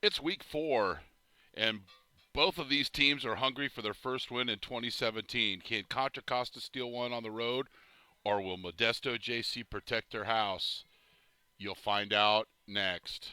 It's week 4, and both of these teams are hungry for their first win in 2017. Can Contra Costa steal one on the road, or will Modesto JC protect their house? You'll find out next.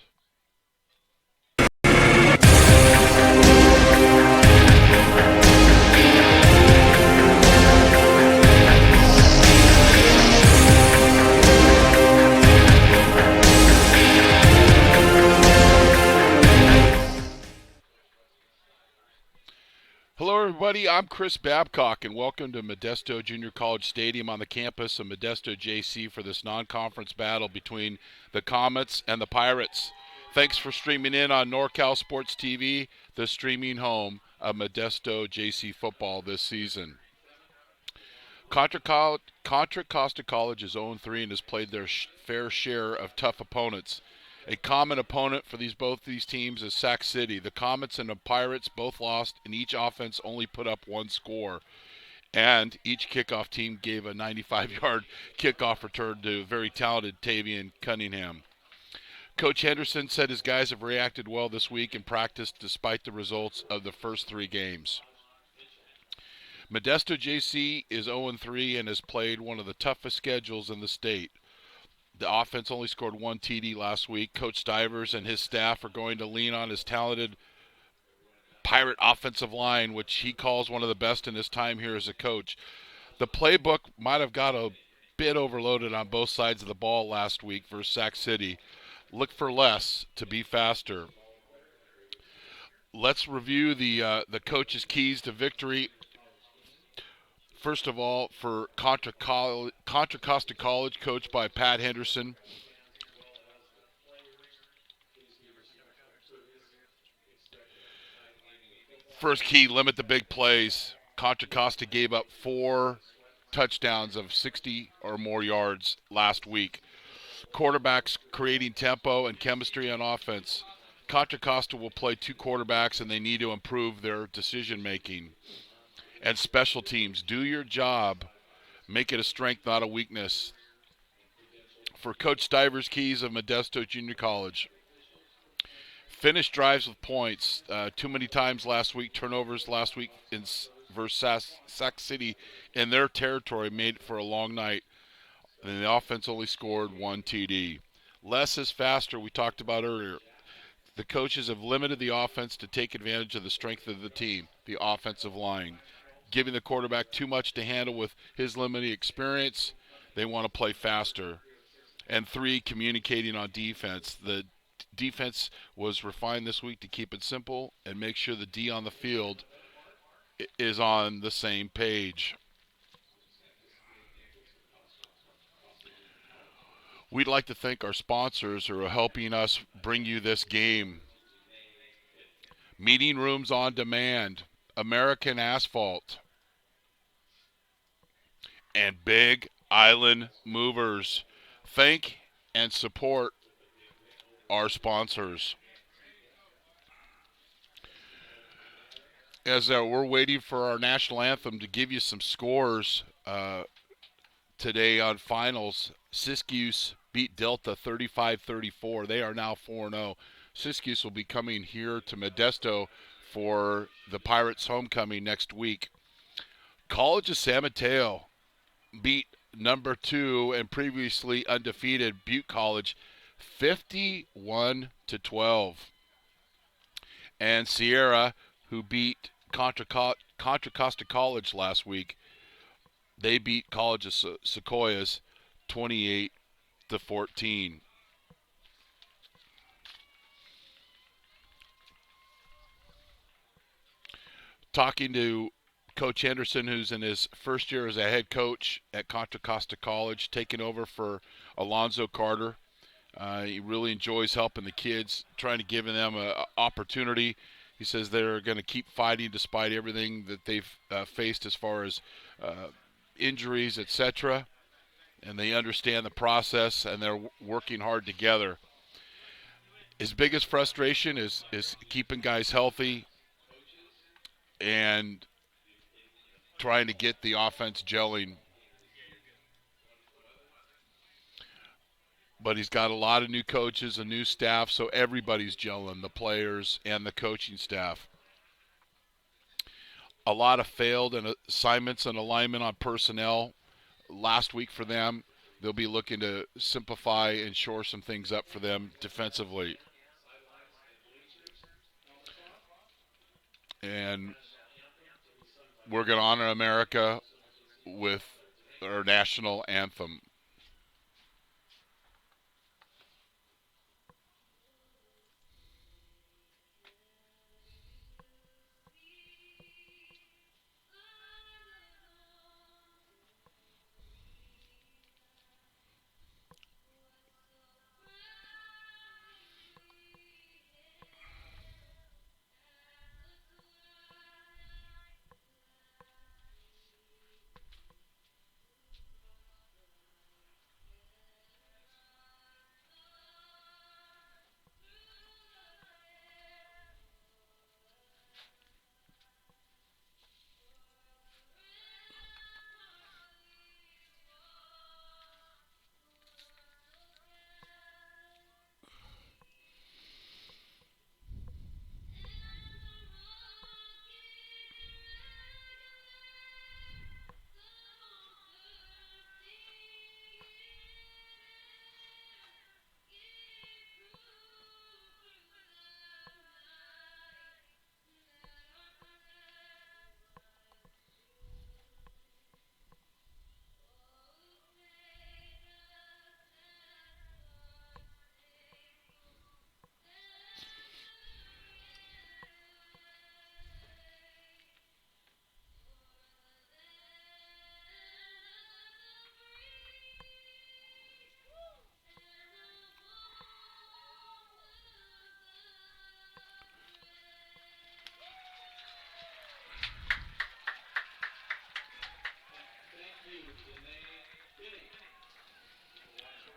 Hello, everybody. I'm Chris Babcock, and welcome to Modesto Junior College Stadium on the campus of Modesto JC for this non-conference battle between the Comets and the Pirates. Thanks for streaming in on NorCal Sports TV, the streaming home of Modesto JC football this season. Contra Costa College is 0-3 and has played their fair share of tough opponents. A common opponent for both these teams is Sac City. The Comets and the Pirates both lost, and each offense only put up one score. And each kickoff team gave a 95-yard kickoff return to very talented Tavian Cunningham. Coach Henderson said his guys have reacted well this week in practice despite the results of the first 3 games. Modesto JC is 0-3 and has played one of the toughest schedules in the state. The offense only scored 1 TD last week. Coach Stivers and his staff are going to lean on his talented Pirate offensive line, which he calls one of the best in his time here as a coach. The playbook might have got a bit overloaded on both sides of the ball last week versus Sac City. Look for less to be faster. Let's review the coach's keys to victory. First of all, for Contra Costa College, coached by Pat Henderson. First key, limit the big plays. Contra Costa gave up 4 touchdowns of 60 or more yards last week. Quarterbacks creating tempo and chemistry on offense. Contra Costa will play 2 quarterbacks, and they need to improve their decision-making. And special teams, do your job. Make it a strength, not a weakness. For Coach Stivers' keys of Modesto Junior College, finish drives with points. Too many times last week, turnovers last week versus Sac City in their territory made it for a long night. And the offense only scored 1 TD. Less is faster, we talked about earlier. The coaches have limited the offense to take advantage of the strength of the team, the offensive line. Giving the quarterback too much to handle with his limited experience. They want to play faster. And 3, communicating on defense. The defense was refined this week to keep it simple and make sure the D on the field is on the same page. We'd like to thank our sponsors who are helping us bring you this game. Meeting Rooms on Demand, American Asphalt, and Big Island Movers. Thank and support our sponsors. As we're waiting for our national anthem to give you some scores today on finals, Siskiyou beat Delta 35-34. They are now 4-0. Siskiyou will be coming here to Modesto for the Pirates' homecoming next week. College of San Mateo beat number 2 and previously undefeated Butte College 51-12. And Sierra, who beat Contra Costa College last week, they beat College of Sequoias 28-14. Talking to Coach Henderson, who's in his first year as a head coach at Contra Costa College, taking over for Alonzo Carter. He really enjoys helping the kids, trying to give them an opportunity. He says they're going to keep fighting despite everything that they've faced as far as injuries, etc. And they understand the process, and they're working hard together. His biggest frustration is keeping guys healthy and trying to get the offense gelling. but he's got a lot of new coaches, a new staff, so everybody's gelling, the players and the coaching staff. A lot of failed assignments and alignment on personnel last week for them. They'll be looking to simplify and shore some things up for them defensively. And we're going to honor America with our national anthem.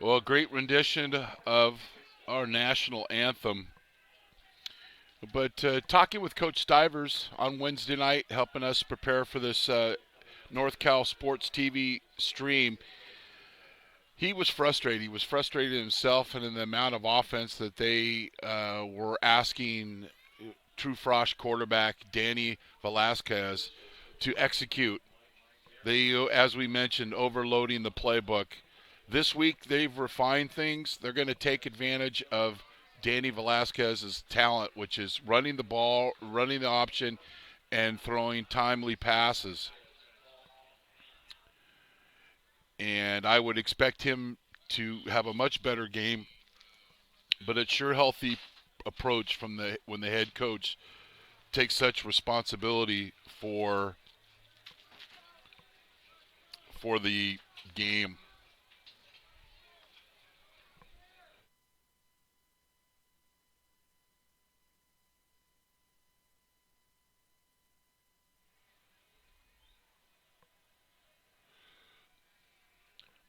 Well, a great rendition of our national anthem. But talking with Coach Stivers on Wednesday night, helping us prepare for this North Cal Sports TV stream, he was frustrated. He was frustrated himself and in the amount of offense that they were asking True Frosh quarterback Danny Velasquez to execute. They, as we mentioned, overloading the playbook. This week they've refined things. They're going to take advantage of Danny Velasquez's talent, which is running the ball, running the option, and throwing timely passes. And I would expect him to have a much better game, but it's sure healthy approach from when the head coach takes such responsibility for the game.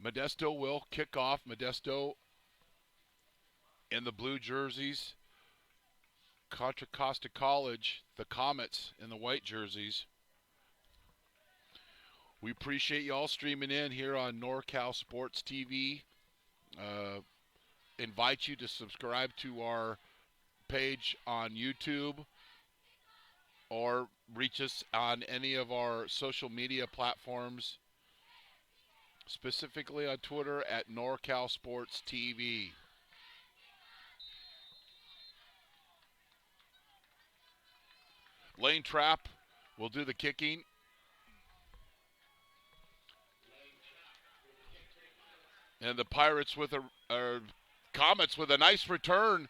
Modesto will kick off. Modesto in the blue jerseys. Contra Costa College, the Comets in the white jerseys. We appreciate you all streaming in here on NorCal Sports TV. Invite you to subscribe to our page on YouTube or reach us on any of our social media platforms, specifically on Twitter at NorCal Sports TV. Lane Trapp will do the kicking. And the Pirates with Comets with a nice return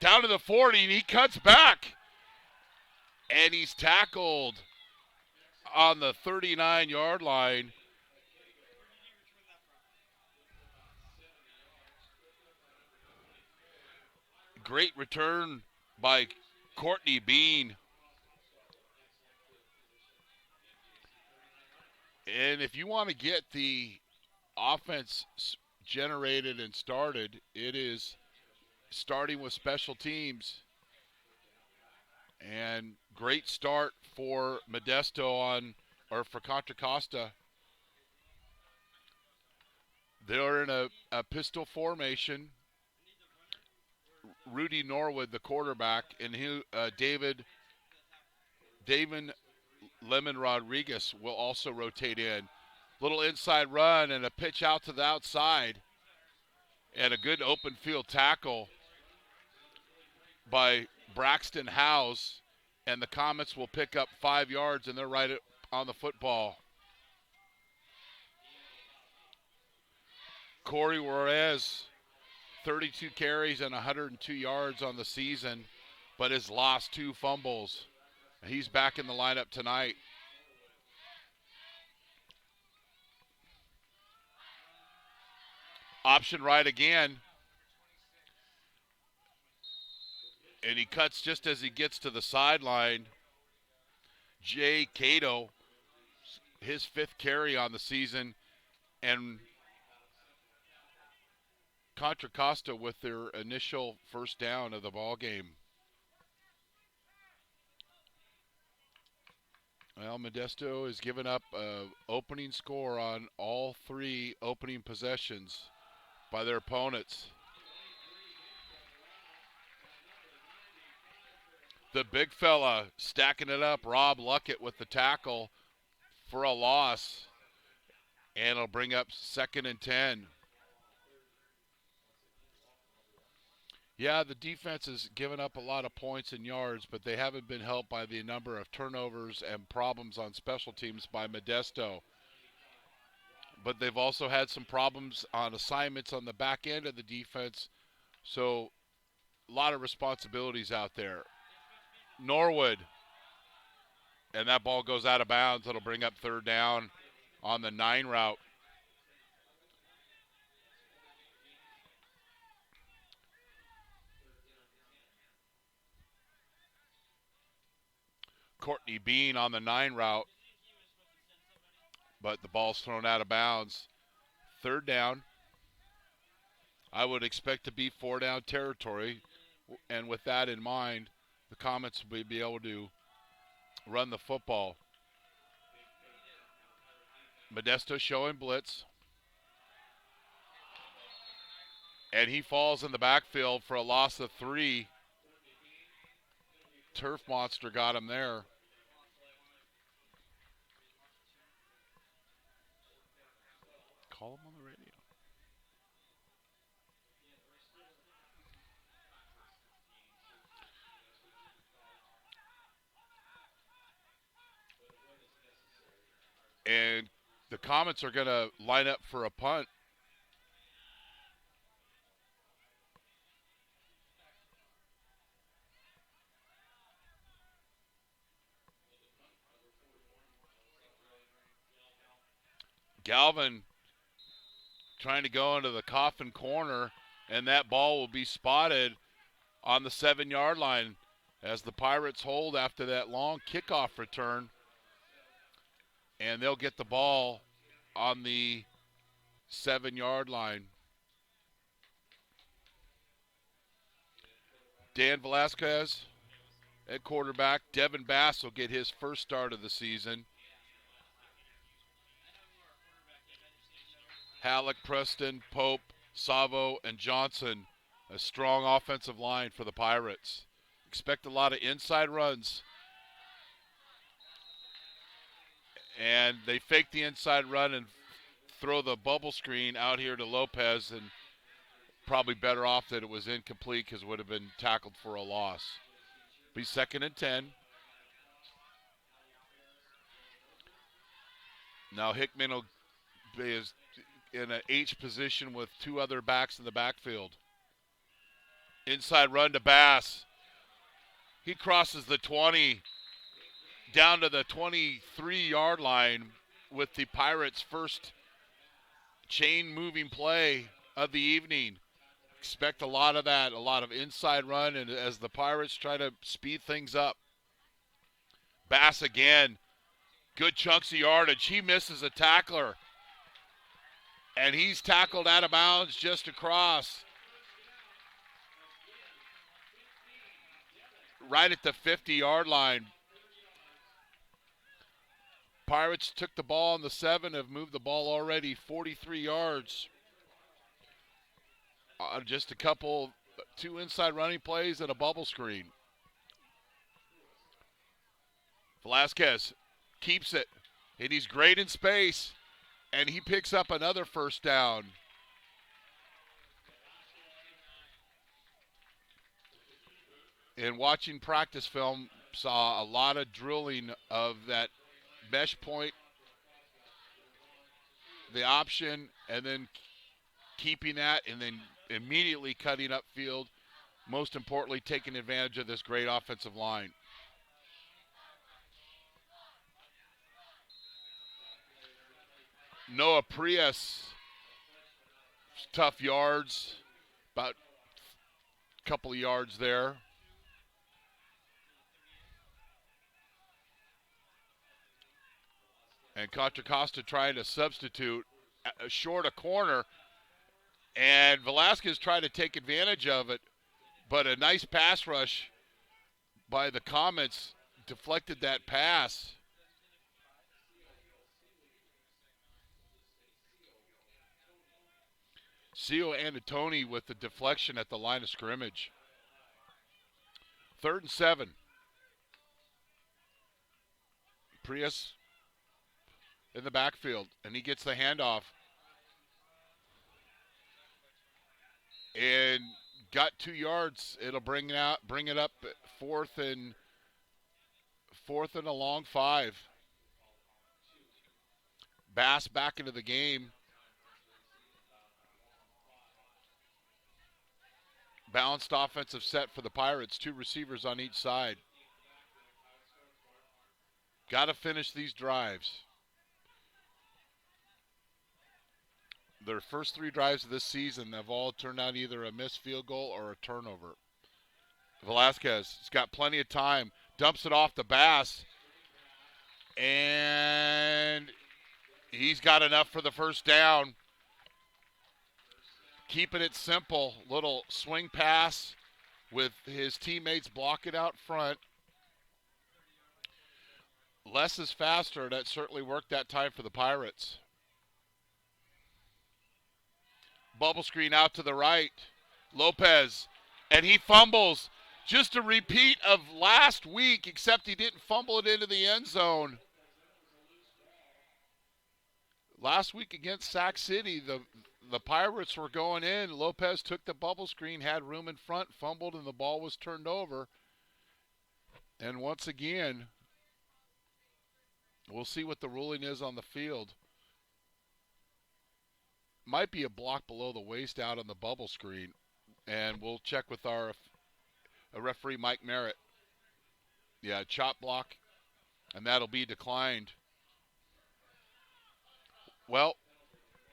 down to the 40, and he cuts back. And he's tackled on the 39-yard line. Great return by Courtney Bean. And if you want to get the offense generated and started, it is starting with special teams. And great start for Modesto for Contra Costa. They're in a pistol formation. Rudy Norwood, the quarterback, and David Lemon Rodriguez will also rotate in. Little inside run and a pitch out to the outside. And a good open field tackle by Braxton Howes. And the Comets will pick up 5 yards, and they're right on the football. Corey Juarez, 32 carries and 102 yards on the season, but has lost 2 fumbles. He's back in the lineup tonight. Option right again. And he cuts just as he gets to the sideline. Jay Cato, his 5th carry on the season, and Contra Costa with their initial first down of the ball game. Well, Modesto has given up an opening score on all 3 opening possessions by their opponents. The big fella stacking it up, Rob Luckett with the tackle for a loss. And it'll bring up 2nd and 10. Yeah, the defense has given up a lot of points and yards, but they haven't been helped by the number of turnovers and problems on special teams by Modesto. But they've also had some problems on assignments on the back end of the defense, so a lot of responsibilities out there. Norwood, and that ball goes out of bounds. It'll bring up 3rd down on the 9 route. Courtney Bean on the 9 route, but the ball's thrown out of bounds. 3rd down. I would expect to be 4-down territory, and with that in mind, the Comets will be able to run the football. Modesto showing blitz. And he falls in the backfield for a loss of 3. Turf Monster got him there. Call him on the radio. And the Comets are going to line up for a punt. Galvin trying to go into the coffin corner, and that ball will be spotted on the 7-yard line as the Pirates hold after that long kickoff return. And they'll get the ball on the 7-yard line. Dan Velasquez at quarterback. Devin Bass will get his first start of the season. Halleck, Preston, Pope, Savo, and Johnson. A strong offensive line for the Pirates. Expect a lot of inside runs. And they fake the inside run and throw the bubble screen out here to Lopez, and probably better off that it was incomplete because it would have been tackled for a loss. Be 2nd and 10. Now Hickman will be in an H position with 2 other backs in the backfield. Inside run to Bass. He crosses the 20 down to the 23-yard line with the Pirates' first chain-moving play of the evening. Expect a lot of that, a lot of inside run, and as the Pirates try to speed things up. Bass again, good chunks of yardage. He misses a tackler, and he's tackled out of bounds just across. Right at the 50-yard line. Pirates took the ball on the 7, have moved the ball already 43 yards. Just two inside running plays and a bubble screen. Velasquez keeps it, and he's great in space, and he picks up another first down. And watching practice film, saw a lot of drilling of that mesh point, the option, and then keeping that, and then immediately cutting upfield. Most importantly, taking advantage of this great offensive line. Noah Prius, tough yards, about a couple of yards there. And Contra Costa trying to substitute short a corner, and Velasquez tried to take advantage of it, but a nice pass rush by the Comets deflected that pass. Cio Anatoni with the deflection at the line of scrimmage. 3rd and 7. Prius in the backfield, and he gets the handoff. And got 2 yards. It'll bring it up 4th and a long 5. Bass back into the game. Balanced offensive set for the Pirates. 2 receivers on each side. Got to finish these drives. Their first 3 drives of this season have all turned out either a missed field goal or a turnover. Velasquez has got plenty of time. Dumps it off to Bass. And he's got enough for the first down. Keeping it simple. Little swing pass with his teammates blocking out front. Less is faster. That certainly worked that time for the Pirates. Bubble screen out to the right. Lopez. And he fumbles. Just a repeat of last week, except he didn't fumble it into the end zone. Last week against Sac City, the Pirates were going in. Lopez took the bubble screen, had room in front, fumbled, and the ball was turned over. And once again, we'll see what the ruling is on the field. Might be a block below the waist out on the bubble screen. And we'll check with our referee, Mike Merritt. Yeah, chop block, and that'll be declined. Well,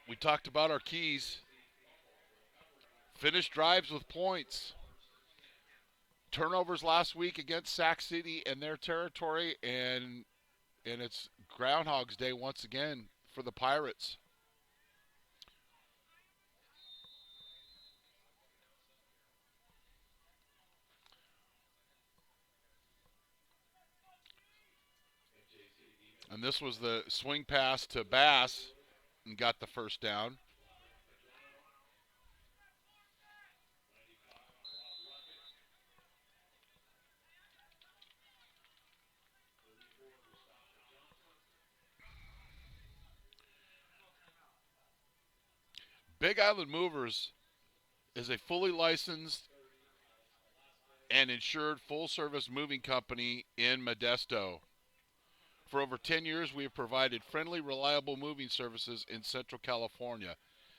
we talked about our keys. Finish drives with points. Turnovers last week against Sac City and their territory, and it's Groundhog's Day once again for the Pirates. And this was the swing pass to Bass and got the first down. Big Island Movers is a fully licensed and insured full-service moving company in Modesto. For over 10 years, we have provided friendly, reliable moving services in Central California.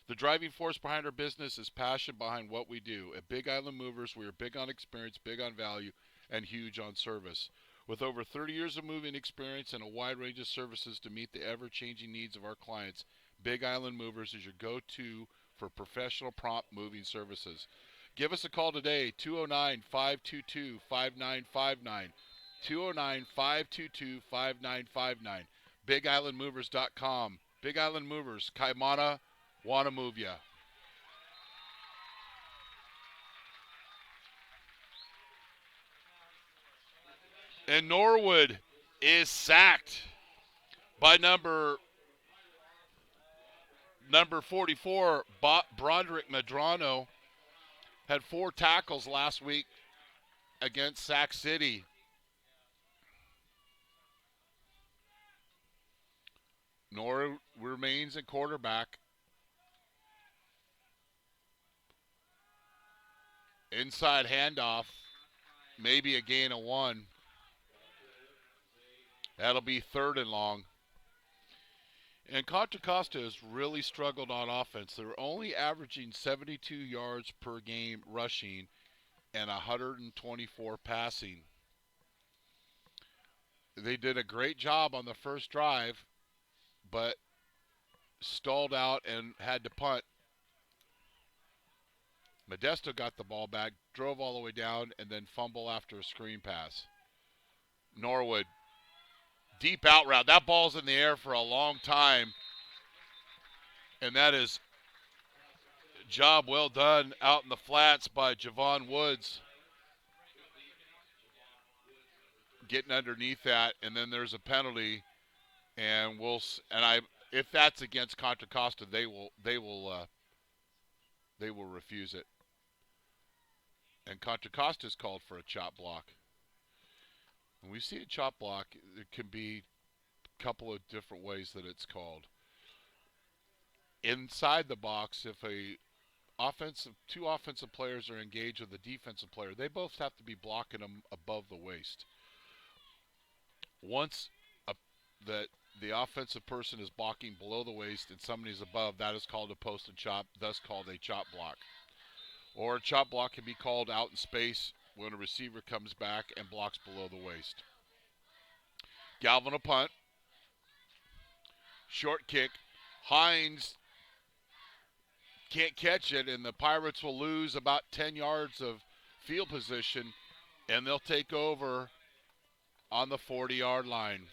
The driving force behind our business is passion behind what we do. At Big Island Movers, we are big on experience, big on value, and huge on service. With over 30 years of moving experience and a wide range of services to meet the ever-changing needs of our clients, Big Island Movers is your go-to for professional, prompt moving services. Give us a call today, 209-522-5959. 209-522-5959. BigIslandMovers.com. Big Island Movers. Kaimana, wanna move ya. And Norwood is sacked by number 44, Broderick Medrano. Had 4 tackles last week against Sac City. Nora remains at quarterback. Inside handoff, maybe a gain of 1. That'll be 3rd and long. And Contra Costa has really struggled on offense. They're only averaging 72 yards per game rushing and 124 passing. They did a great job on the first drive, but stalled out and had to punt. Modesto got the ball back, drove all the way down, and then fumble after a screen pass. Norwood, deep out route. That ball's in the air for a long time, and that is a job well done out in the flats by Javon Woods. Getting underneath that, and then there's a penalty, and if that's against Contra Costa, they will refuse it. And Contra Costa is called for a chop block. When we see a chop block, it can be a couple of different ways that it's called. Inside the box, if two offensive players are engaged with a defensive player, they both have to be blocking them above the waist. Once the offensive person is blocking below the waist and somebody's above, that is called a post and chop, thus called a chop block. Or a chop block can be called out in space when a receiver comes back and blocks below the waist. Galvin a punt. Short kick. Hines can't catch it, and the Pirates will lose about 10 yards of field position, and they'll take over on the 40-yard line.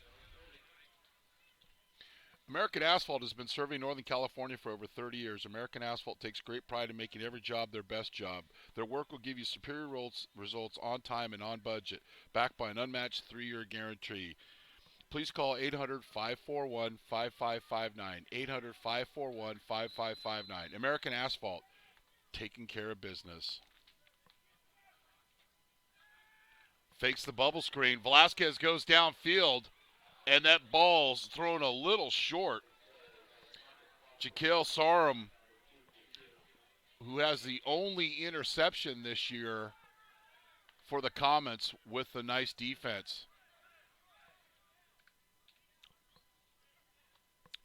American Asphalt has been serving Northern California for over 30 years. American Asphalt takes great pride in making every job their best job. Their work will give you superior results on time and on budget, backed by an unmatched 3-year guarantee. Please call 800-541-5559, 800-541-5559. American Asphalt, taking care of business. Fakes the bubble screen. Velasquez goes downfield, and that ball's thrown a little short. Jaquel Sarum, who has the only interception this year for the Comets with the nice defense.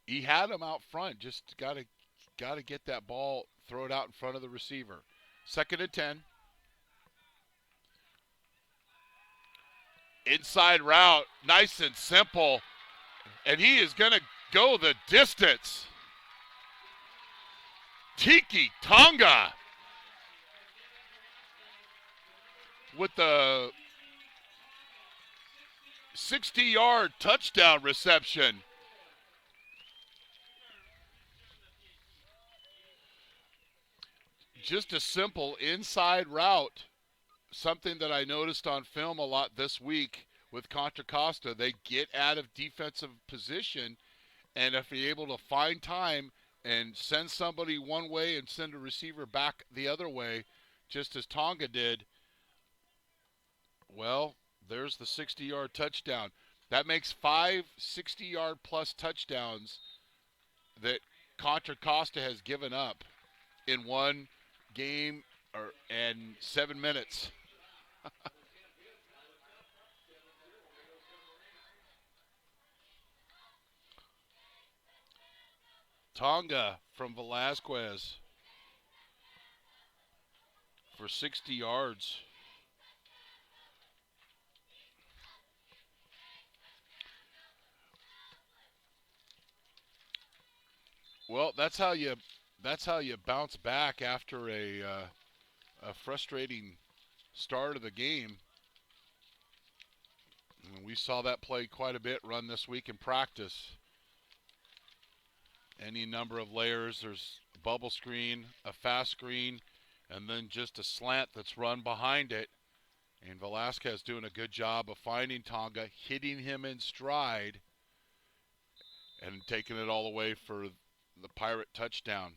He had him out front, just got to get that ball, throw it out in front of the receiver. 2nd and 10. Inside route, nice and simple, and he is going to go the distance. Tiki Tonga with the 60-yard touchdown reception. Just a simple inside route. Something that I noticed on film a lot this week with Contra Costa. They get out of defensive position, and if you're able to find time and send somebody one way and send a receiver back the other way, just as Tonga did, well, there's the 60-yard touchdown. That makes 5 60-yard plus touchdowns that Contra Costa has given up in one game and 7 minutes. Tonga from Velasquez for 60 yards. Well, that's how you bounce back after a frustrating start of the game. And we saw that play quite a bit run this week in practice. Any number of layers. There's a bubble screen, a fast screen, and then just a slant that's run behind it. And Velasquez doing a good job of finding Tonga, hitting him in stride, and taking it all the way for the Pirate touchdown.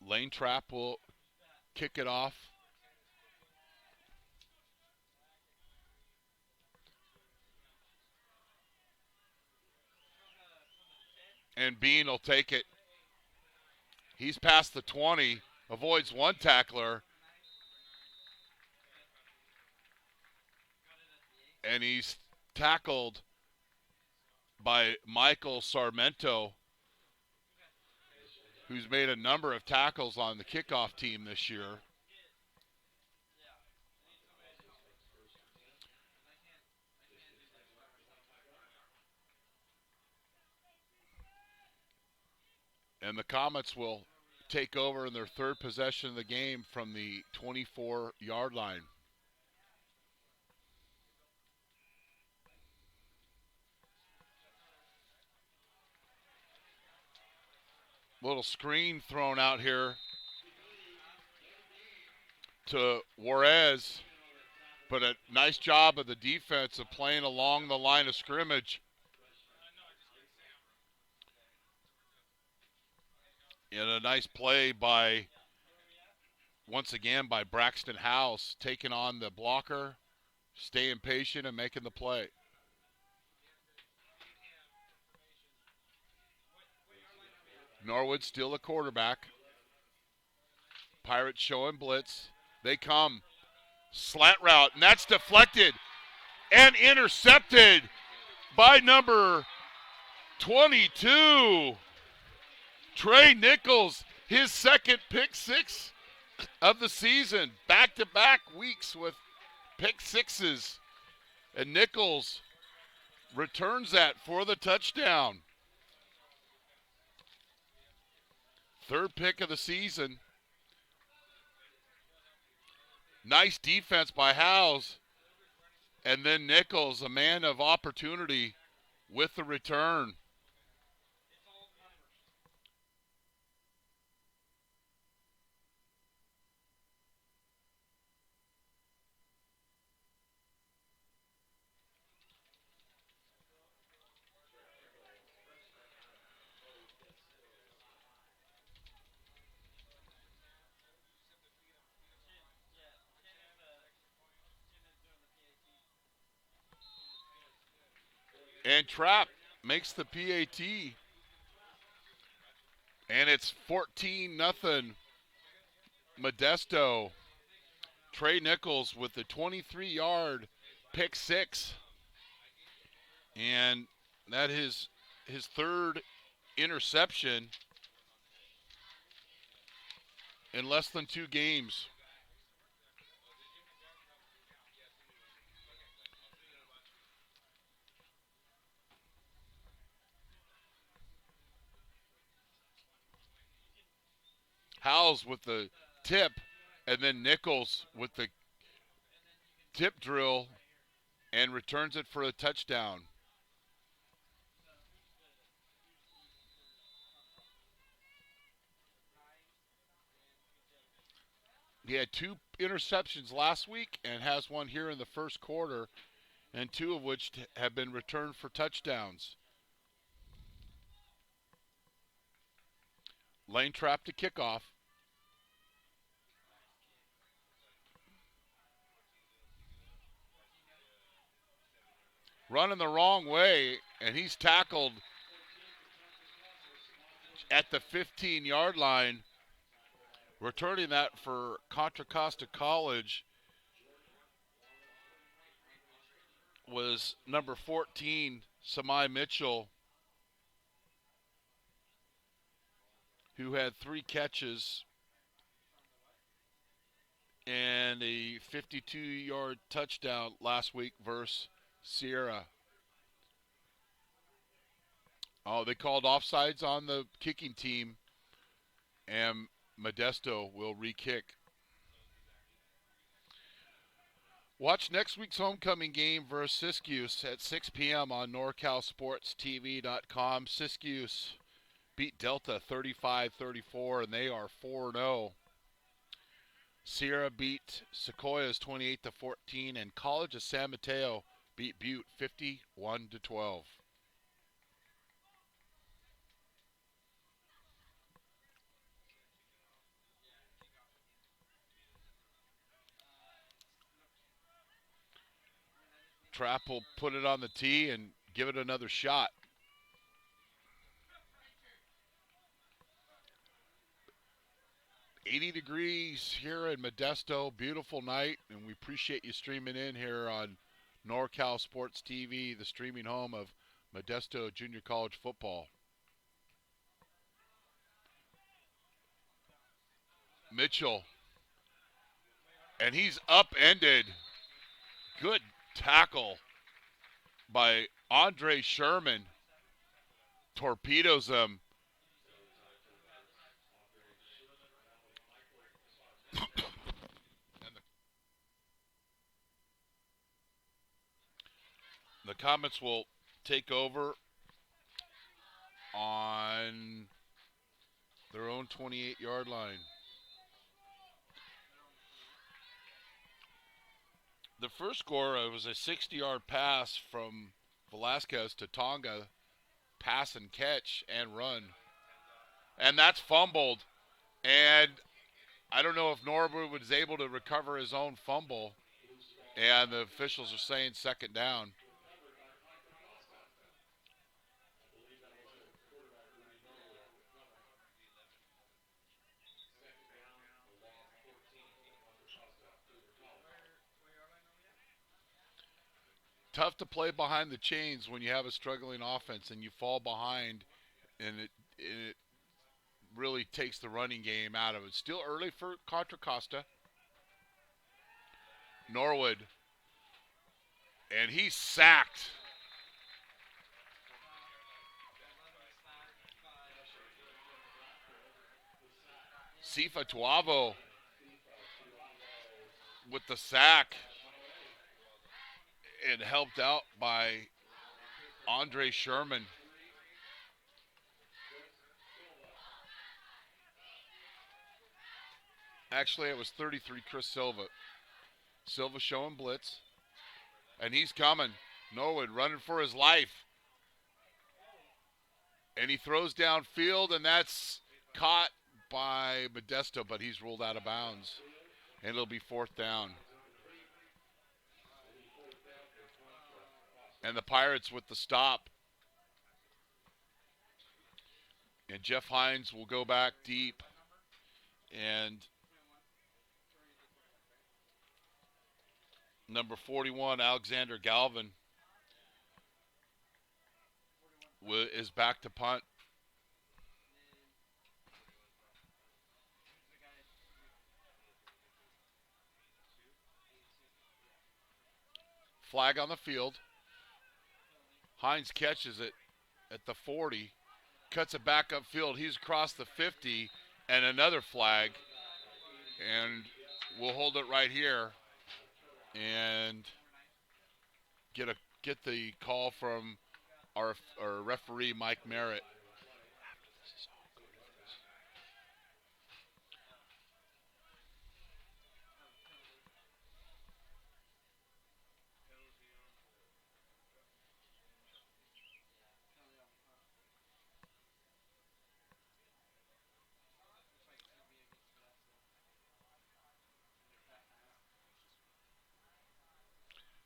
Lane Trapp will kick it off. And Bean will take it. He's past the 20, avoids one tackler. And he's tackled by Michael Sarmento, who's made a number of tackles on the kickoff team this year. And the Comets will take over in their third possession of the game from the 24-yard line. Little screen thrown out here to Juarez, but a nice job of the defense of playing along the line of scrimmage. And a nice play by, once again, by Braxton House, taking on the blocker, staying patient, and making the play. Norwood still a quarterback. Pirates showing blitz. They come. Slant route, and that's deflected and intercepted by number 22. Trey Nichols, his second pick six of the season. Back-to-back weeks with pick sixes. And Nichols returns that for the touchdown. Third pick of the season. Nice defense by Howes. And then Nichols, a man of opportunity with the return. And Trapp makes the PAT. And it's 14-0 Modesto. Trey Nichols with the 23-yard pick six. And that is his third interception in less than 2 games. Howes with the tip, and then Nichols with the tip drill and returns it for a touchdown. He had 2 interceptions last week and has one here in the first quarter, and 2 of which have been returned for touchdowns. Lane Trapp to kickoff. Running the wrong way, and he's tackled at the 15-yard line. Returning that for Contra Costa College was number 14, Samai Mitchell, who had 3 catches and a 52-yard touchdown last week versus Sierra. Oh, they called offsides on the kicking team, and Modesto will re-kick. Watch next week's homecoming game versus Siskiyou at 6 p.m. on NorCalSportsTV.com. Siskiyou beat Delta 35-34, and they are 4-0. Sierra beat Sequoias 28-14, and College of San Mateo beat Butte 51-12. Trapp will put it on the tee and give it another shot. $80 degrees here in Modesto. Beautiful night, and we appreciate you streaming in here on NorCal Sports TV, the streaming home of Modesto Junior College football. Mitchell, and he's upended. Good tackle by Andre Sherman. Torpedoes him. The Comets will take over on their own 28-yard line. The first score was a 60-yard pass from VELASQUEZ to TONGA, pass and catch and run. And that's fumbled. And I don't know if Norwood was able to recover his own fumble. And the officials are saying second down. Tough to play behind the chains when you have a struggling offense and you fall behind, and it really takes the running game out of it. Still early for Contra Costa. Norwood, and he's sacked. Sifa Tuavo with the sack, and helped out by Andre Sherman. Actually, it was 33 Chris Silva. Silva showing blitz, and he's coming. Norwood running for his life. And he throws downfield, and that's caught by Modesto, but he's ruled out of bounds. And it'll be fourth down. And the Pirates with the stop. And Jeff Hines will go back deep. And number 41, Alexander Galvin, is back to punt. Flag on the field. Hines catches it at the 40, cuts it back upfield. He's across the 50, and another flag. And we'll hold it right here and get the call from our referee, Mike Merritt.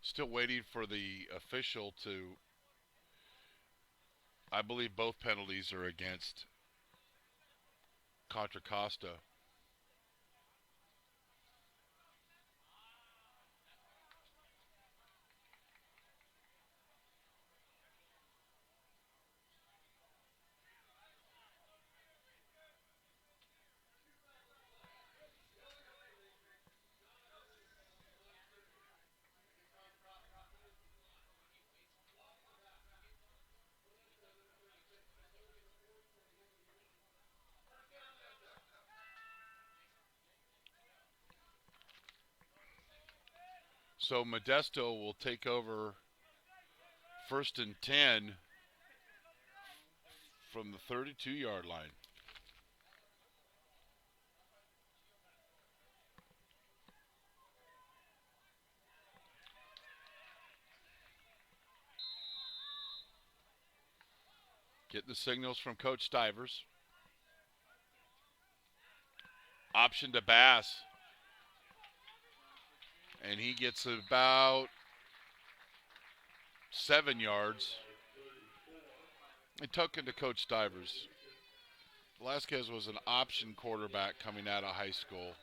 Still waiting for the official to, I believe both penalties are against Contra Costa. So Modesto will take over 1st and 10 from the 32-yard line. Getting the signals from Coach Stivers. Option to Bass. And he gets about 7 yards. And token to Coach Stivers. Velasquez was an option quarterback coming out of high school.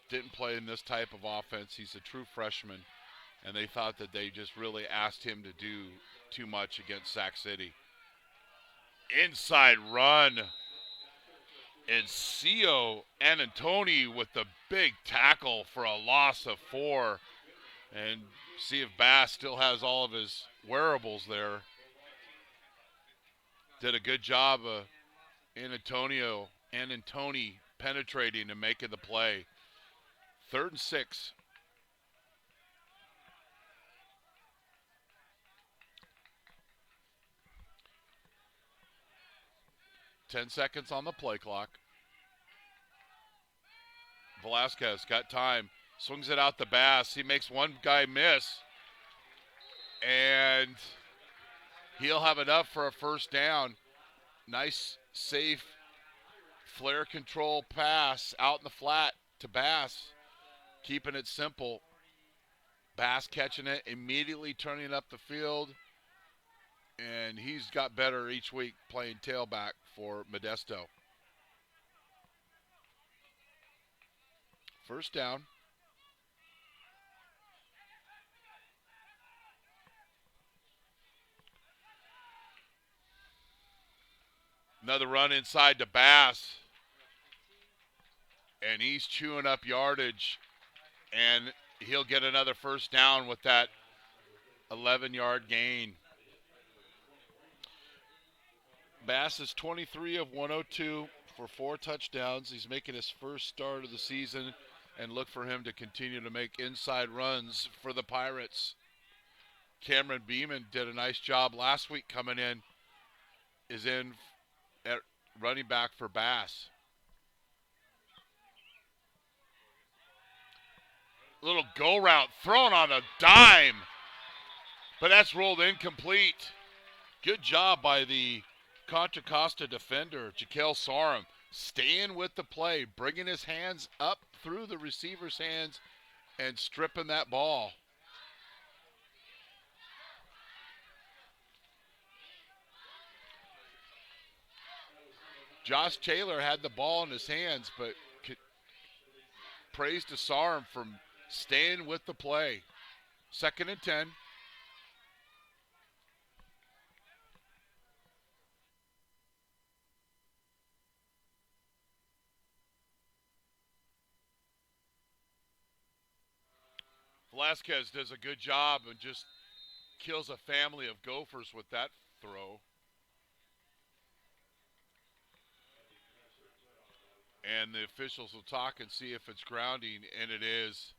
Didn't play in this type of offense. He's a true freshman. And they thought that they just really asked him to do too much against Sac City. Inside run. And Cio Antoni with the big tackle for a loss of 4. And see if Bass still has all of his wearables there. Did a good job of Antoni penetrating and making the play. 3rd and 6. Ten seconds on the play clock. Velasquez got time. Swings it out to Bass. He makes one guy miss. And he'll have enough for a first down. Nice, safe, flare control pass out in the flat to Bass. Keeping it simple. Bass catching it, immediately turning up the field. And he's got better each week playing tailback for Modesto. First down. Another run inside to Bass. And he's chewing up yardage. And he'll get another first down with that 11-yard gain. Bass is 23 of 102 for 4 touchdowns. He's making his first start of the season, and look for him to continue to make inside runs for the Pirates. Cameron Beeman did a nice job last week coming in, is in at running back for Bass. Little go route thrown on a dime, but that's rolled incomplete. Good job by the Contra Costa defender, Jaquel Sorum, staying with the play, bringing his hands up through the receiver's hands and stripping that ball. Josh Taylor had the ball in his hands, but praise to Sorum for staying with the play. 2nd and 10. Velasquez does a good job and just kills a family of Gophers with that throw. And the officials will talk and see if it's grounding, and it is.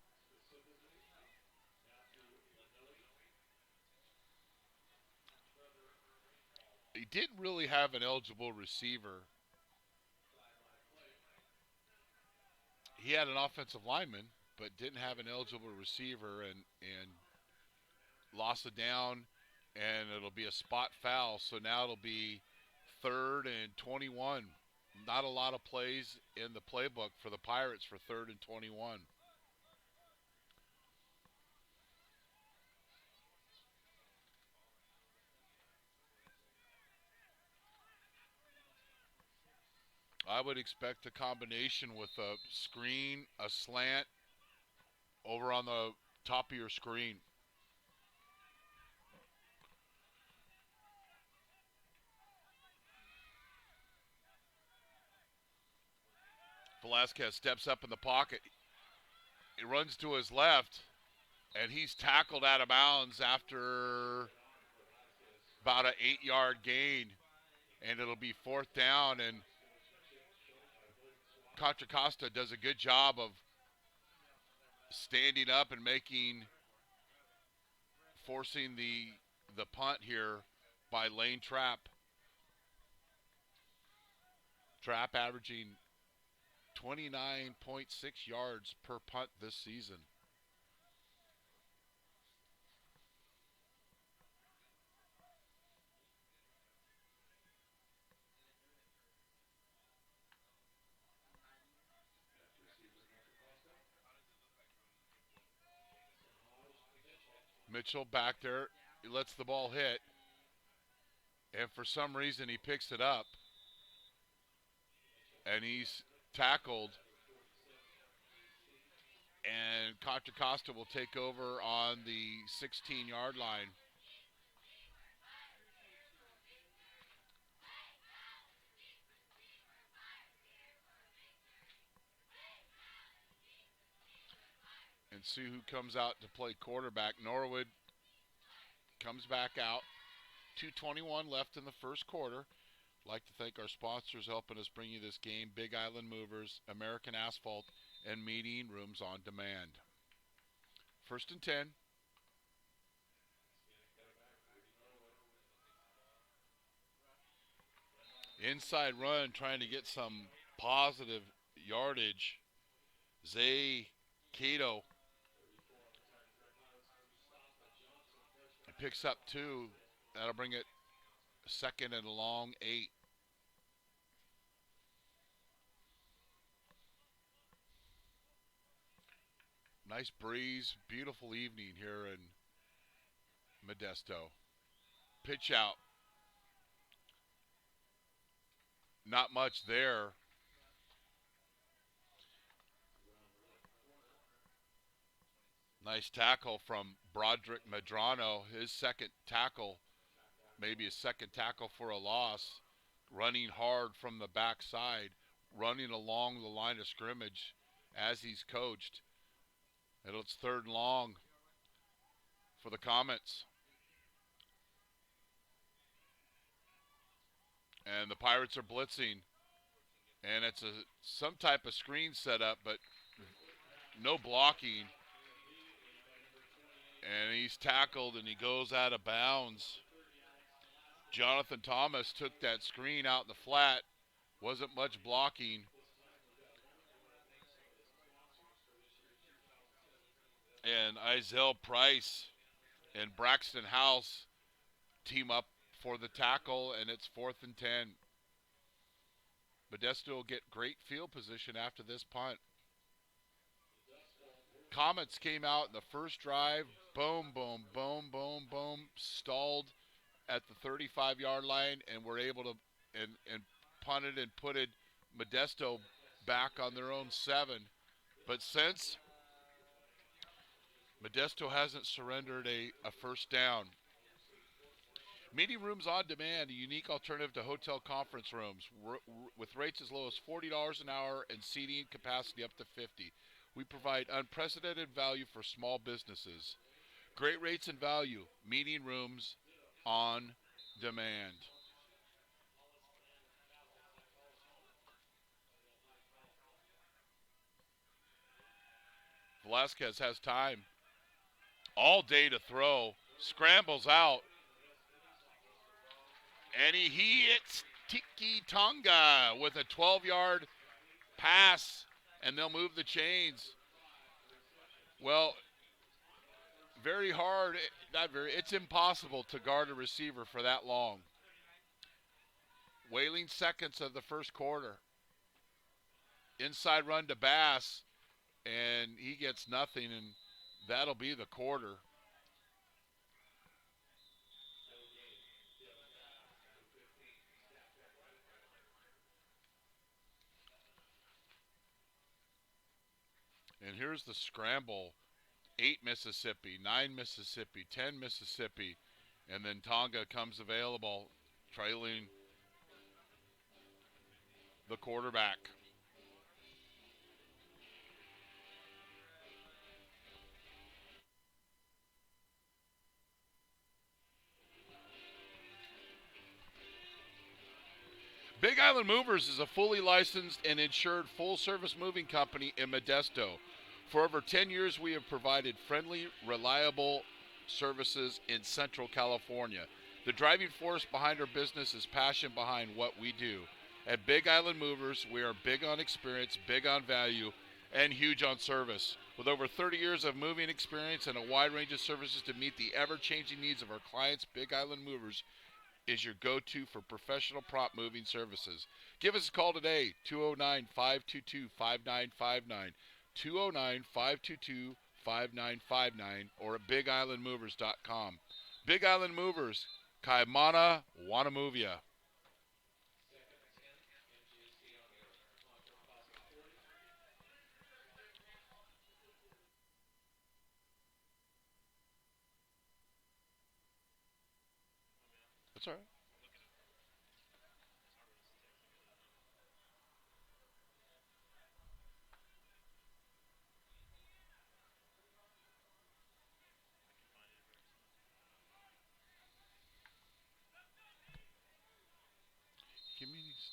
He didn't really have an eligible receiver. He had an offensive lineman, but didn't have an eligible receiver, and lost it down, and it'll be a spot foul. So now it'll be 3rd and 21. Not a lot of plays in the playbook for the Pirates for 3rd and 21. I would expect a combination with a screen, a slant, over on the top of your screen. Velasquez steps up in the pocket. He runs to his left, and he's tackled out of bounds after about an 8-yard gain. And it'll be 4th down, and Contra Costa does a good job of standing up and forcing the punt here by Lane Trapp. Trapp averaging 29.6 yards per punt this season. Mitchell back there he lets the ball hit, and for some reason he picks it up, and he's tackled, and Contra Costa will take over on the 16-yard line. And see who comes out to play quarterback. Norwood comes back out. 2:21 left in the first quarter. I'd like to thank our sponsors helping us bring you this game: Big Island Movers, American Asphalt, and Meeting Rooms on Demand. 1st and 10. Inside run, trying to get some positive yardage. Zay Cato picks up 2. That'll bring it 2nd and long 8. Nice breeze, beautiful evening here in Modesto. Pitch out. Not much there. Nice tackle from Broderick Medrano. His second tackle, maybe his second tackle for a loss. Running hard from the backside, running along the line of scrimmage as he's coached. And it's 3rd and long for the Comets. And the Pirates are blitzing. And it's some type of screen setup, but no blocking. And he's tackled and he goes out of bounds. Jonathan Thomas took that screen out in the flat. Wasn't much blocking. And Izell Price and Braxton House team up for the tackle, and it's 4th and 10. Modesto will get great field position after this punt. Comets came out in the first drive. Boom, boom, boom, boom, boom. Stalled at the 35-yard line, and were able to and punted and putted Modesto back on their own 7. But since Modesto hasn't surrendered a first down. Meeting Rooms on Demand, a unique alternative to hotel conference rooms with rates as low as $40 an hour and seating capacity up to 50. We provide unprecedented value for small businesses. Great rates and value. Meeting Rooms on Demand. Velasquez has time all day to throw. Scrambles out. And he hits Tiki Tonga with a 12-yard pass, and they'll move the chains. Well, very hard, it's impossible to guard a receiver for that long. Wailing seconds of the first quarter. Inside run to Bass, and he gets nothing, and that'll be the quarter. And here's the scramble. 8 Mississippi, 9 Mississippi, 10 Mississippi, and then Tonga comes available, trailing the quarterback. Big Island Movers is a fully licensed and insured full-service moving company in Modesto. For over 10 years, we have provided friendly, reliable services in Central California. The driving force behind our business is passion behind what we do. At Big Island Movers, we are big on experience, big on value, and huge on service. With over 30 years of moving experience and a wide range of services to meet the ever-changing needs of our clients, Big Island Movers is your go-to for professional prop moving services. Give us a call today, 209-522-5959, 209-522-5959, or at BigIslandMovers.com. Big Island Movers, Kaimana Wanamuvia. That's all right. Give me these.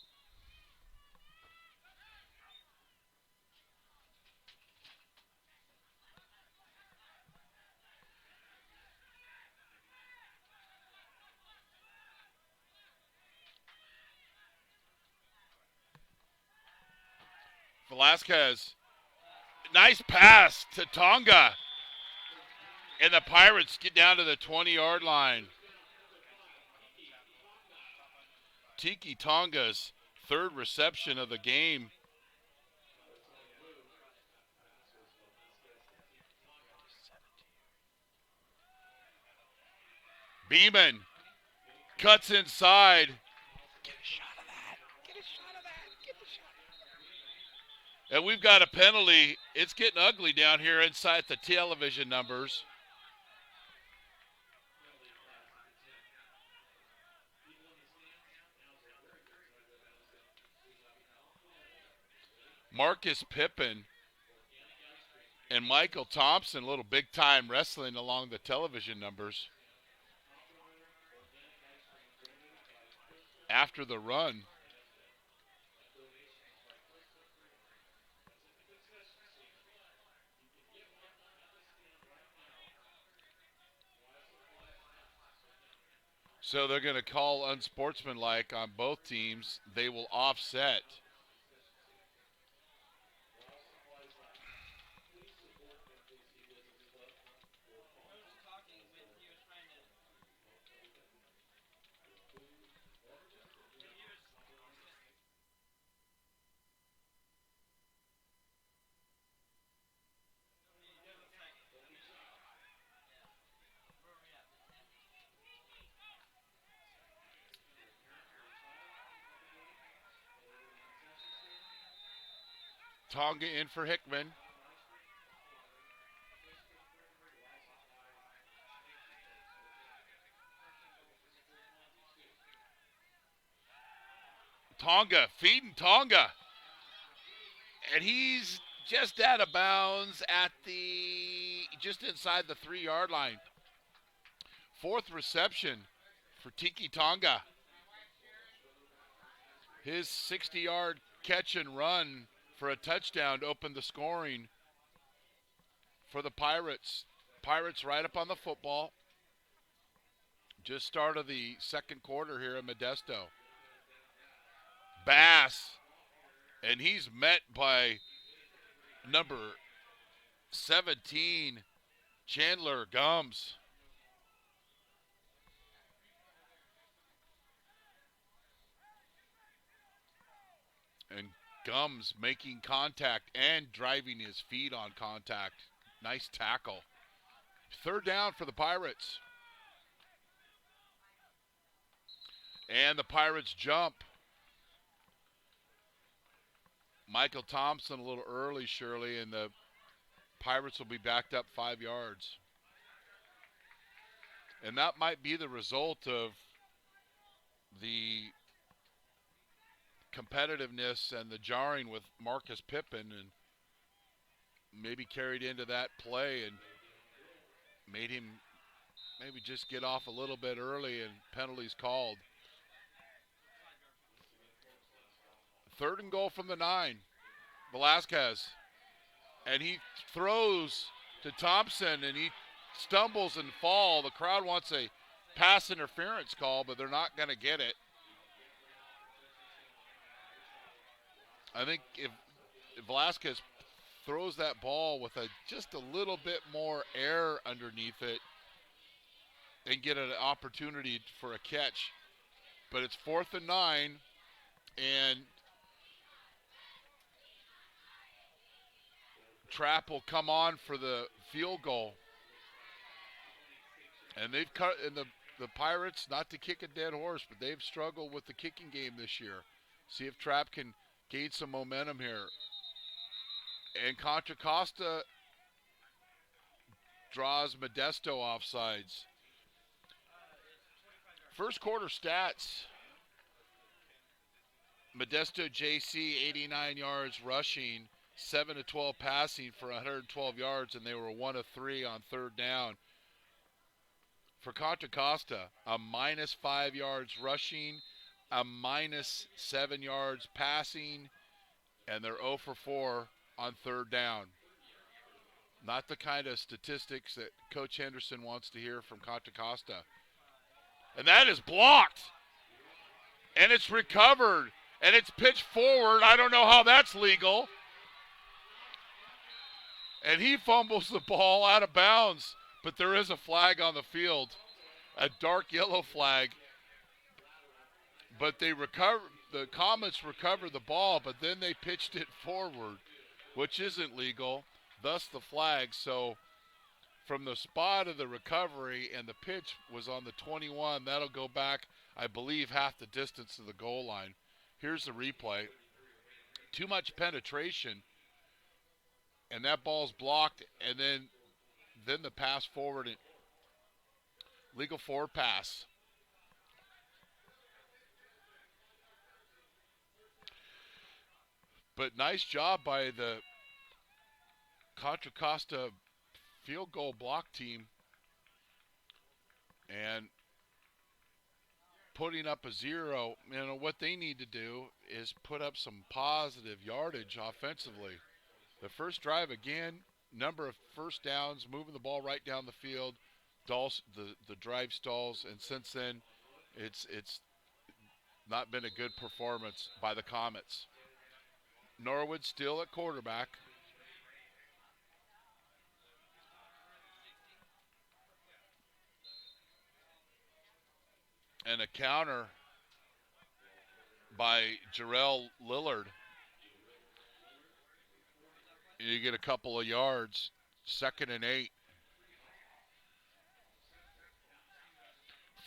Velasquez. Nice pass to Tonga. And the Pirates get down to the 20-yard line. Tiki Tonga's third reception of the game. Beeman cuts inside. Get a shot of that. Get a shot of that. Get the shot. And we've got a penalty. It's getting ugly down here inside the television numbers. Marcus Pippen and Michael Thompson, a little big-time wrestling along the television numbers. After the run. So they're going to call unsportsmanlike on both teams. They will offset. Tonga in for Hickman. Tonga, feeding Tonga. And he's just out of bounds at just inside the 3-yard line. Fourth reception for Tiki Tonga. His 60-yard catch and run for a touchdown to open the scoring for the Pirates. Pirates right up on the football. Just start of the second quarter here in Modesto. Bass, and he's met by number 17, Chandler Gums. And Gums making contact and driving his feet on contact. Nice tackle. Third down for the Pirates. And the Pirates jump. Michael Thompson a little early, Shirley, and the Pirates will be backed up 5 yards. And that might be the result of the competitiveness and the jarring with Marcus Pippen, and maybe carried into that play and made him maybe just get off a little bit early and penalties called. Third and goal from the 9. Velasquez. And he throws to Thompson, and he stumbles and falls. The crowd wants a pass interference call, but they're not going to get it. I think if Velasquez throws that ball with just a little bit more air underneath it and get an opportunity for a catch. But it's 4th and 9, and Trapp will come on for the field goal. And they've cut in the Pirates, not to kick a dead horse, but they've struggled with the kicking game this year. See if Trapp can gain some momentum here. And Contra Costa draws Modesto offsides. First quarter stats. Modesto JC 89 yards rushing, 7 of 12 passing for 112 yards, and they were 1 of 3 on third down. For Contra Costa, a minus 5 yards rushing, a minus 7 yards passing, and they're 0 for 4 on third down. Not the kind of statistics that Coach Henderson wants to hear from Contra Costa. And that is blocked. And it's recovered. And it's pitched forward. I don't know how that's legal. And he fumbles the ball out of bounds. But there is a flag on the field. A dark yellow flag. But the Comets recovered the ball, but then they pitched it forward, which isn't legal. Thus the flag. So from the spot of the recovery and the pitch was on the 21, that'll go back, I believe, half the distance to the goal line. Here's the replay. Too much penetration, and that ball's blocked, and then the pass forward, legal forward pass. But nice job by the Contra Costa field goal block team and putting up a 0. You know, what they need to do is put up some positive yardage offensively. The first drive, again, number of first downs, moving the ball right down the field, the drive stalls, and since then it's not been a good performance by the Comets. Norwood still at quarterback. And a counter by Jarrell Lillard. You get a couple of yards. 2nd and 8.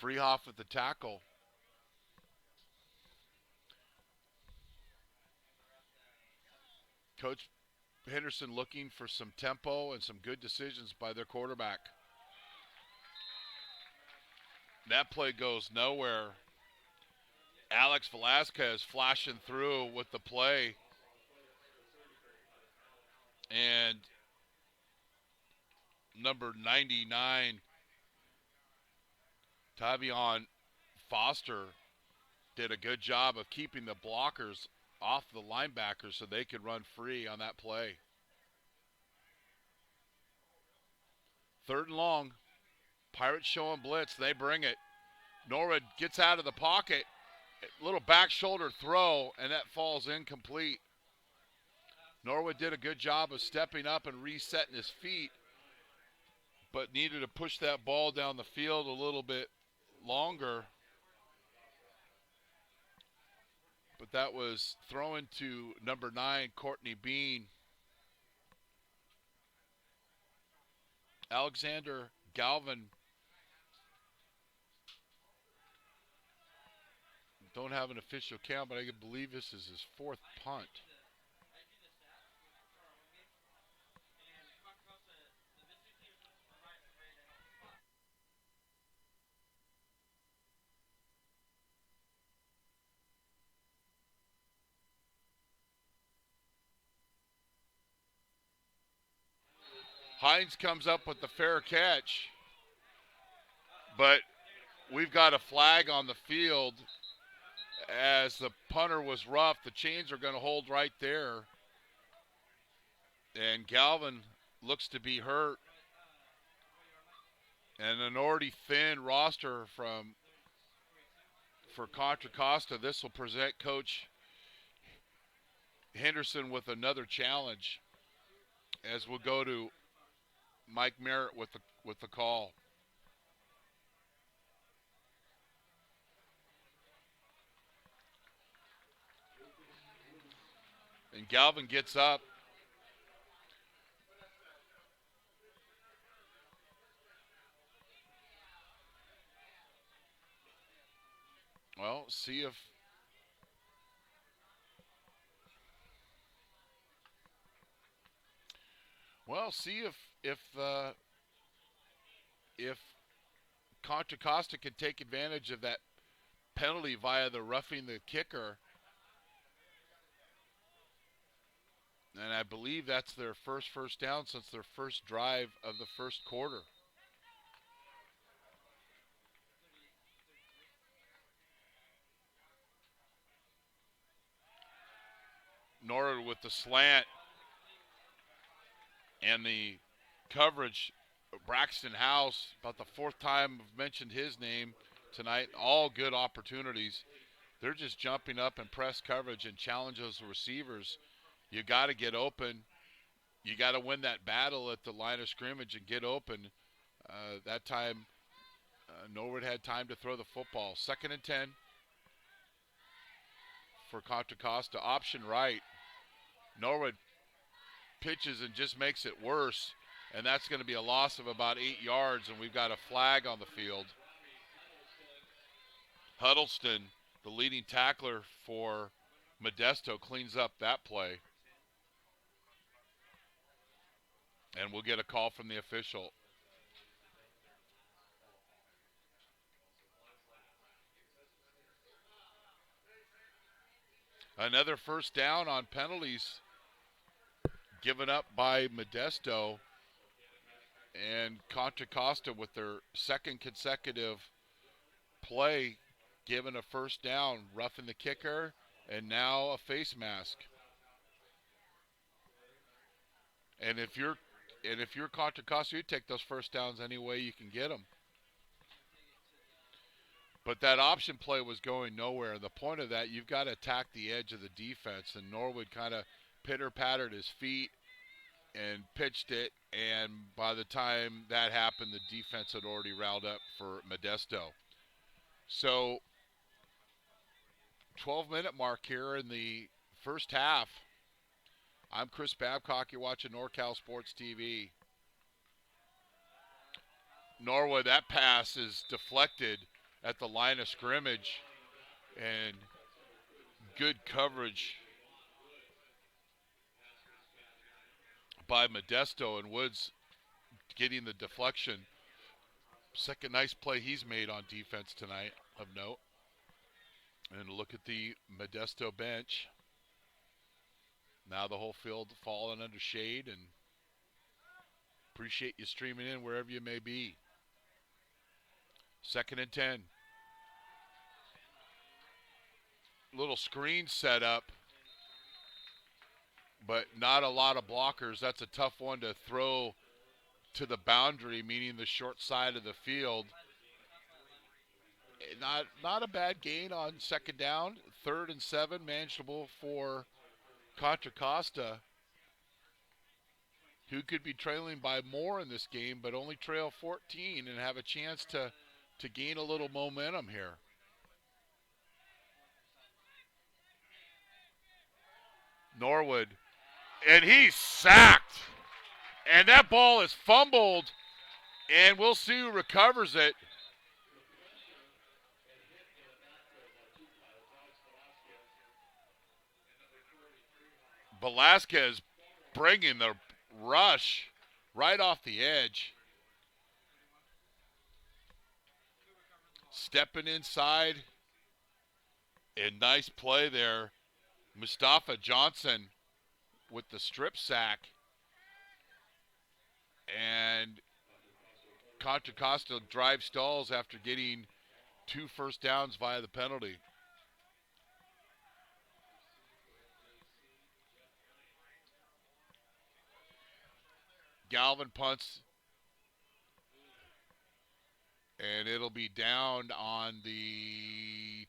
Freehoff at the tackle. Coach Henderson looking for some tempo and some good decisions by their quarterback. That play goes nowhere. Alex Velasquez flashing through with the play. And number 99, Tavion Foster, did a good job of keeping the blockers off the linebackers so they could run free on that play. 3rd and long. Pirates showing blitz. They bring it. Norwood gets out of the pocket. Little back shoulder throw, and that falls incomplete. Norwood did a good job of stepping up and resetting his feet, but needed to push that ball down the field a little bit longer. But that was thrown to number 9, Courtney Bean. Alexander Galvin. Don't have an official count, but I believe this is his 4th punt. Hines comes up with the fair catch, but we've got a flag on the field. As the punter was rough, the chains are going to hold right there. And Galvin looks to be hurt. And an already thin roster for Contra Costa. This will present Coach Henderson with another challenge, as we'll go to Mike Merritt with the call. And Galvin gets up. Well, see if if Contra Costa can take advantage of that penalty via the roughing the kicker. And I believe that's their first down since their first drive of the first quarter. Norwood with the slant and the coverage. Braxton House, about the fourth time I've mentioned his name tonight. All good opportunities. They're just jumping up and press coverage and challenge those receivers. You got to get open. You got to win that battle at the line of scrimmage and get open. That time, Norwood had time to throw the football. 2nd and 10 for Contra Costa. Option right. Norwood pitches and just makes it worse, and that's going to be a loss of about 8 yards, and we've got a flag on the field. Huddleston, the leading tackler for Modesto, cleans up that play. And we'll get a call from the official. Another first down on penalties given up by Modesto. And Contra Costa with their second consecutive play given a first down, roughing the kicker, and now a face mask. And if you're Contra Costa, you take those first downs any way you can get them. But that option play was going nowhere. The point of that, you've got to attack the edge of the defense, and Norwood kind of pitter-pattered his feet and pitched it, and by the time that happened, the defense had already riled up for Modesto. So, 12-minute mark here in the first half. I'm Chris Babcock. You're watching NorCal Sports TV. Norwood, that pass is deflected at the line of scrimmage, and good coverage by Modesto, and Woods getting the deflection. Second nice play he's made on defense tonight of note. And look at the Modesto bench. Now the whole field falling under shade, and appreciate you streaming in wherever you may be. 2nd and 10. Little screen set up, but not a lot of blockers. That's a tough one to throw to the boundary, meaning the short side of the field. Not a bad gain on 2nd down. 3rd and 7, manageable for Contra Costa, who could be trailing by more in this game, but only trail 14 and have a chance to gain a little momentum here. Norwood, and he's sacked. And that ball is fumbled, and we'll see who recovers it. VELASQUEZ bringing the rush right off the edge. Stepping inside, and nice play there. Mustafa Johnson with the strip sack. And Contra Costa drive stalls after getting 2 first downs via the penalty. Galvin punts, and it'll be down on the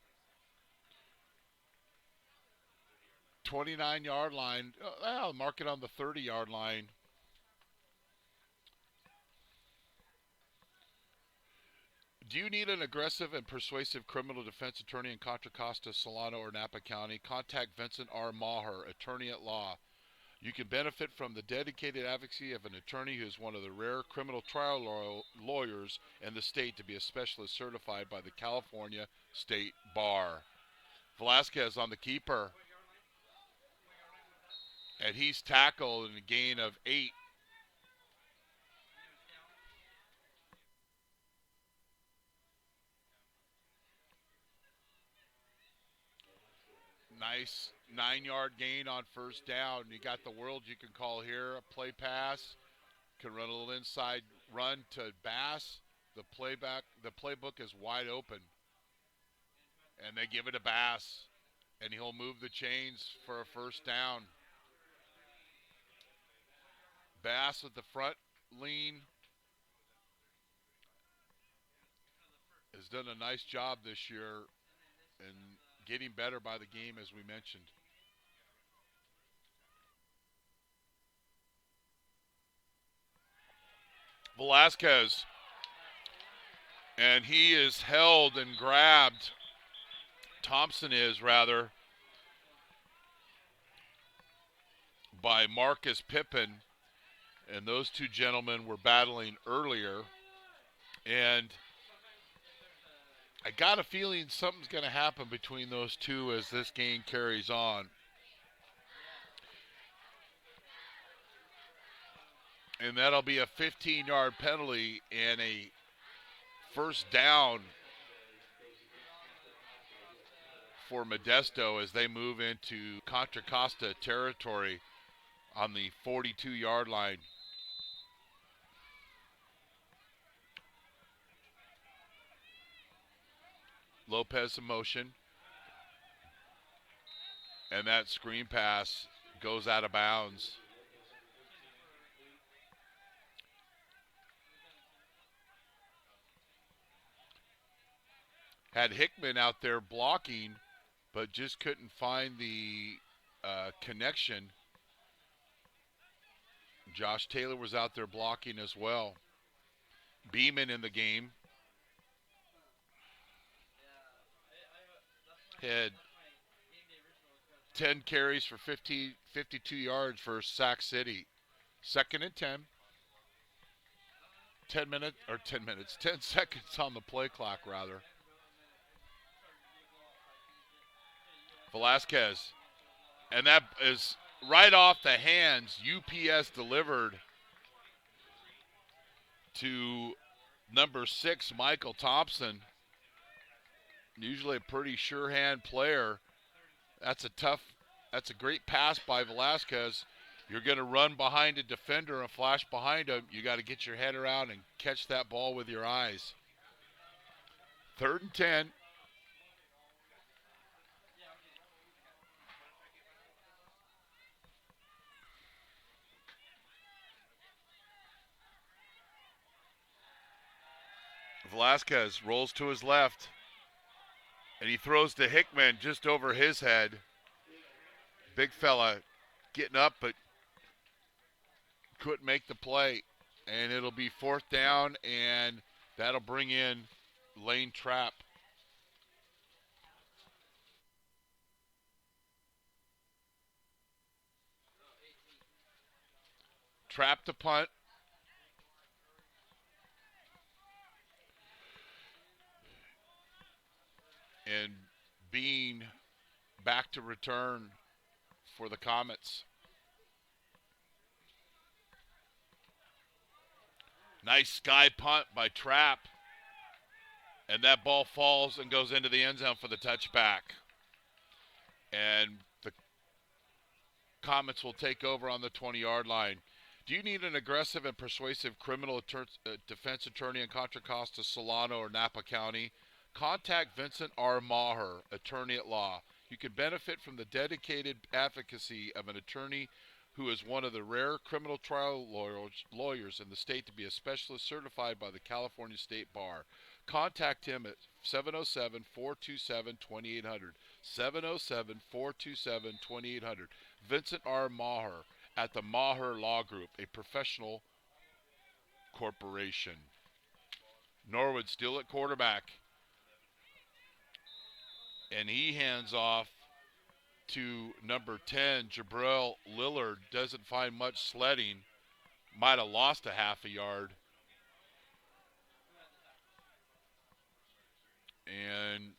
29-yard line. I'll mark it on the 30-yard line. Do you need an aggressive and persuasive criminal defense attorney in Contra Costa, Solano, or Napa County? Contact Vincent R. Maher, attorney at law. You can benefit from the dedicated advocacy of an attorney who is one of the rare criminal trial lawyers in the state to be a specialist certified by the California State Bar. Velasquez on the keeper. And he's tackled in a gain of 8. Nice 9-yard gain on first down. You got the world you can call here. A play pass. Can run a little inside run to Bass. The playbook is wide open. And they give it to Bass. And he'll move the chains for a first down. Bass with the front lean has done a nice job this year and getting better by the game, as we mentioned. Velasquez. And he is held and grabbed. Thompson is, rather, by Marcus Pippin. And those two gentlemen were battling earlier. And I got a feeling something's going to happen between those two as this game carries on. And that'll be a 15-yard penalty and a first down for Modesto as they move into Contra Costa territory on the 42-yard line. Lopez in motion. And that screen pass goes out of bounds. Had Hickman out there blocking, but just couldn't find the connection. Josh Taylor was out there blocking as well. Beeman in the game. Had 10 carries for 52 yards for Sac City. 2nd and 10. 10 seconds on the play clock, rather. Velasquez. And that is right off the hands. UPS delivered to number 6, Michael Thompson. Usually a pretty sure hand player. That's a great pass by Velasquez. You're going to run behind a defender and flash behind him. You got to get your head around and catch that ball with your eyes. 3rd and 10. Velasquez rolls to his left. And he throws to Hickman just over his head. Big fella getting up, but couldn't make the play. And it'll be 4th down, and that'll bring in Lane Trapp. Trapp to punt. And Bean back to return for the Comets. Nice sky punt by Trapp. And that ball falls and goes into the end zone for the touchback. And the Comets will take over on the 20-yard line. Do you need an aggressive and persuasive criminal defense attorney in Contra Costa, Solano, or Napa County? Contact Vincent R. Maher, attorney at law. You can benefit from the dedicated advocacy of an attorney who is one of the rare criminal trial lawyers in the state to be a specialist certified by the California State Bar. Contact him at 707-427-2800. 707-427-2800. Vincent R. Maher at the Maher Law Group, a professional corporation. Norwood still at quarterback. And he hands off to number 10, Jabril Lillard, doesn't find much sledding. Might have lost a half a yard. And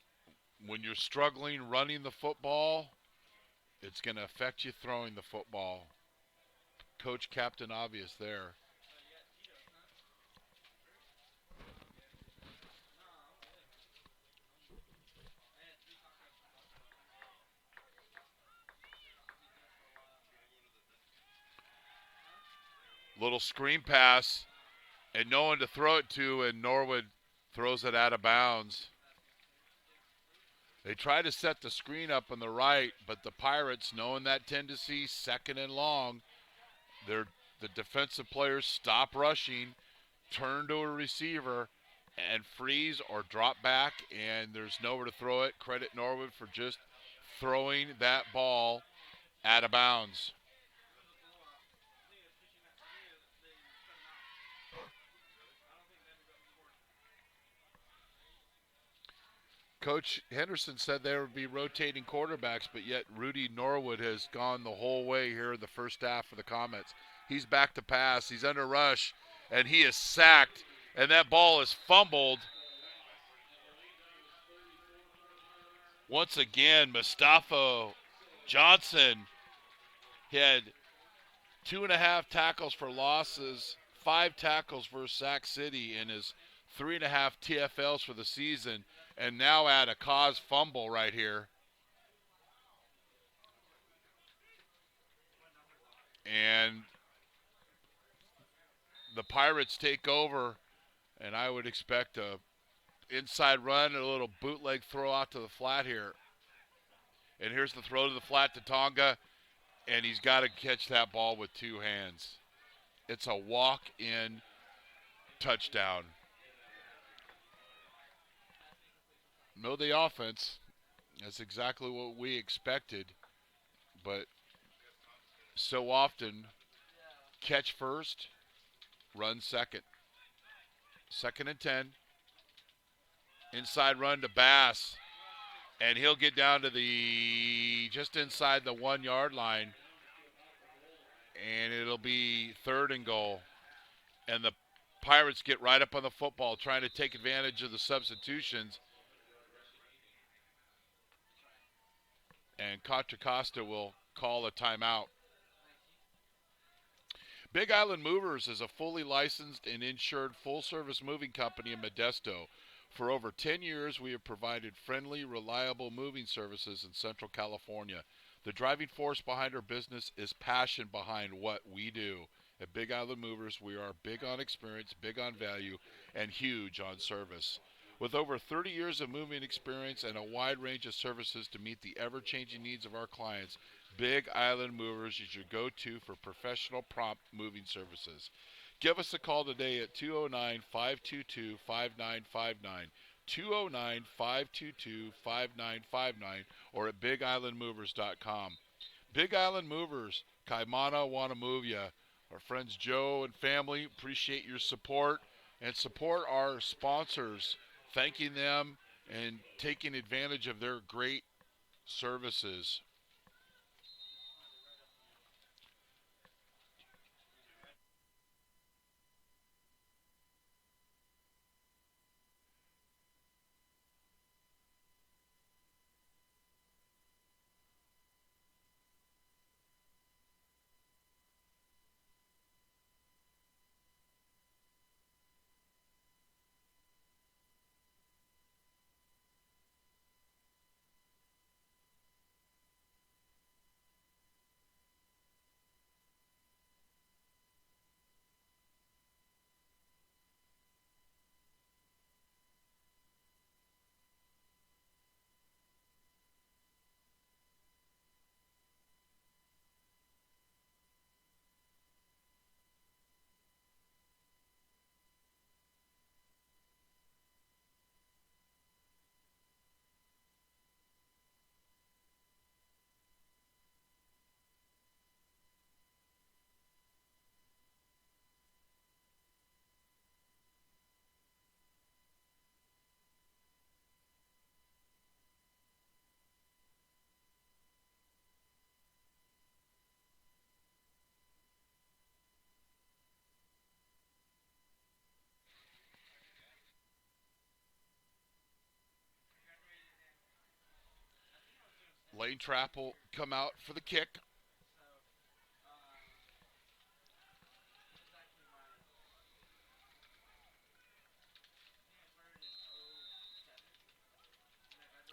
when you're struggling running the football, it's going to affect you throwing the football. Coach Captain Obvious there. Little screen pass and no one to throw it to, and Norwood throws it out of bounds. They try to set the screen up on the right, but the Pirates, knowing that tendency, second and long, the defensive players stop rushing, turn to a receiver, and freeze or drop back, and there's nowhere to throw it. Credit Norwood for just throwing that ball out of bounds. Coach Henderson said there would be rotating quarterbacks, but yet Rudy Norwood has gone the whole way here in the first half of the Comets. He's back to pass. He's under rush, and he is sacked, and that ball is fumbled. Once again, Mustafa Johnson had 2.5 tackles for losses, 5 tackles for Sac City, and his 3.5 TFLs for the season, and now add a cause fumble right here. And the Pirates take over, and I would expect a inside run and a little bootleg throw out to the flat here. And here's the throw to the flat to Tonga, and he's got to catch that ball with 2 hands. It's a walk-in touchdown. Know the offense. That's exactly what we expected. But so often, catch first, run second. 2nd and 10. Inside run to Bass. And he'll get down to just inside the 1-yard line. And it'll be 3rd and goal. And the Pirates get right up on the football, trying to take advantage of the substitutions. And Contra Costa will call a timeout. Big Island Movers is a fully licensed and insured full-service moving company in Modesto. For over 10 years, we have provided friendly, reliable moving services in Central California. The driving force behind our business is passion behind what we do. At Big Island Movers, we are big on experience, big on value, and huge on service. With over 30 years of moving experience and a wide range of services to meet the ever-changing needs of our clients, Big Island Movers is your go-to for professional prompt moving services. Give us a call today at 209-522-5959, 209-522-5959, or at BigIslandMovers.com. Big Island Movers, Kaimana wanna move ya. Our friends Joe and family, appreciate your support, and support our sponsors, thanking them and taking advantage of their great services. Lane Trapp will come out for the kick.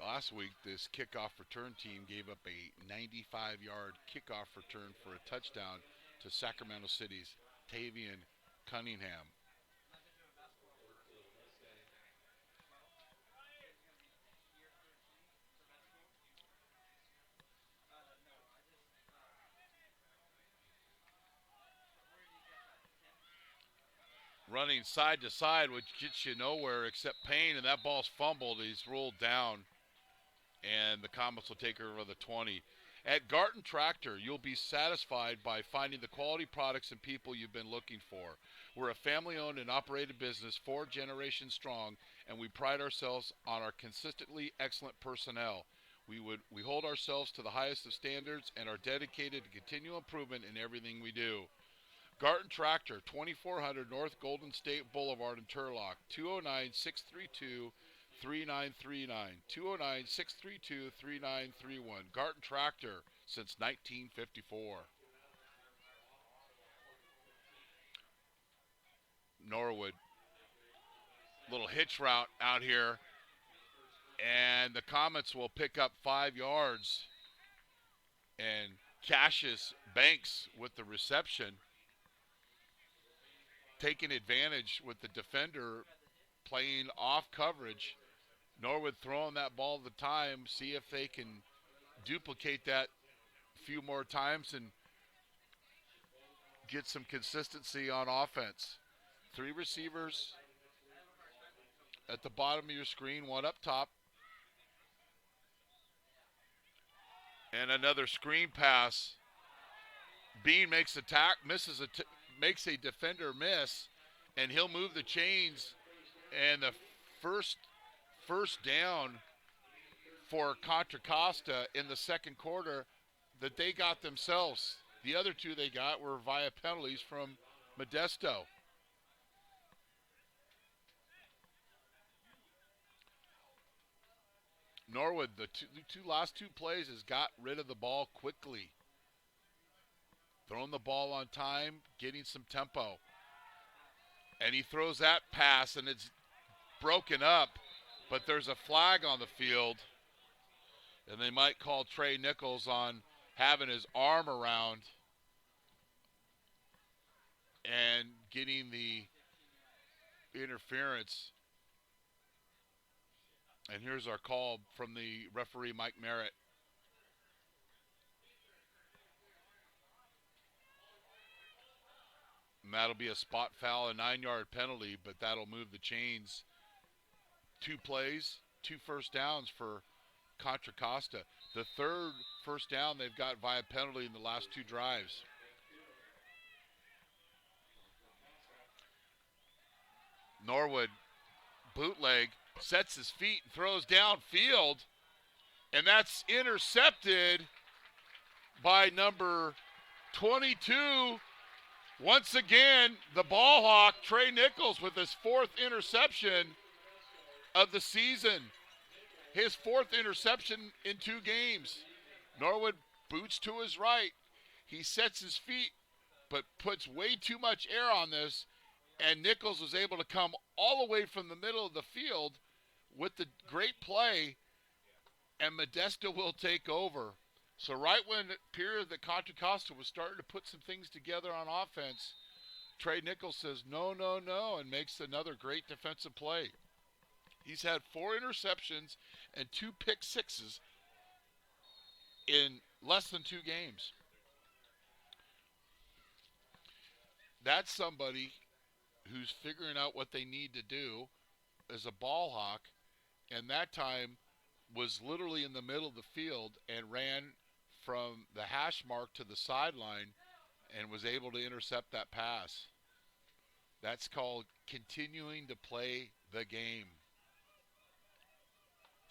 Last week, this kickoff return team gave up a 95-yard kickoff return for a touchdown to Sacramento City's Tavian Cunningham. Running side to side, which gets you nowhere except pain, and that ball's fumbled. He's rolled down, and the Comets will take over the 20. At Garton Tractor, you'll be satisfied by finding the quality products and people you've been looking for. We're a family-owned and operated business, 4 generations strong, and we pride ourselves on our consistently excellent personnel. We hold ourselves to the highest of standards and are dedicated to continual improvement in everything we do. Garton Tractor, 2400 North Golden State Boulevard in Turlock, 209-632-3939, 209-632-3931. Garton Tractor since 1954. Norwood, little hitch route out here, and the Comets will pick up 5 yards, and Cassius Banks with the reception, taking advantage with the defender playing off coverage. Norwood throwing that ball at the time, see if they can duplicate that a few more times and get some consistency on offense. 3 receivers at the bottom of your screen, 1 up top. And another screen pass. Bean makes makes a defender miss, and he'll move the chains, and the first down for Contra Costa in the second quarter that they got themselves. The other 2 they got were via penalties from Modesto. Norwood, the last two plays, has got rid of the ball quickly. Throwing the ball on time, getting some tempo. And he throws that pass, and it's broken up, but there's a flag on the field, and they might call Trey Nichols on having his arm around and getting the interference. And here's our call from the referee, Mike Merritt. And that'll be a spot foul, a 9-yard penalty, but that'll move the chains. 2 plays, 2 first downs for Contra Costa. The third first down they've got via penalty in the last 2 drives. Norwood, bootleg, sets his feet and throws downfield, and that's intercepted by number 22. Once again, the ball hawk, Trey Nichols, with his 4th interception of the season. His 4th interception in 2 games. Norwood boots to his right. He sets his feet, but puts way too much air on this, and Nichols was able to come all the way from the middle of the field with the great play, and Modesto will take over. So right when it appeared that Contra Costa was starting to put some things together on offense, Trey Nichols says, no, no, no, and makes another great defensive play. He's had 4 interceptions and 2 pick sixes in less than 2 games. That's somebody who's figuring out what they need to do as a ball hawk, and that time was literally in the middle of the field and ran from the hash mark to the sideline and was able to intercept that pass. That's called continuing to play the game.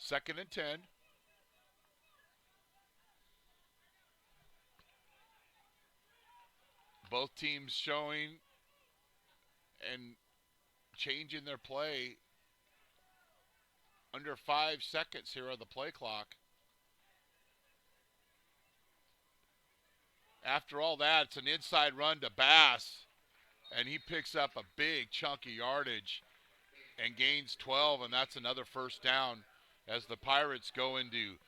2nd and 10. Both teams showing and changing their play under 5 seconds here on the play clock. After all that, it's an inside run to Bass, and he picks up a big chunk of yardage and gains 12, and that's another first down as the Pirates go into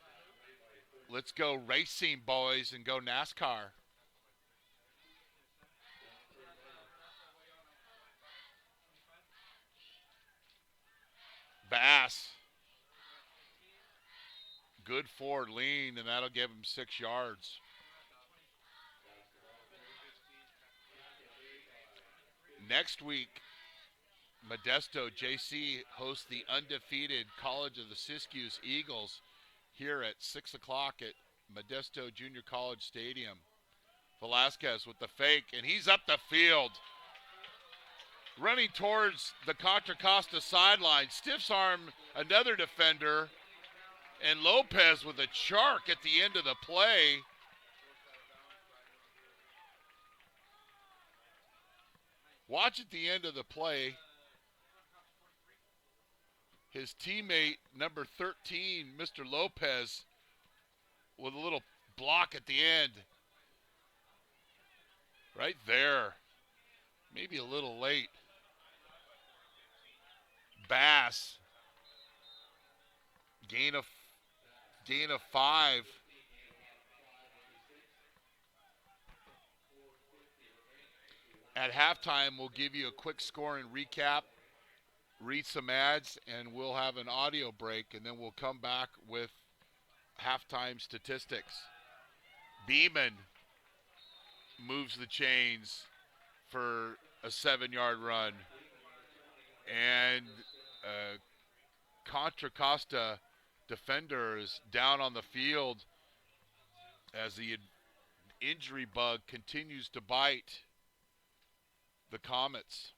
let's go racing, boys, and go NASCAR. Bass. Good forward lean, and that'll give him 6 yards. Next week, Modesto JC hosts the undefeated College of the Siskiyous Eagles here at 6 o'clock at Modesto Junior College Stadium. Velasquez with the fake, and he's up the field. Running towards the Contra Costa sideline. Stiffs arm another defender, and Lopez with a chark at the end of the play. Watch at the end of the play. His teammate, number 13, Mr. Lopez, with a little block at the end. Right there. Maybe a little late. Bass. Gain of 5. At halftime, we'll give you a quick score and recap, read some ads, and we'll have an audio break, and then we'll come back with halftime statistics. Beeman moves the chains for a 7-yard run. And Contra Costa defender is down on the field as the injury bug continues to bite the Comets.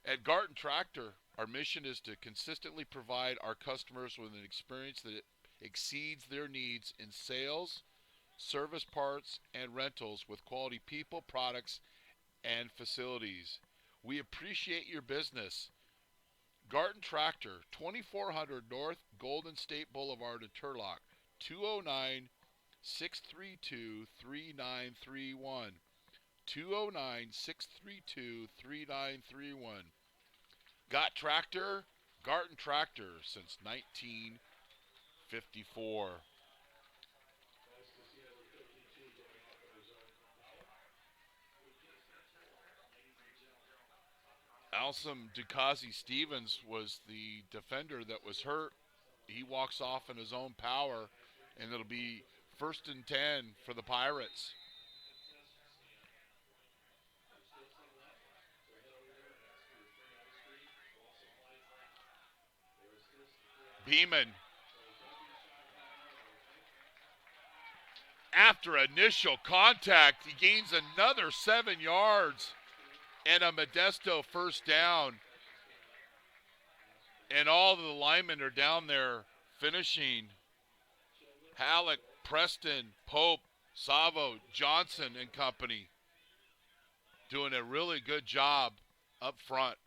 At Garten Tractor, our mission is to consistently provide our customers with an experience that exceeds their needs in sales, service parts, and rentals with quality people, products, and facilities. We appreciate your business. Garten Tractor, 2400 North Golden State Boulevard in Turlock, 209-632-3931. 209-632-3931. Got Tractor? Garten Tractor since 1954. Alsam Dukazi Stevens was the defender that was hurt. He walks off in his own power, and it'll be 1st and 10 for the Pirates. Beeman. After initial contact, he gains another 7 yards. And a Modesto first down. And all the linemen are down there finishing. Halleck, Preston, Pope, Savo, Johnson, and company doing a really good job up front.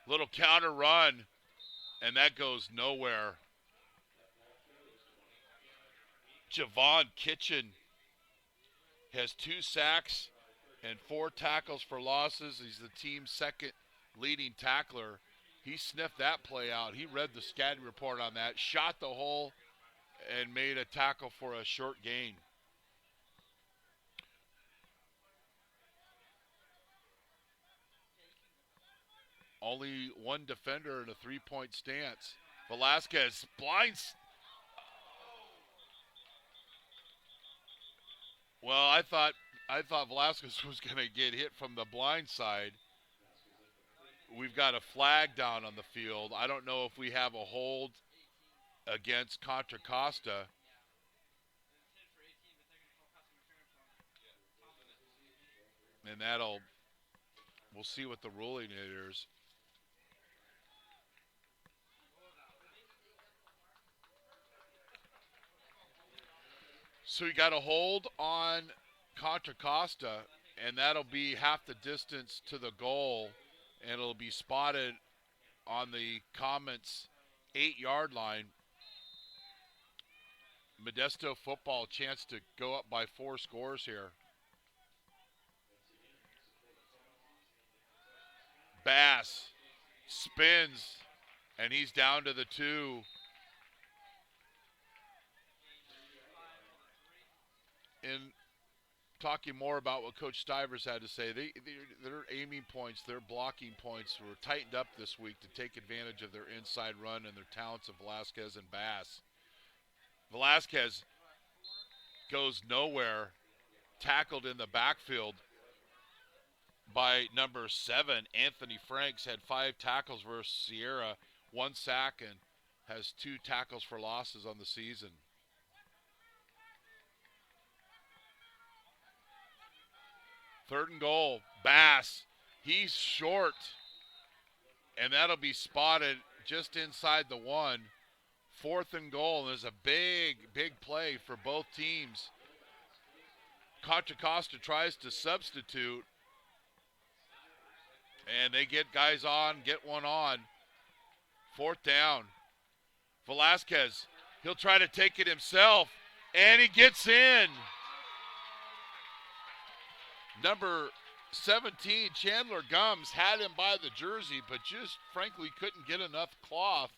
Little counter run, and that goes nowhere. Javon Kitchen has 2 sacks and 4 tackles for losses. He's the team's second leading tackler. He sniffed that play out. He read the scouting report on that, shot the hole, and made a tackle for a short gain. Only one defender in a 3-point stance. Velasquez blinds. Well, I thought Velasquez was going to get hit from the blind side. We've got a flag down on the field. I don't know if we have a hold against Contra Costa. And we'll see what the ruling is. So we got a hold on Contra Costa, and that'll be half the distance to the goal, and it'll be spotted on the comments 8-yard line. Modesto football, chance to go up by 4 scores here. Bass spins, and he's down to the 2. In talking more about what Coach Stivers had to say, their aiming points, their blocking points were tightened up this week to take advantage of their inside run and their talents of Velasquez and Bass. Velasquez goes nowhere, tackled in the backfield by number 7. Anthony Franks had 5 tackles versus Sierra, 1 sack, and has 2 tackles for losses on the season. Third and goal, Bass, he's short, and that'll be spotted just inside the 1. 4th and goal, and there's a big play for both teams. Contra Costa tries to substitute, and they get guys on, get one on. 4th down. Velasquez, he'll try to take it himself, and he gets in. Number 17, Chandler Gums, had him by the jersey, but just frankly couldn't get enough cloth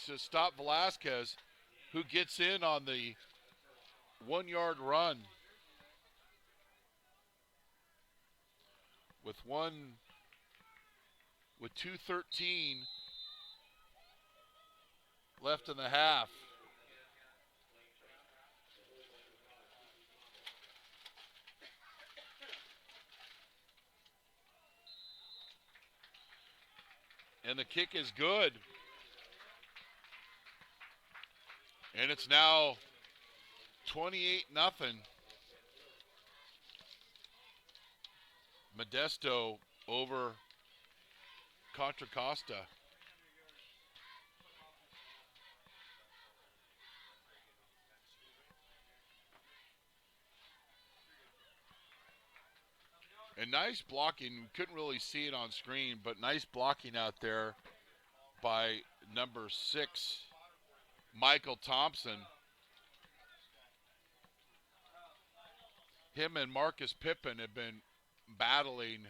to stop Velasquez, who gets in on the 1-yard run. With 2:13 left in the half. And the kick is good. And it's now 28-0. Modesto over Contra Costa. And nice blocking. Couldn't really see it on screen, but nice blocking out there by number 6, Michael Thompson. Him and Marcus Pippin have been battling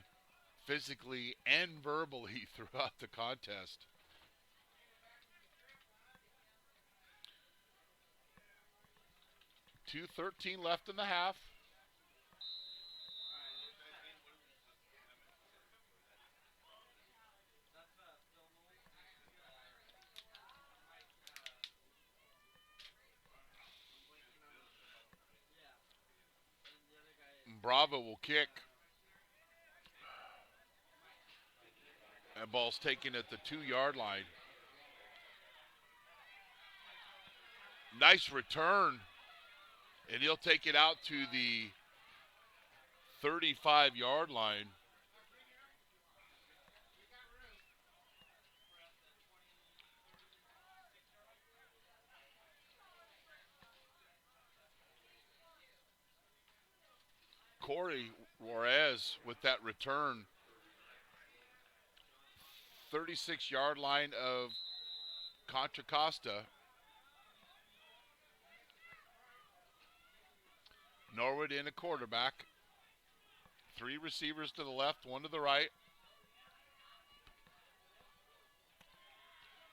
physically and verbally throughout the contest. $2:13 left in the half. Bravo will kick. That ball's taken at the 2-yard line. Nice return. And he'll take it out to the 35-yard line. Corey Juarez with that return. 36-yard line of Contra Costa. Norwood in a quarterback. 3 receivers to the left, 1 to the right.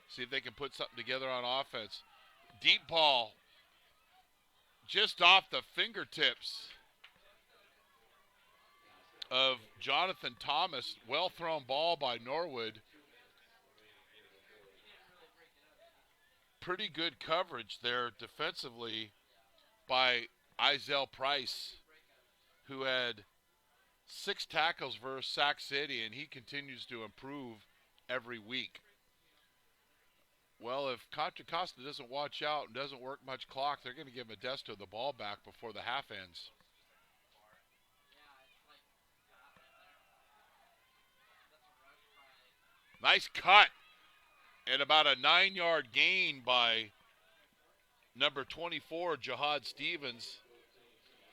See if they can put something together on offense. Deep ball. Just off the fingertips of Jonathan Thomas. Well thrown ball by Norwood. Pretty good coverage there defensively by Izell Price, who had 6 tackles versus Sac City, and he continues to improve every week. Well, if Contra Costa doesn't watch out and doesn't work much clock, they're going to give Modesto the ball back before the half ends. Nice cut. And about a 9-yard gain by number 24, Jihad Stevens.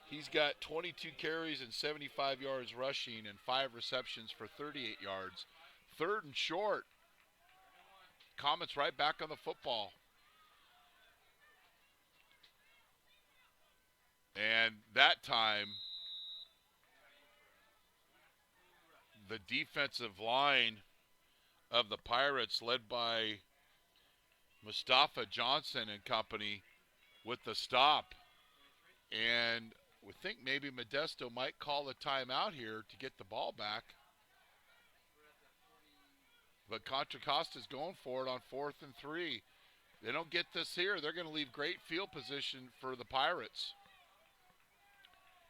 He's got 22 carries and 75 yards rushing and 5 receptions for 38 yards. 3rd and short. Comets right back on the football. And that time, the defensive line of the Pirates, led by Mustafa Johnson and company, with the stop. And we think maybe Modesto might call a timeout here to get the ball back. But Contra Costa's going for it on 4th and 3. They don't get this here, they're going to leave great field position for the Pirates.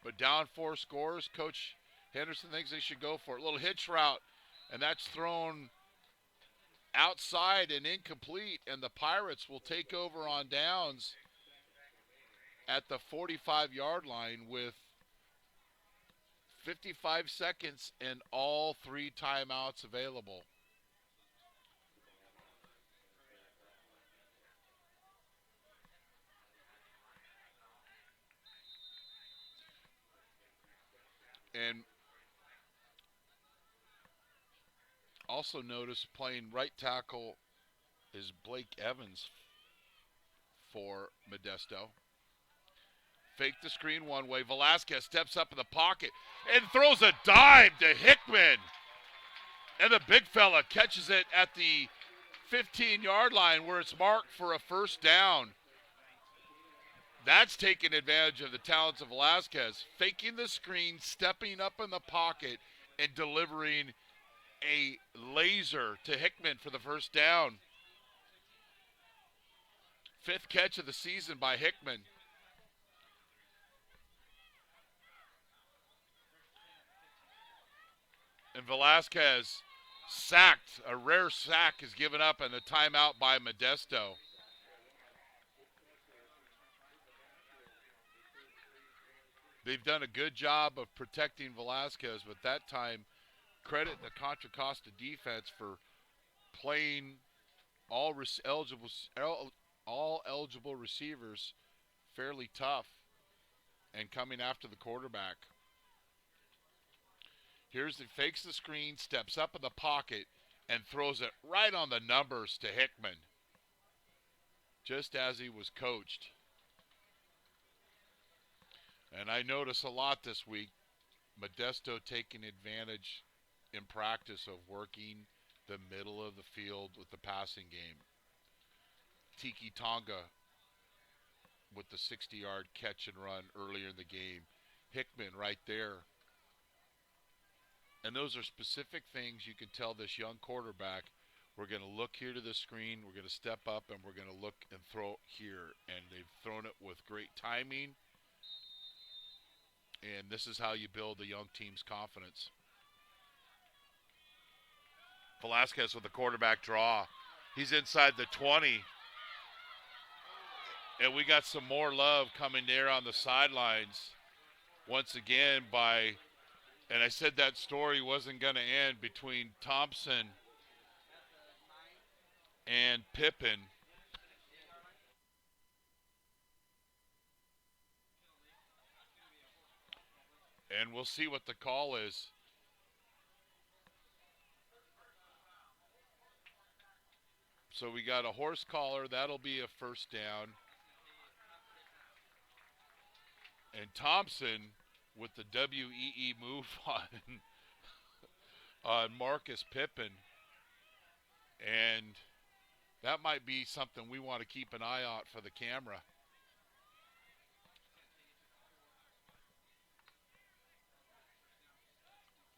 But down 4 scores, Coach Henderson thinks they should go for it. A little hitch route, and that's thrown outside and incomplete, and the Pirates will take over on downs at the 45-yard line with 55 seconds and all 3 timeouts available. And also notice playing right tackle is Blake Evans for Modesto. Fake the screen one way. Velasquez steps up in the pocket and throws a dive to Hickman. And the big fella catches it at the 15-yard line where it's marked for a first down. That's taking advantage of the talents of Velasquez. Faking the screen, stepping up in the pocket, and delivering a laser to Hickman for the first down. 5th catch of the season by Hickman. And Velasquez sacked. A rare sack is given up, and a timeout by Modesto. They've done a good job of protecting Velasquez, but that time, credit the Contra Costa defense for playing all eligible receivers fairly tough and coming after the quarterback. Fakes the screen, steps up in the pocket, and throws it right on the numbers to Hickman, just as he was coached. And I notice a lot this week, Modesto taking advantage in practice of working the middle of the field with the passing game. TIKI Tonga with the 60-yard catch and run earlier in the game. Hickman right there. And those are specific things you can tell this young quarterback, we're going to look here to the screen, we're going to step up, and we're going to look and throw here. And they've thrown it with great timing. And this is how you build a young team's confidence. Velasquez with the quarterback draw. He's inside the 20. And we got some more love coming there on the sidelines. Once again by, and I said that story wasn't going to end between Thompson and Pippen. And we'll see what the call is. So we got a horse collar. That'll be a first down. And Thompson with the WEE move on Marcus Pippen. And that might be something we want to keep an eye out for the camera.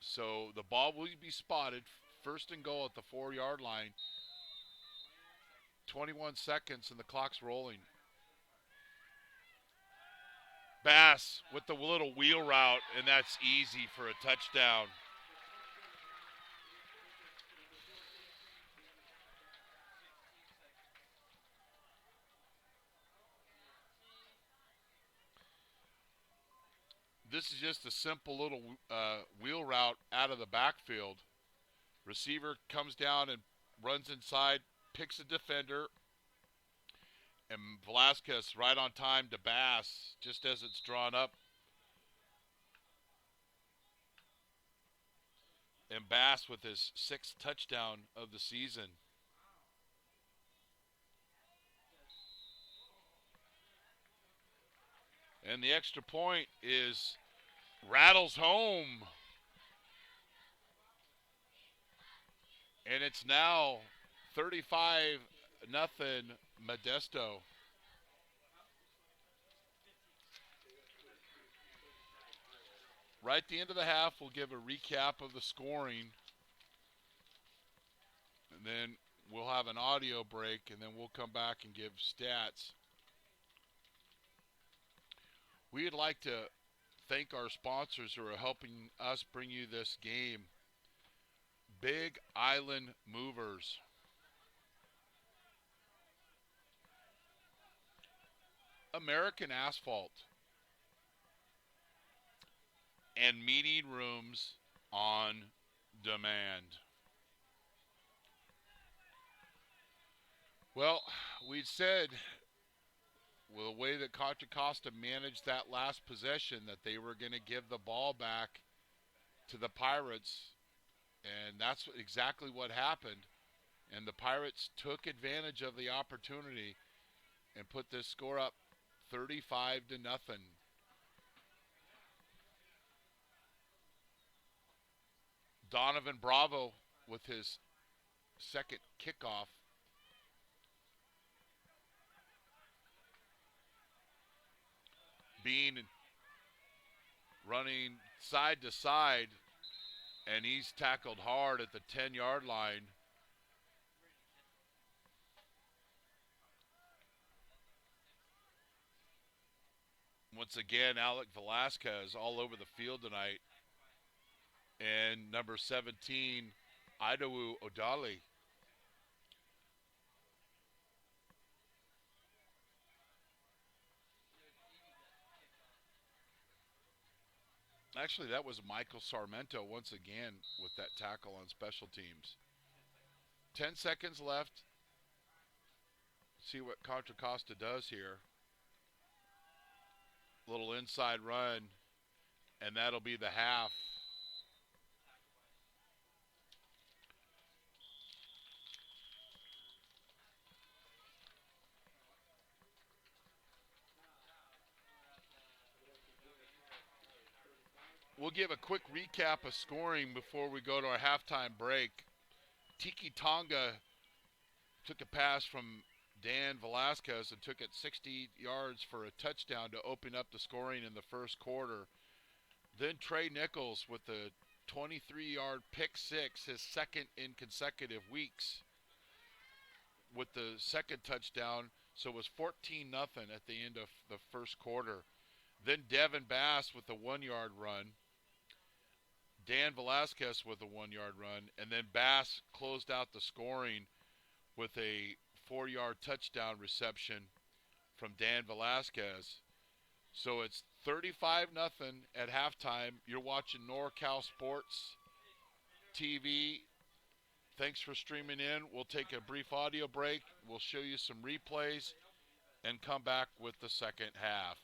So the ball will be spotted. First and goal at the 4-yard line. 21 seconds and the clock's rolling. Bass with the little wheel route, and that's easy for a touchdown. This is just a simple little wheel route out of the backfield. Receiver comes down and runs inside, picks a defender, and Velasquez right on time to Bass just as it's drawn up. And Bass with his 6th touchdown of the season. And the extra point is rattles home. And it's now 35 nothing Modesto. Right at the end of the half, we'll give a recap of the scoring. And then we'll have an audio break, and then we'll come back and give stats. We'd like to thank our sponsors who are helping us bring you this game. Big Island Movers. American Asphalt. And Meeting Rooms on Demand. Well, we said, well, the way that Contra Costa managed that last possession, that they were going to give the ball back to the Pirates, and that's exactly what happened. And the Pirates took advantage of the opportunity and put this score up 35 to nothing. Donovan Bravo with his second kickoff. Bean running side to side, and he's tackled hard at the 10-yard line. Once again, Alec Velasquez all over the field tonight. And number 17, Idawu Odali. Actually, that was Michael Sarmento once again with that tackle on special teams. 10 seconds left. See what Contra Costa does here. Little inside run, and that'll be the half. We'll give a quick recap of scoring before we go to our halftime break. TIKI Tonga took a pass from Dan Velasquez and took it 60 yards for a touchdown to open up the scoring in the first quarter. Then Trey Nichols with the 23-yard pick six, his second in consecutive weeks, with the second touchdown. So it was 14-0 at the end of the first quarter. Then Devin Bass with the 1-yard run. Dan Velasquez with a 1-yard run. And then Bass closed out the scoring with a 4-yard touchdown reception from Dan Velasquez. So it's 35-0 at halftime. You're watching NorCal Sports TV. Thanks for streaming in. We'll take a brief audio break. We'll show you some replays and come back with the second half.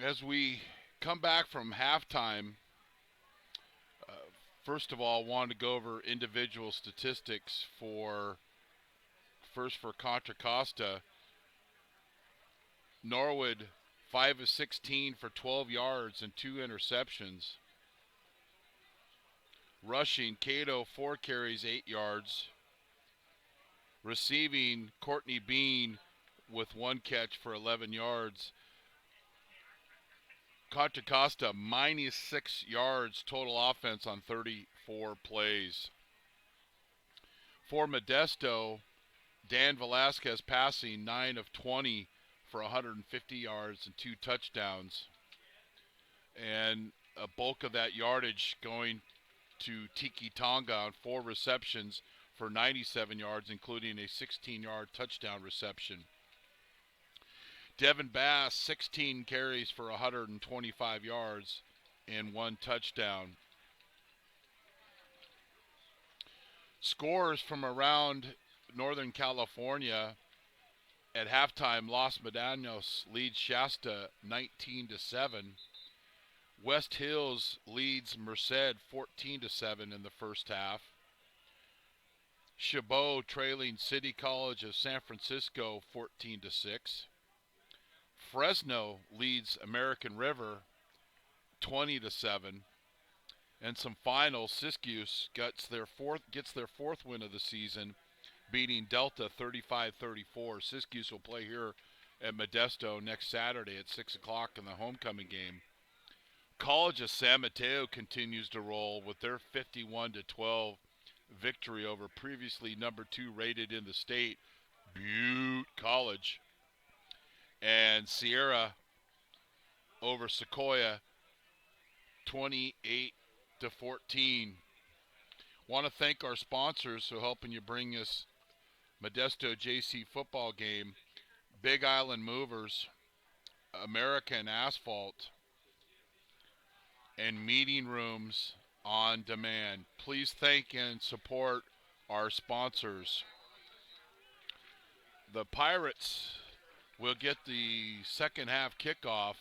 As we come back from halftime, first of all, I wanted to go over individual statistics for Contra Costa. Norwood, 5 of 16 for 12 yards and 2 interceptions. Rushing, Cato, 4 carries, 8 yards. Receiving, Courtney Bean with 1 catch for 11 yards. Contra Costa, minus 6 yards total offense on 34 plays. For Modesto, Dan Velasquez passing, 9 of 20 for 150 yards and 2 touchdowns. And a bulk of that yardage going to Tiki Tonga on 4 receptions for 97 yards, including a 16-yard touchdown reception. Devin Bass, 16 carries for 125 yards and 1 touchdown. Scores from around Northern California. At halftime, Los Medanos leads Shasta 19-7. West Hills leads Merced 14-7 in the first half. Chabot trailing City College of San Francisco 14-6. Fresno leads American River 20-7. And some finals, Siskiyou gets their fourth win of the season, beating Delta 35-34. Siskiyou will play here at Modesto next Saturday at 6 o'clock in the homecoming game. College of San Mateo continues to roll with their 51-12 victory over previously number 2 rated in the state, Butte College. And Sierra over Sequoia 28-14. Want to thank our sponsors who are helping you bring this Modesto JC football game. Big Island Movers, American Asphalt, and Meeting Rooms on Demand. Please thank and support our sponsors. The Pirates will get the second half kickoff,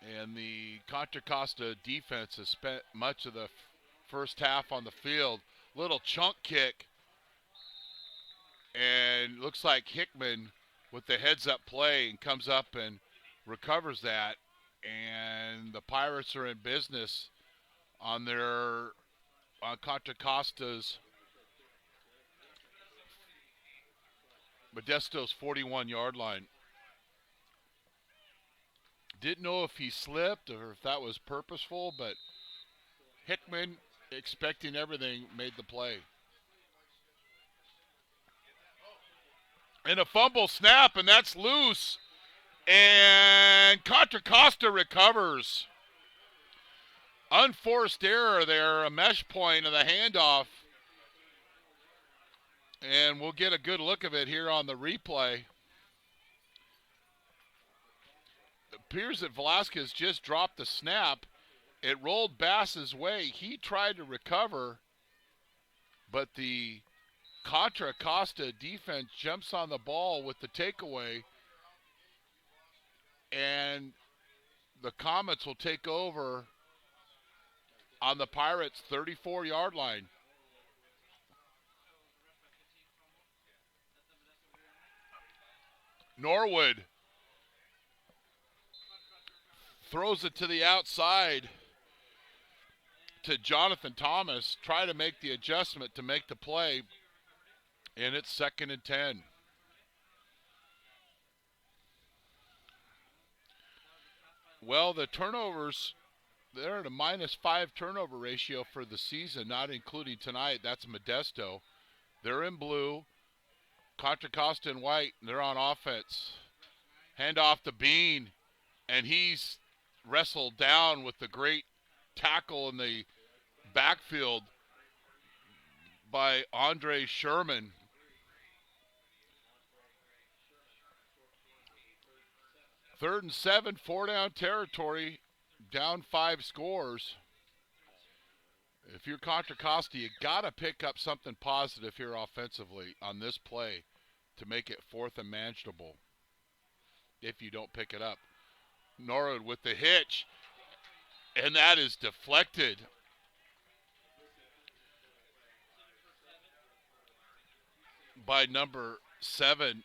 and the Contra Costa defense has spent much of the first half on the field. Little chunk kick, and looks like Hickman with the heads-up play and comes up and recovers that, and the Pirates are in business on Contra Costa's Modesto's 41-yard line. Didn't know if he slipped or if that was purposeful, but Hickman, expecting everything, made the play. And a fumble snap, and that's loose. And Contra Costa recovers. Unforced error there, a mesh point of the handoff. And we'll get a good look of it here on the replay. It appears that Velasquez just dropped the snap. It rolled Bass's way. He tried to recover, but the Contra Costa defense jumps on the ball with the takeaway, and the Comets will take over on the Pirates' 34-yard line. Norwood throws it to the outside to Jonathan Thomas, try to make the adjustment to make the play, and it's 2nd and 10. Well, the turnovers, they're at a -5 turnover ratio for the season, not including tonight. That's Modesto. They're in blue. Contra Costa in white, and they're on offense. Hand off to Bean, and he's wrestled down with the great tackle in the backfield by Andre Sherman. Third and 7, 4-down territory, down 5 scores. If you're Contra Costa, you got to pick up something positive here offensively on this play to make it 4th and manageable. if you don't pick it up. Norwood with the hitch, and that is deflected. By number 7,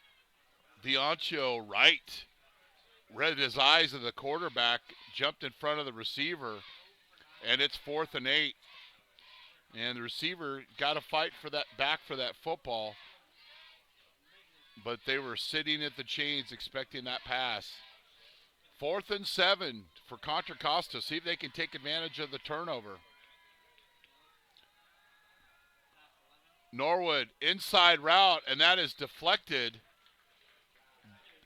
DEONICIO Wright. Read his eyes of the quarterback, jumped in front of the receiver, and it's 4th and 8. And the receiver got to fight for that back for that football, but they were sitting at the chains expecting that pass. 4th and 7 for Contra Costa. See if they can take advantage of the turnover. Norwood inside route, and that is deflected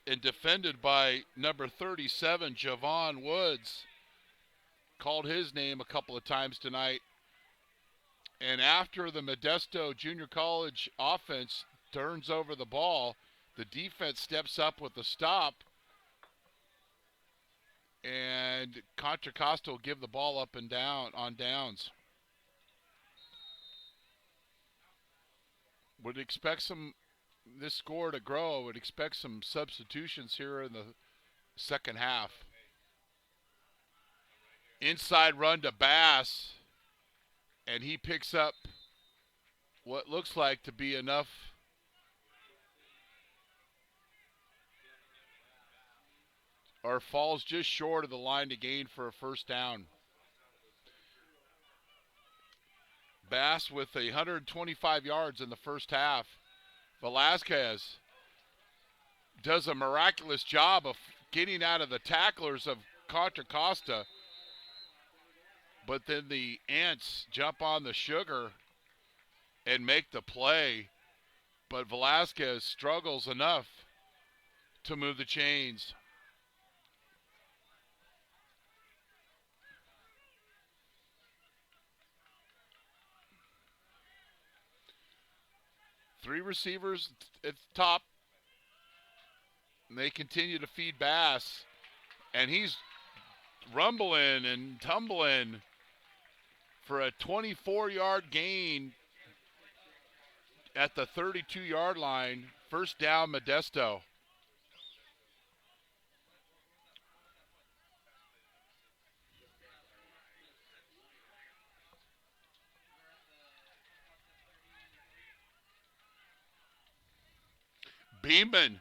and defended by number 37, Javon Woods. Called his name a couple of times tonight. And after the Modesto Junior College offense turns over the ball, the defense steps up with the stop, and Contra Costa will give the ball up and down on downs. Would expect this score to grow. Would expect some substitutions here in the second half. Inside run to Bass, and he picks up what looks like to be enough or falls just short of the line to gain for a first down. Bass with 125 yards in the first half. VELASQUEZ does a miraculous job of getting out of the tacklers of Contra Costa, but then the Ants jump on the sugar and make the play, but VELASQUEZ struggles enough to move the chains. Three receivers at the top. And they continue to feed Bass. And he's rumbling and tumbling for a 24-yard gain at the 32-yard line. First down, Modesto. Beeman,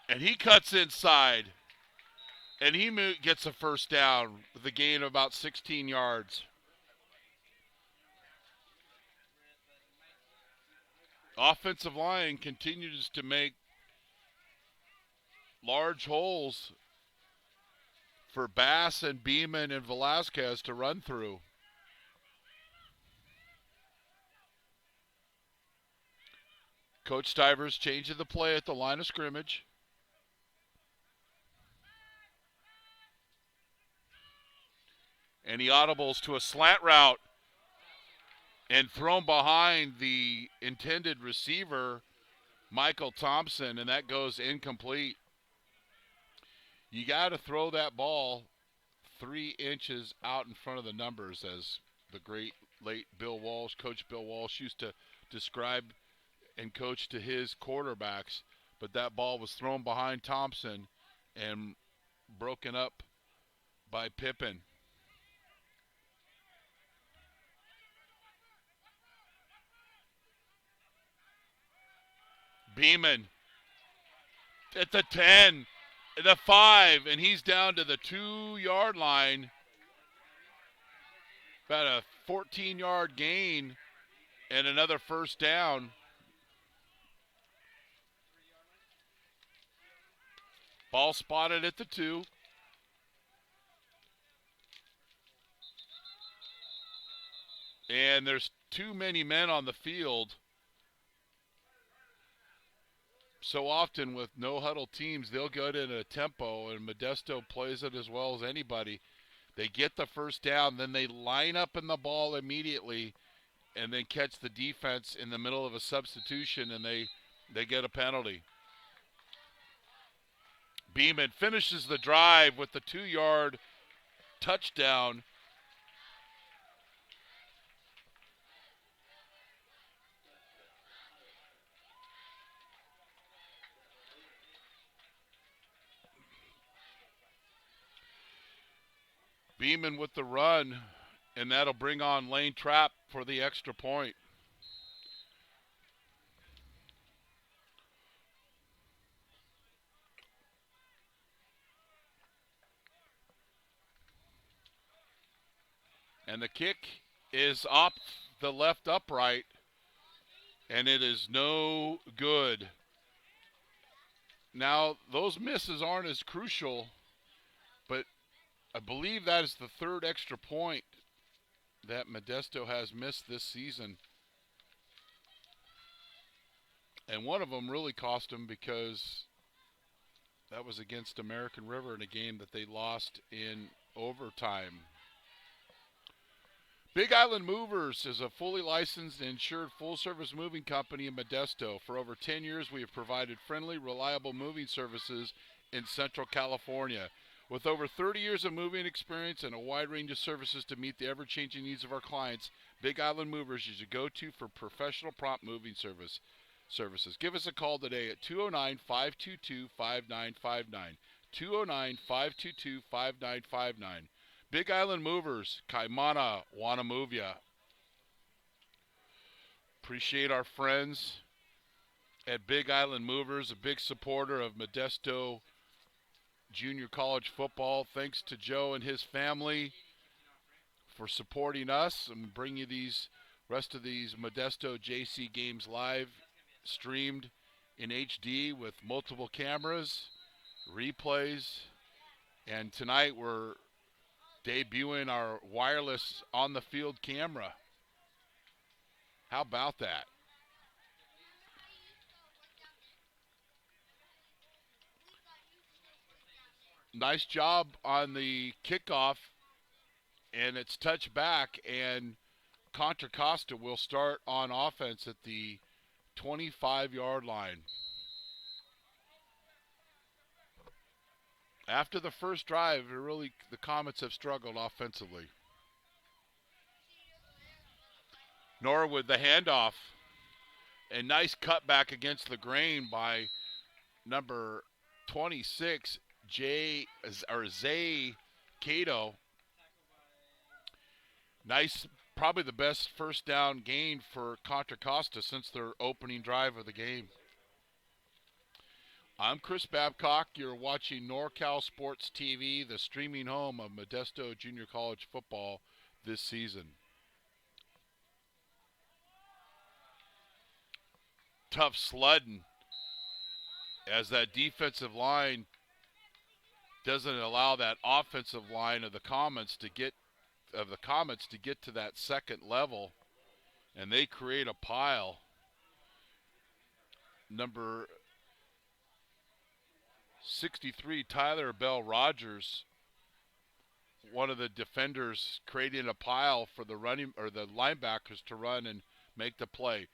and he cuts inside, and he gets a first down with a gain of about 16 yards. Offensive line continues to make large holes for Bass and Beeman and VELASQUEZ to run through. Coach Stivers changing the play at the line of scrimmage. And he audibles to a slant route and thrown behind the intended receiver, Michael Thompson, and that goes incomplete. You got to throw that ball 3 inches out in front of the numbers, as the great late Bill Walsh, Coach Bill Walsh, used to describe and coach to his quarterbacks. But that ball was thrown behind Thompson and broken up by Pippin. Beeman at the 10, the 5, and he's down to the 2-yard line. About a 14-yard gain and another first down. Ball spotted at the 2. And there's too many men on the field. So often with no huddle teams, they'll go in a tempo, and Modesto plays it as well as anybody. They get the first down, then they line up in the ball immediately and then catch the defense in the middle of a substitution, and they get a penalty. Beeman finishes the drive with the 2-yard touchdown. Beeman with the run, and that'll bring on Lane Trapp for the extra point. And the kick is off the left upright, and it is no good. Now, those misses aren't as crucial, but I believe that is the third extra point that Modesto has missed this season. And one of them really cost them because that was against American River in a game that they lost in overtime. Big Island Movers is a fully licensed and insured full-service moving company in Modesto. For over 10 years, we have provided friendly, reliable moving services in Central California. With over 30 years of moving experience and a wide range of services to meet the ever-changing needs of our clients, Big Island Movers is your go-to for professional prompt moving services. Give us a call today at 209-522-5959. 209-522-5959. Big Island Movers, Kaimana, wanna move ya. Appreciate our friends at Big Island Movers, a big supporter of Modesto junior college football. Thanks to Joe and his family for supporting us and bring you these rest of these Modesto JC games live, streamed in HD with multiple cameras, replays, and tonight we're debuting our wireless on-the-field camera. How about that? Nice job on the kickoff, and it's touched back, and Contra Costa will start on offense at the 25-yard line. After the first drive, the Comets have struggled offensively. Norwood, the handoff. A nice cutback against the grain by number 26, Zay Cato. Nice, probably the best first down gain for Contra Costa since their opening drive of the game. I'm Chris Babcock. You're watching NorCal Sports TV, the streaming home of Modesto Junior College football this season. Tough sledding as that defensive line doesn't allow that offensive line of the Comets to get to that second level, and they create a pile. Number 63, Tyler Bell Rogers, one of the defenders, creating a pile for the linebackers to run and make the play.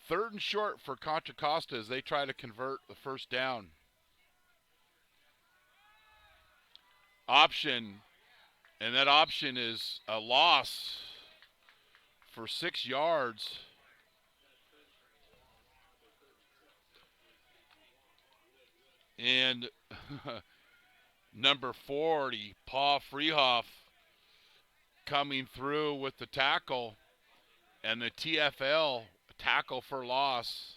Third and short for Contra Costa as they try to convert the first down. Option, and that option is a loss for 6 yards. And number 40, Paul Freehoff, coming through with the tackle, and the TFL tackle for loss.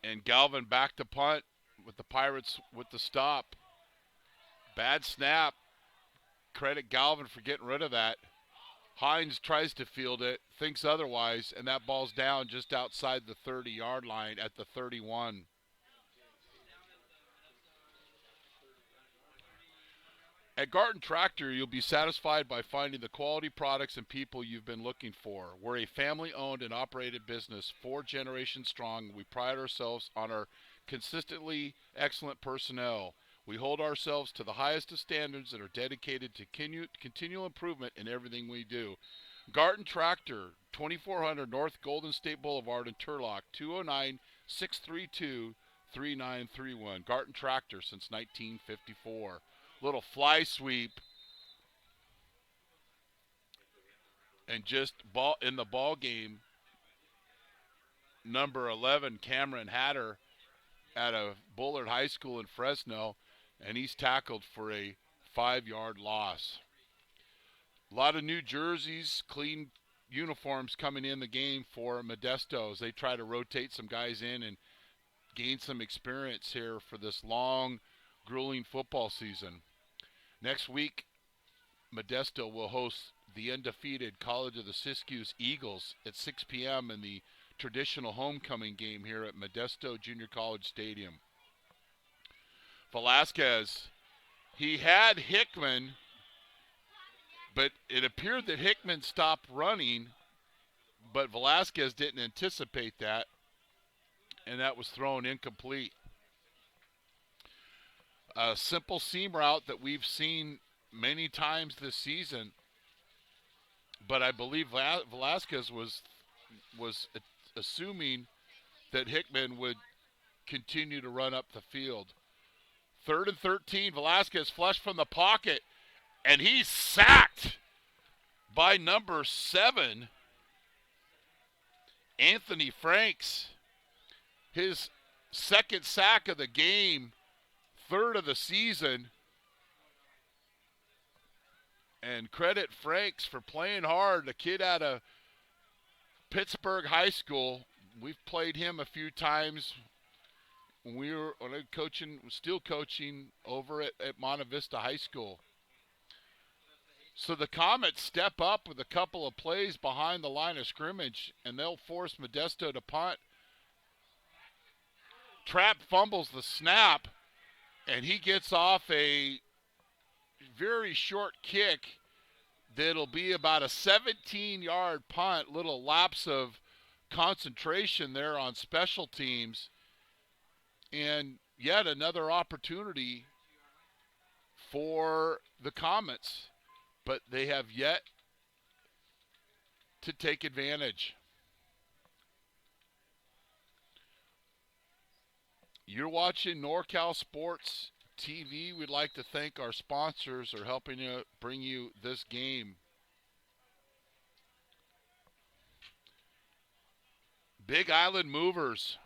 And Galvin back to punt with the Pirates with the stop. Bad snap. Credit Galvin for getting rid of that. Hines tries to field it, thinks otherwise, and that ball's down just outside the 30-yard line at the 31. At Garten Tractor, you'll be satisfied by finding the quality products and people you've been looking for. We're a family-owned and operated business, 4 generations strong. We pride ourselves on our consistently excellent personnel. We hold ourselves to the highest of standards and are dedicated to continual improvement in everything we do. Garten Tractor, 2400 North Golden State Boulevard in Turlock, 209-632-3931. Garten Tractor since 1954. Little fly sweep, and just ball in the ball game. number 11, Cameron Hatter, at a Bullard High School in Fresno, and he's tackled for a 5-yard loss. A lot of new jerseys, clean uniforms coming in the game for Modesto as they try to rotate some guys in and gain some experience here for this long, grueling football season. Next week, Modesto will host the undefeated College of the Siskiyous Eagles at 6 p.m. in the traditional homecoming game here at Modesto Junior College Stadium. VELASQUEZ, he had Hickman, but it appeared that Hickman stopped running, but VELASQUEZ didn't anticipate that, and that was thrown incomplete. A simple seam route that we've seen many times this season, but I believe VELASQUEZ was assuming that Hickman would continue to run up the field. 3rd and 13, VELASQUEZ flush from the pocket, and he's sacked by number 7, Anthony Franks. His 2nd sack of the game, 3rd of the season. And credit Franks for playing hard. The kid out of Pittsburgh High School. We've played him a few times when we were still coaching over at Monte Vista High School. So the Comets step up with a couple of plays behind the line of scrimmage, and they'll force Modesto to punt. Trapp fumbles the snap, and he gets off a very short kick that'll be about a 17-yard punt. Little lapse of concentration there on special teams, and yet another opportunity for the Comets, but they have yet to take advantage. You're watching NorCal Sports TV. We'd like to thank our sponsors for helping bring you this game. Big Island Movers,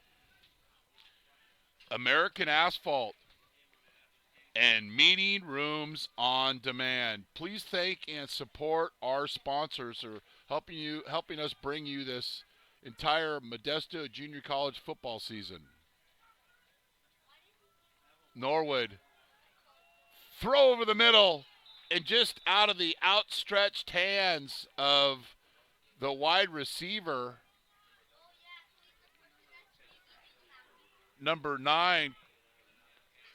American Asphalt, and Meeting Rooms on Demand. Please thank and support our sponsors for helping us bring you this entire Modesto Junior College football season. Norwood, throw over the middle, and just out of the outstretched hands of the wide receiver, number 9,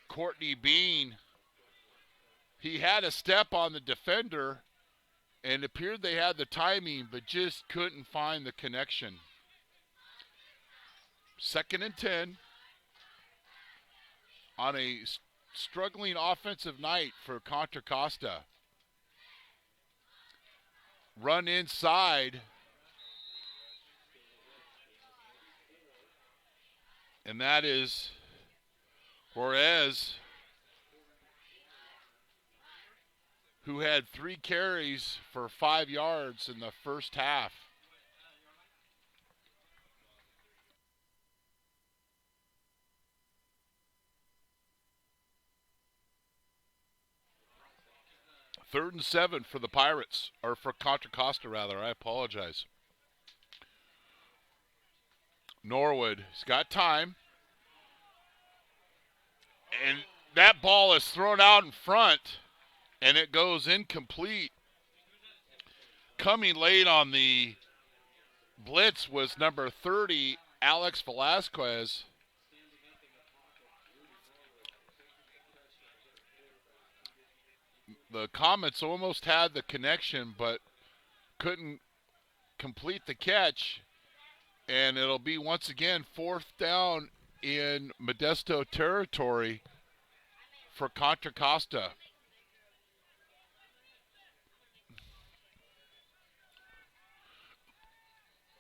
Courtney Bean. He had a step on the defender and appeared they had the timing, but just couldn't find the connection. 2nd and 10 on a struggling offensive night for Contra Costa. Run inside, and that is Juarez, who had 3 carries for 5 yards in the first half. Third and 7 for the Pirates, or for Contra Costa rather, I apologize. Norwood, he's got time. And that ball is thrown out in front, and it goes incomplete. Coming late on the blitz was number 30, Alex VELASQUEZ. The Comets almost had the connection, but couldn't complete the catch. And it'll be once again 4th down in Modesto territory for Contra Costa.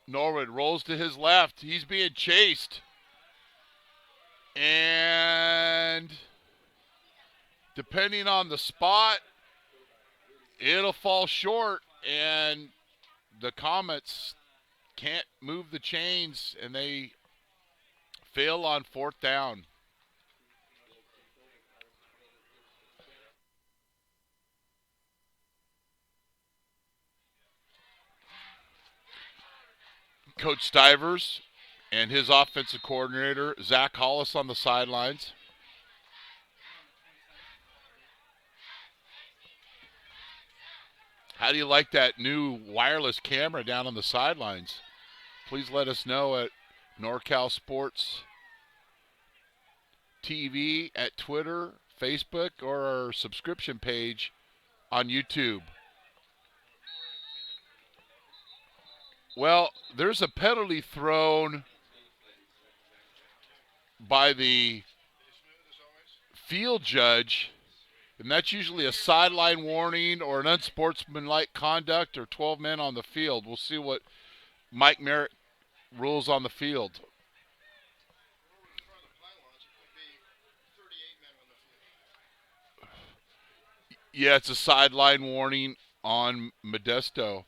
Norwood rolls to his left. He's being chased. And depending on the spot, it'll fall short, and the Comets can't move the chains, and they fail on 4th down. Coach Stivers and his offensive coordinator, Zach Hollis, on the sidelines. How do you like that new wireless camera down on the sidelines? Please let us know at NorCal Sports TV, at Twitter, Facebook, or our subscription page on YouTube. Well, there's a penalty thrown by the field judge, and that's usually a sideline warning or an unsportsmanlike conduct or 12 men on the field. We'll see what Mike Merritt rules on the field. Yeah, it's a sideline warning on Modesto.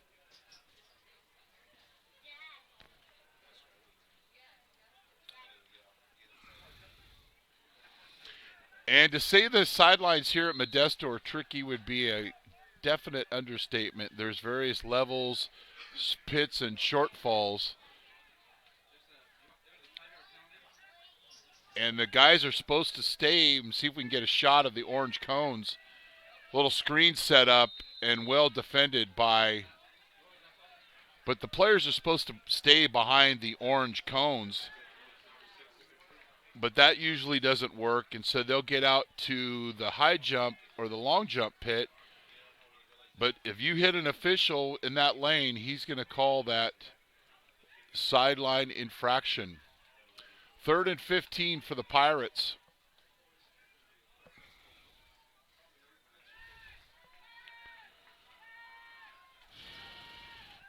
And to say the sidelines here at Modesto are tricky would be a definite understatement. There's various levels, pits, and shortfalls. And the guys are supposed to stay and see if we can get a shot of the orange cones. Little screen set up and well defended by, but the players are supposed to stay behind the orange cones. But that usually doesn't work, and so they'll get out to the high jump or the long jump pit. But if you hit an official in that lane, he's going to call that sideline infraction. 3rd and 15 for the Pirates.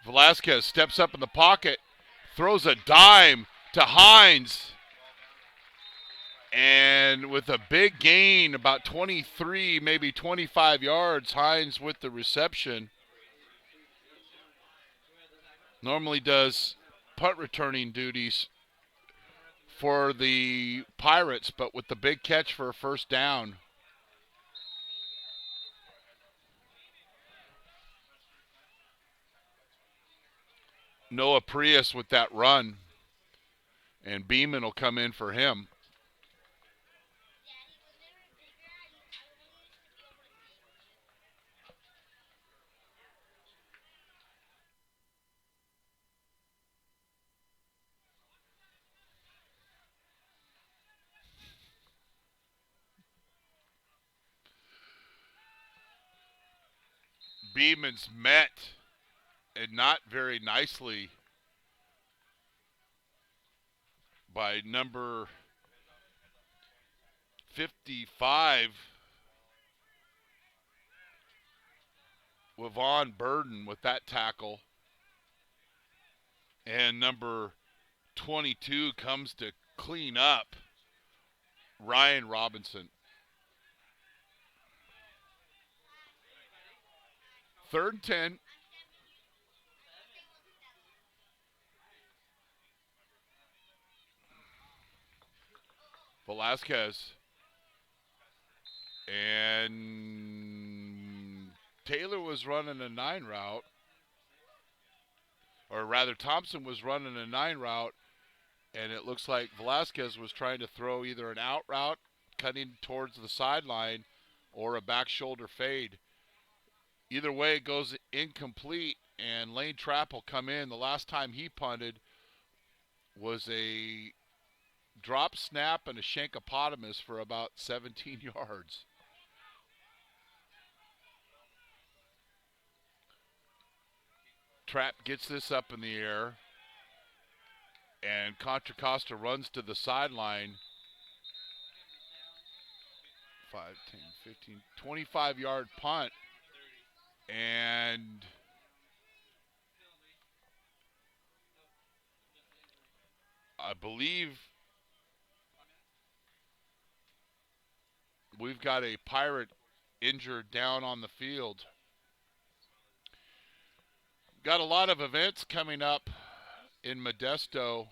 Velasquez steps up in the pocket, throws a dime to Hines. And with a big gain, about 23, maybe 25 yards, Hines with the reception. Normally does punt returning duties for the Pirates, but with the big catch for a 1st down. Noah Prius with that run, and Beeman will come in for him. Beeman's met, and not very nicely, by number 55, Wavon Burden, with that tackle. And number 22 comes to clean up, Ryan Robinson. 3rd and 10. Velasquez. And Taylor was running a 9 route. Or rather, Thompson was running a 9 route. And it looks like Velasquez was trying to throw either an out route, cutting towards the sideline, or a back shoulder fade. Either way, it goes incomplete, and Lane Trapp will come in. The last time he punted was a drop snap and a shankopotamus for about 17 yards. Trapp gets this up in the air, and Contra Costa runs to the sideline. 5, 10, 15, 25-yard punt. And I believe we've got a Pirate injured down on the field. Got a lot of events coming up in Modesto,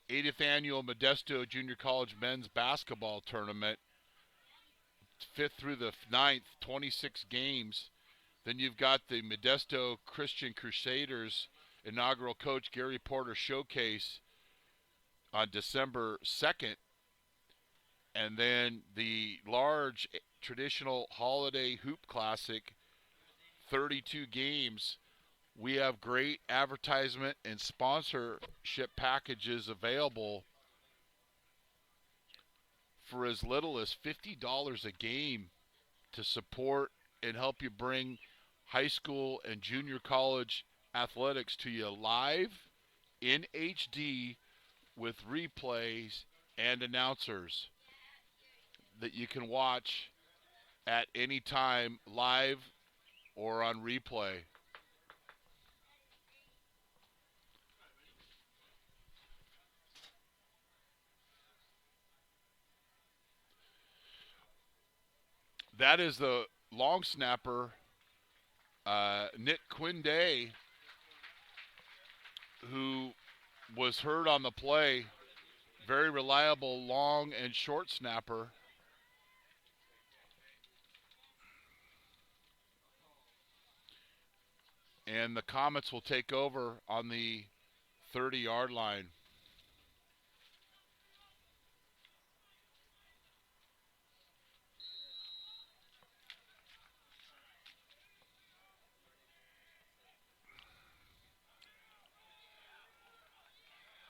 80th Annual Modesto Junior College Men's Basketball Tournament, 5th through the 9th, 26 games. Then you've got the Modesto Christian Crusaders inaugural Coach Gary Porter Showcase on December 2nd. And then the large traditional holiday hoop classic, 32 games. We have great advertisement and sponsorship packages available for as little as $50 a game to support and help you bring high school and junior college athletics to you live in HD with replays and announcers that you can watch at any time live or on replay. That is the long snapper, Nick Quinde, who was hurt on the play. Very reliable long and short snapper. And the Comets will take over on the 30-yard line.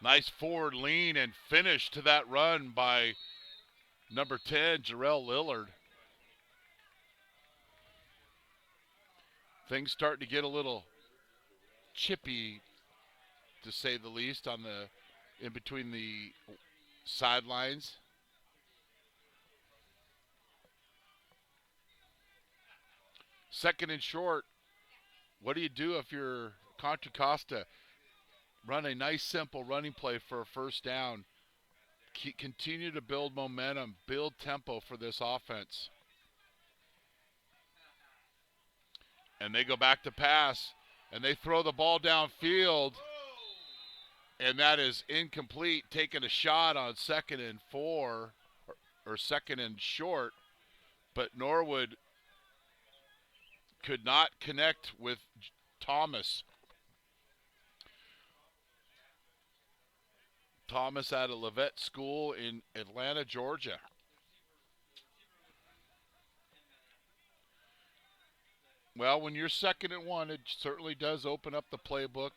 Nice forward lean and finish to that run by number 10, Jarrell Lillard. Things starting to get a little chippy, to say the least, on the in between the sidelines. Second and short. What do you do if you're Contra Costa? Run a nice, simple running play for a first down. Continue to build momentum, build tempo for this offense. And they go back to pass, and they throw the ball downfield, and that is incomplete, taking a shot on 2nd and 4, or 2nd and short, but Norwood could not connect with Thomas. Thomas out of Levet School in Atlanta, Georgia. Well, when you're 2nd and 1, it certainly does open up the playbook,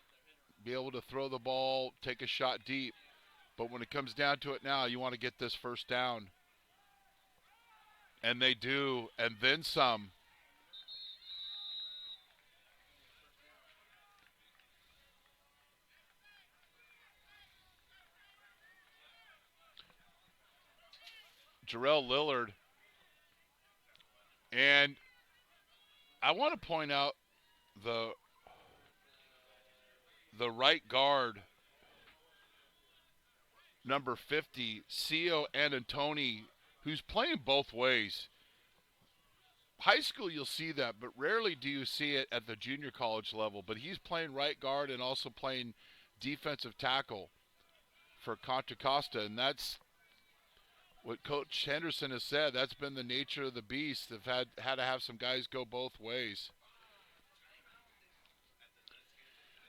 be able to throw the ball, take a shot deep. But when it comes down to it now, you want to get this first down. And they do, and then some. Jarrell Lillard. And I want to point out the right guard, number 50, Cio Antoni, who's playing both ways. High school, you'll see that, but rarely do you see it at the junior college level. But he's playing right guard and also playing defensive tackle for Contra Costa, and that's what Coach Henderson has said. That's been the nature of the beast. They've had to have some guys go both ways.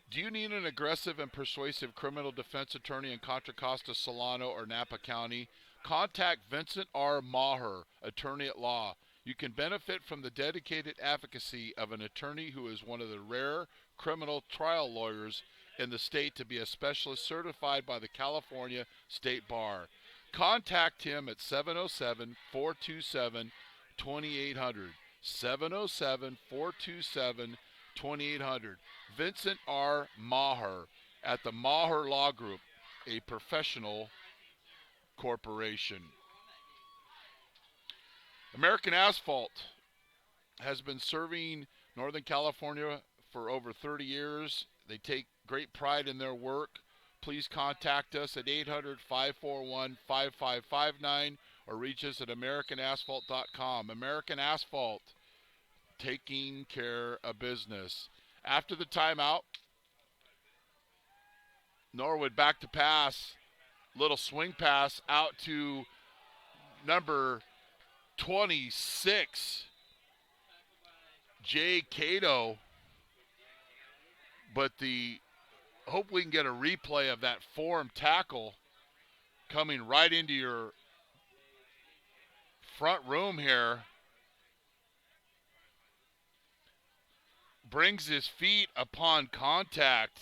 Do you need an aggressive and persuasive criminal defense attorney in Contra Costa, Solano, or Napa County? Contact Vincent R. Maher, attorney at law. You can benefit from the dedicated advocacy of an attorney who is one of the rare criminal trial lawyers in the state to be a specialist certified by the California State Bar. Contact him at 707-427-2800. 707-427-2800. Vincent R. Maher at the Maher Law Group, a professional corporation. American Asphalt has been serving Northern California for over 30 years. They take great pride in their work. Please contact us at 800-541-5559 or reach us at AmericanAsphalt.com. American Asphalt, taking care of business. After the timeout, Norwood back to pass. Little swing pass out to number 26, Jay Cato. But hope we can get a replay of that form tackle coming right into your front room here. Brings his feet upon contact.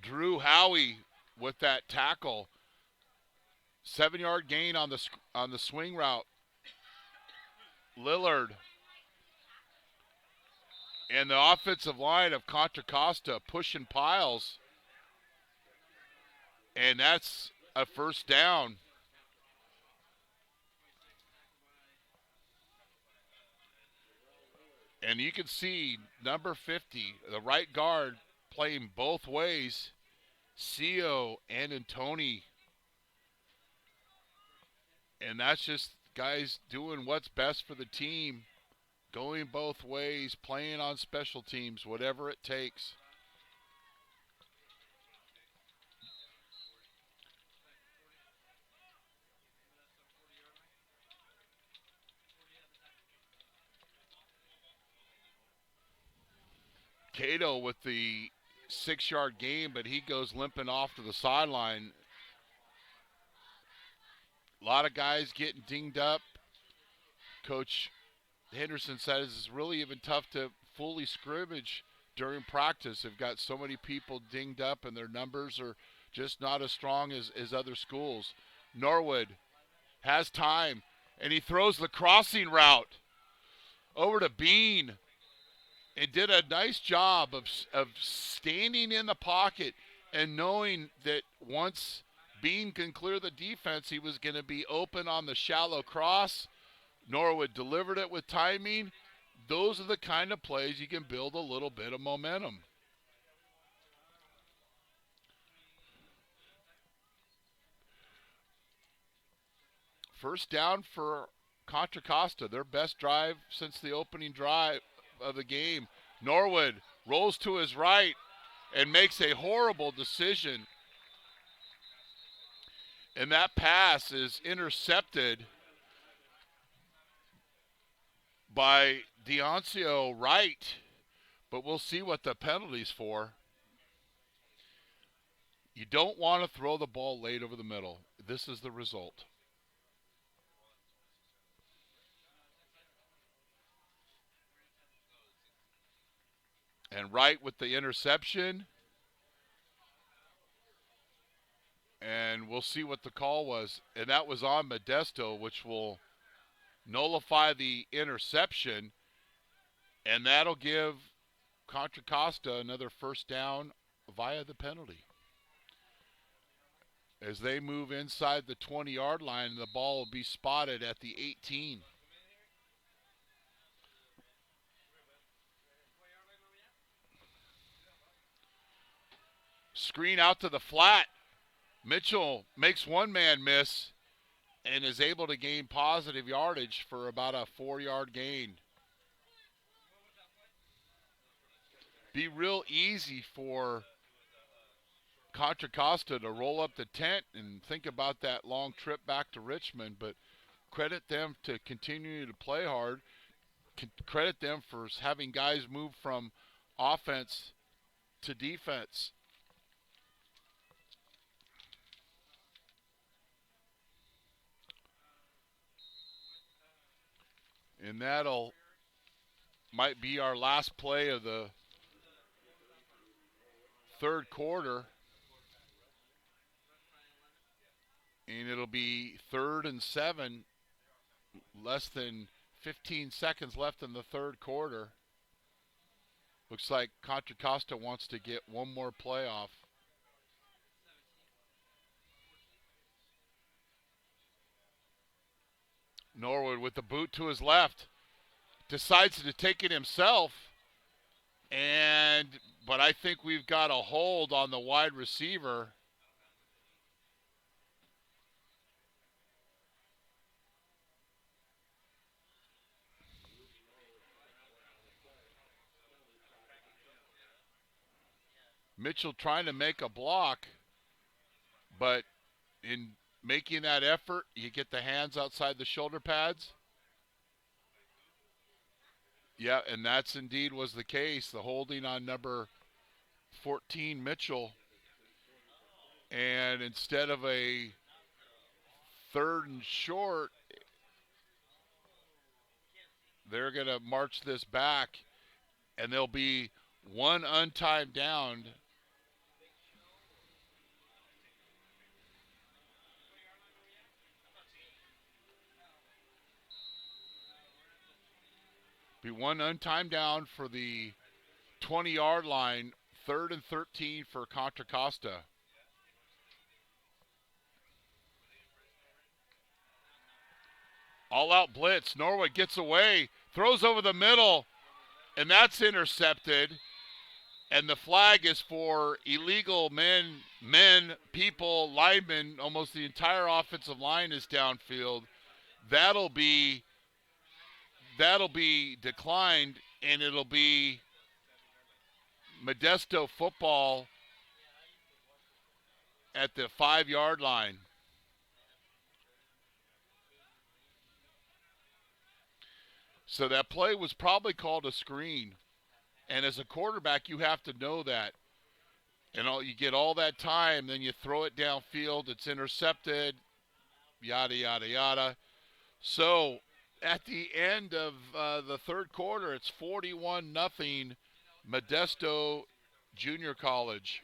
Drew Howie with that tackle. 7-yard gain on the swing route. Lillard and the offensive line of Contra Costa pushing piles. And that's a first down. And you can see number 50, the right guard, playing both ways. Sio and Antoni. And that's just guys doing what's best for the team. Going both ways, playing on special teams, whatever it takes. Cato with the 6-yard gain, but he goes limping off to the sideline. A lot of guys getting dinged up. Coach Henderson says it's really even tough to fully scrimmage during practice. They've got so many people dinged up and their numbers are just not as strong as other schools. Norwood has time, and he throws the crossing route over to Bean and did a nice job of standing in the pocket and knowing that once Bean can clear the defense, he was going to be open on the shallow cross. Norwood delivered it with timing. Those are the kind of plays you can build a little bit of momentum. First down for Contra Costa, their best drive since the opening drive of the game. Norwood rolls to his right and makes a horrible decision. And that pass is intercepted by DEONICIO Wright, but we'll see what the penalty's for. You don't want to throw the ball late over the middle. This is the result. And Wright with the interception. And we'll see what the call was. And that was on Modesto, which will nullify the interception. And that'll give Contra Costa another first down via the penalty. As they move inside the 20-yard line, the ball will be spotted at the 18. Screen out to the flat. Mitchell makes one man miss and is able to gain positive yardage for about a 4-yard gain. Be real easy for Contra Costa to roll up the tent and think about that long trip back to Richmond, but credit them to continue to play hard. Credit them for having guys move from offense to defense. And might be our last play of the third quarter. And it'll be 3rd and 7, less than 15 seconds left in the third quarter. Looks like Contra Costa wants to get one more play off. Norwood with the boot to his left. Decides to take it himself. But I think we've got a hold on the wide receiver. Mitchell trying to make a block, but in making that effort, you get the hands outside the shoulder pads. Yeah, and that's indeed was the case. The holding on number 14, Mitchell. And instead of a 3rd and short, they're going to march this back, and there'll be one untimed down. Be one untimed down for the 20-yard line, 3rd and 13 for Contra Costa. All-out blitz. Norwood gets away, throws over the middle, and that's intercepted. And the flag is for illegal men, people, linemen. Almost the entire offensive line is downfield. That'll be declined, and it'll be Modesto football at the 5-yard line. So that play was probably called a screen. And as a quarterback, you have to know that. And you get all that time, then you throw it downfield, it's intercepted, yada, yada, yada. So at the end of the 3rd quarter, it's 41-0 Modesto Junior College.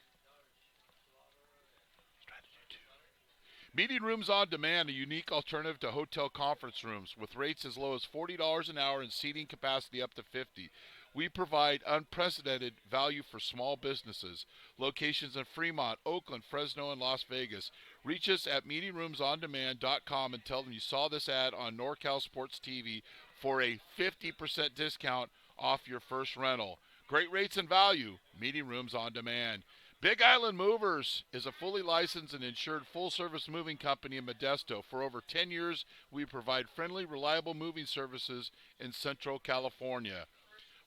Meeting Rooms on Demand, a unique alternative to hotel conference rooms with rates as low as $40 an hour and seating capacity up to 50. We provide unprecedented value for small businesses. Locations in Fremont, Oakland, Fresno, and Las Vegas. Reach us at meetingroomsondemand.com and tell them you saw this ad on NorCal Sports TV for a 50% discount off your first rental. Great rates and value. Meeting Rooms on Demand. Big Island Movers is a fully licensed and insured full-service moving company in Modesto. For over 10 years, we provide friendly, reliable moving services in Central California.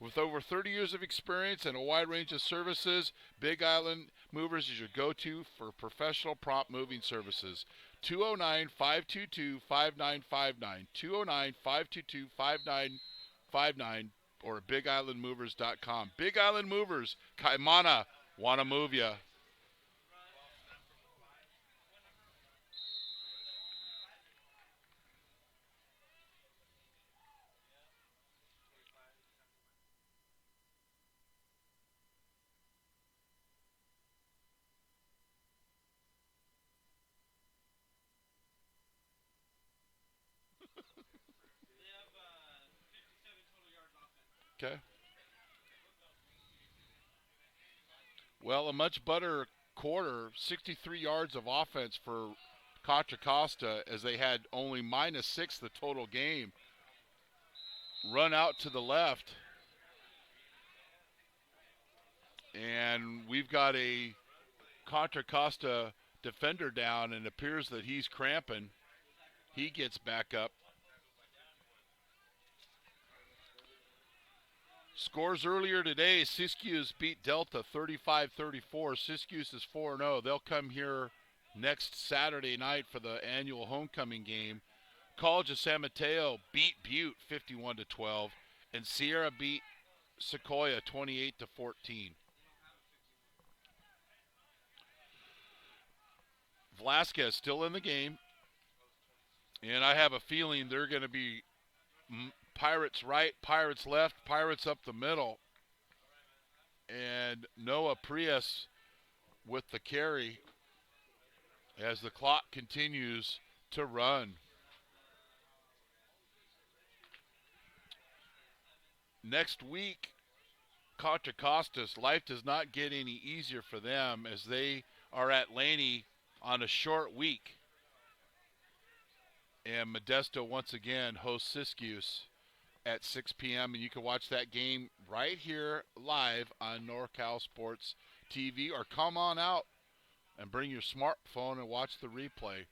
With over 30 years of experience and a wide range of services, Big Island Movers is your go-to for professional prompt moving services. 209-522-5959, 209-522-5959, or BigIslandMovers.com. Big Island Movers, Kaimana, wanna move ya. Okay. Well, a much better quarter, 63 yards of offense for Contra Costa, as they had only -6 the total game. Run out to the left. And we've got a Contra Costa defender down, and it appears that he's cramping. He gets back up. Scores earlier today, Siskiyous beat Delta 35-34. Siskiyous is 4-0. They'll come here next Saturday night for the annual homecoming game. College of San Mateo beat Butte 51-12, and Sierra beat Sequoia 28-14. Velasquez still in the game, and I have a feeling they're going to be Pirates right, Pirates left, Pirates up the middle. And Noah Prius with the carry as the clock continues to run. Next week, Contra Costa's life does not get any easier for them as they are at Laney on a short week. And Modesto once again hosts Siskiyous at 6 p.m. And you can watch that game right here live on NorCal Sports TV, or come on out and bring your smartphone and watch the replay.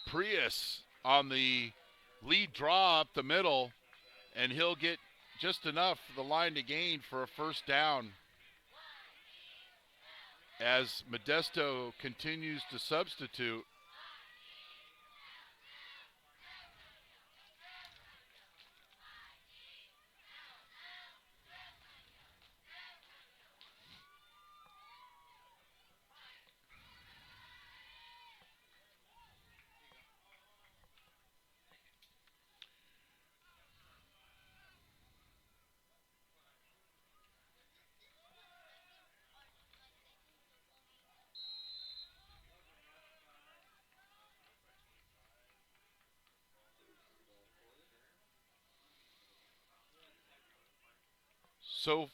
Prius on the Lead draw up the middle, and he'll get just enough for the line to gain for a first down as Modesto continues to substitute.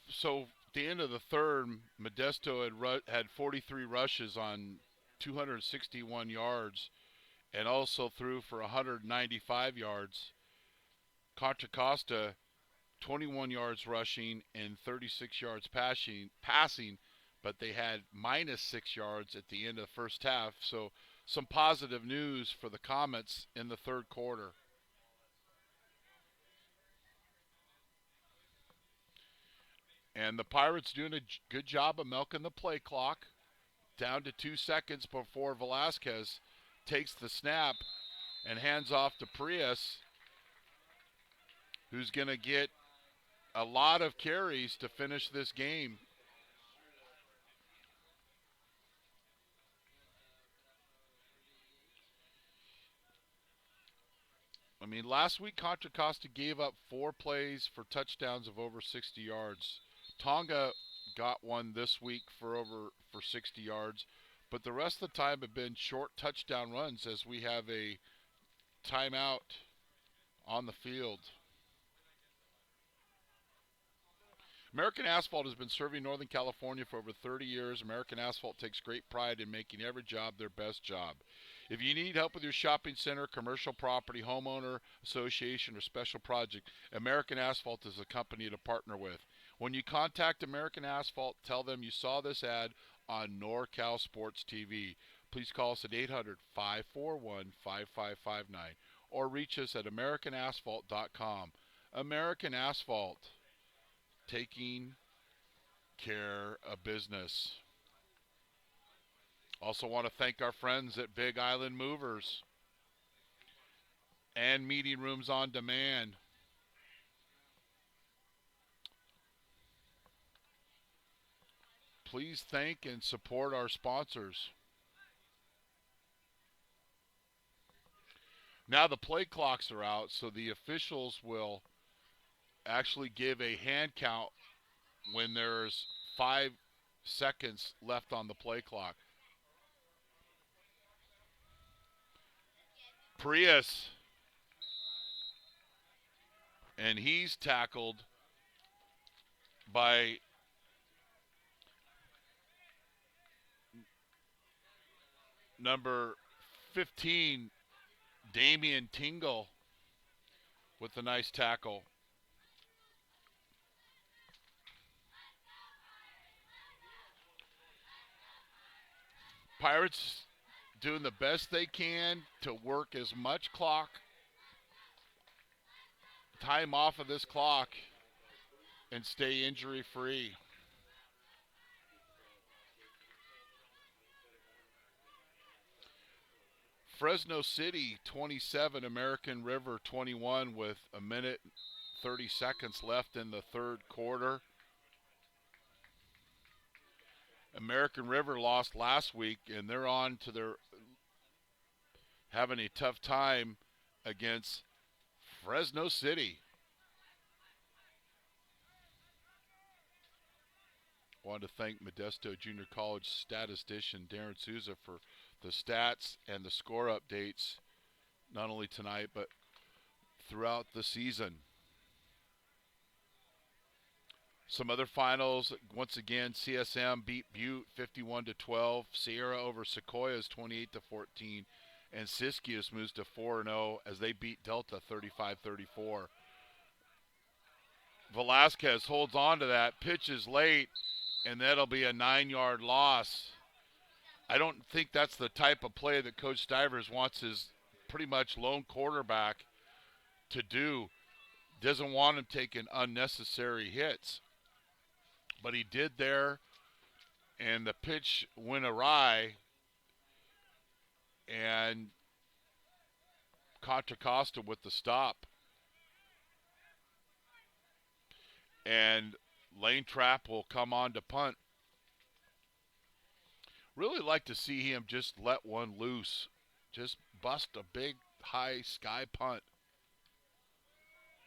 So at the end of the third, Modesto had 43 rushes on 261 yards and also threw for 195 yards. Contra Costa, 21 yards rushing and 36 yards passing, but they had minus 6 yards at the end of the first half. So some positive news for the Comets in the third quarter. And the Pirates doing a good job of milking the play clock. Down to 2 seconds before Velasquez takes the snap and hands off to Prius, who's going to get a lot of carries to finish this game. I mean, last week Contra Costa gave up 4 plays for touchdowns of over 60 yards. Tonga got one this week for 60 yards, but the rest of the time have been short touchdown runs as we have a timeout on the field. American Asphalt has been serving Northern California for over 30 years. American Asphalt takes great pride in making every job their best job. If you need help with your shopping center, commercial property, homeowner association, or special project, American Asphalt is a company to partner with. When you contact American Asphalt, tell them you saw this ad on NorCal Sports TV. Please call us at 800-541-5559 or reach us at AmericanAsphalt.com. American Asphalt, taking care of business. Also want to thank our friends at Big Island Movers and Meeting Rooms on Demand. Please thank and support our sponsors. Now the play clocks are out, so the officials will actually give a hand count when there's 5 seconds left on the play clock. Prius, and he's tackled by number 15, Damian Tingle, with a nice tackle. Pirates doing the best they can to work as much clock time off of this clock and stay injury free. Fresno City 27, American River 21 with a minute 30 seconds left in the third quarter. American River lost last week, and they're on to their having a tough time against Fresno City. I want to thank Modesto Junior College statistician Darren Souza for the stats and the score updates, not only tonight but throughout the season. Some other finals, once again, CSM beat Butte 51-12, Sierra over Sequoias 28-14, and Siskiyous moves to 4-0 as they beat Delta 35-34. Velasquez holds on to that, pitches late, and that'll be a 9-yard loss. I don't think that's the type of play that Coach Stivers wants his pretty much lone quarterback to do. Doesn't want him taking unnecessary hits. But he did there, and the pitch went awry, and Contra Costa with the stop. And Lane Trapp will come on to punt. Really like to see him just let one loose. Just bust a big, high sky punt.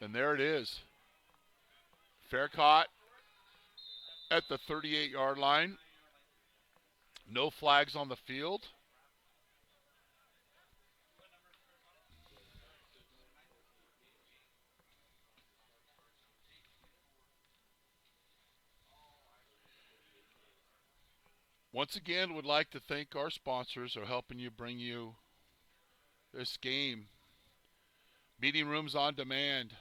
And there it is. Fair caught at the 38-yard line. No flags on the field. Once again, would like to thank our sponsors who are helping you bring you this game. Meeting Rooms on Demand.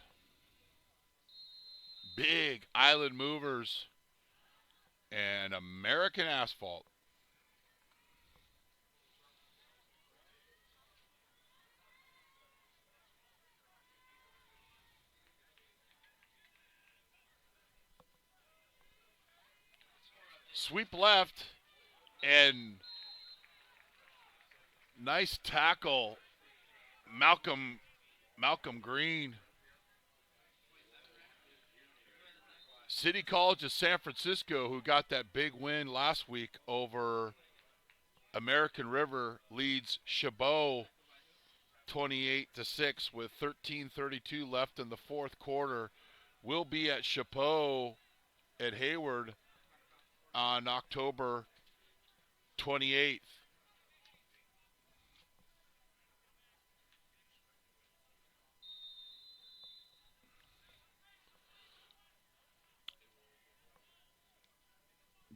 Big Island Movers. And American Asphalt. Sweep left, and nice tackle, Malcolm Green. City College of San Francisco, who got that big win last week over American River, leads Chabot 28-6 with 13:32 left in the fourth quarter. We'll be at Chabot at Hayward on October 28th.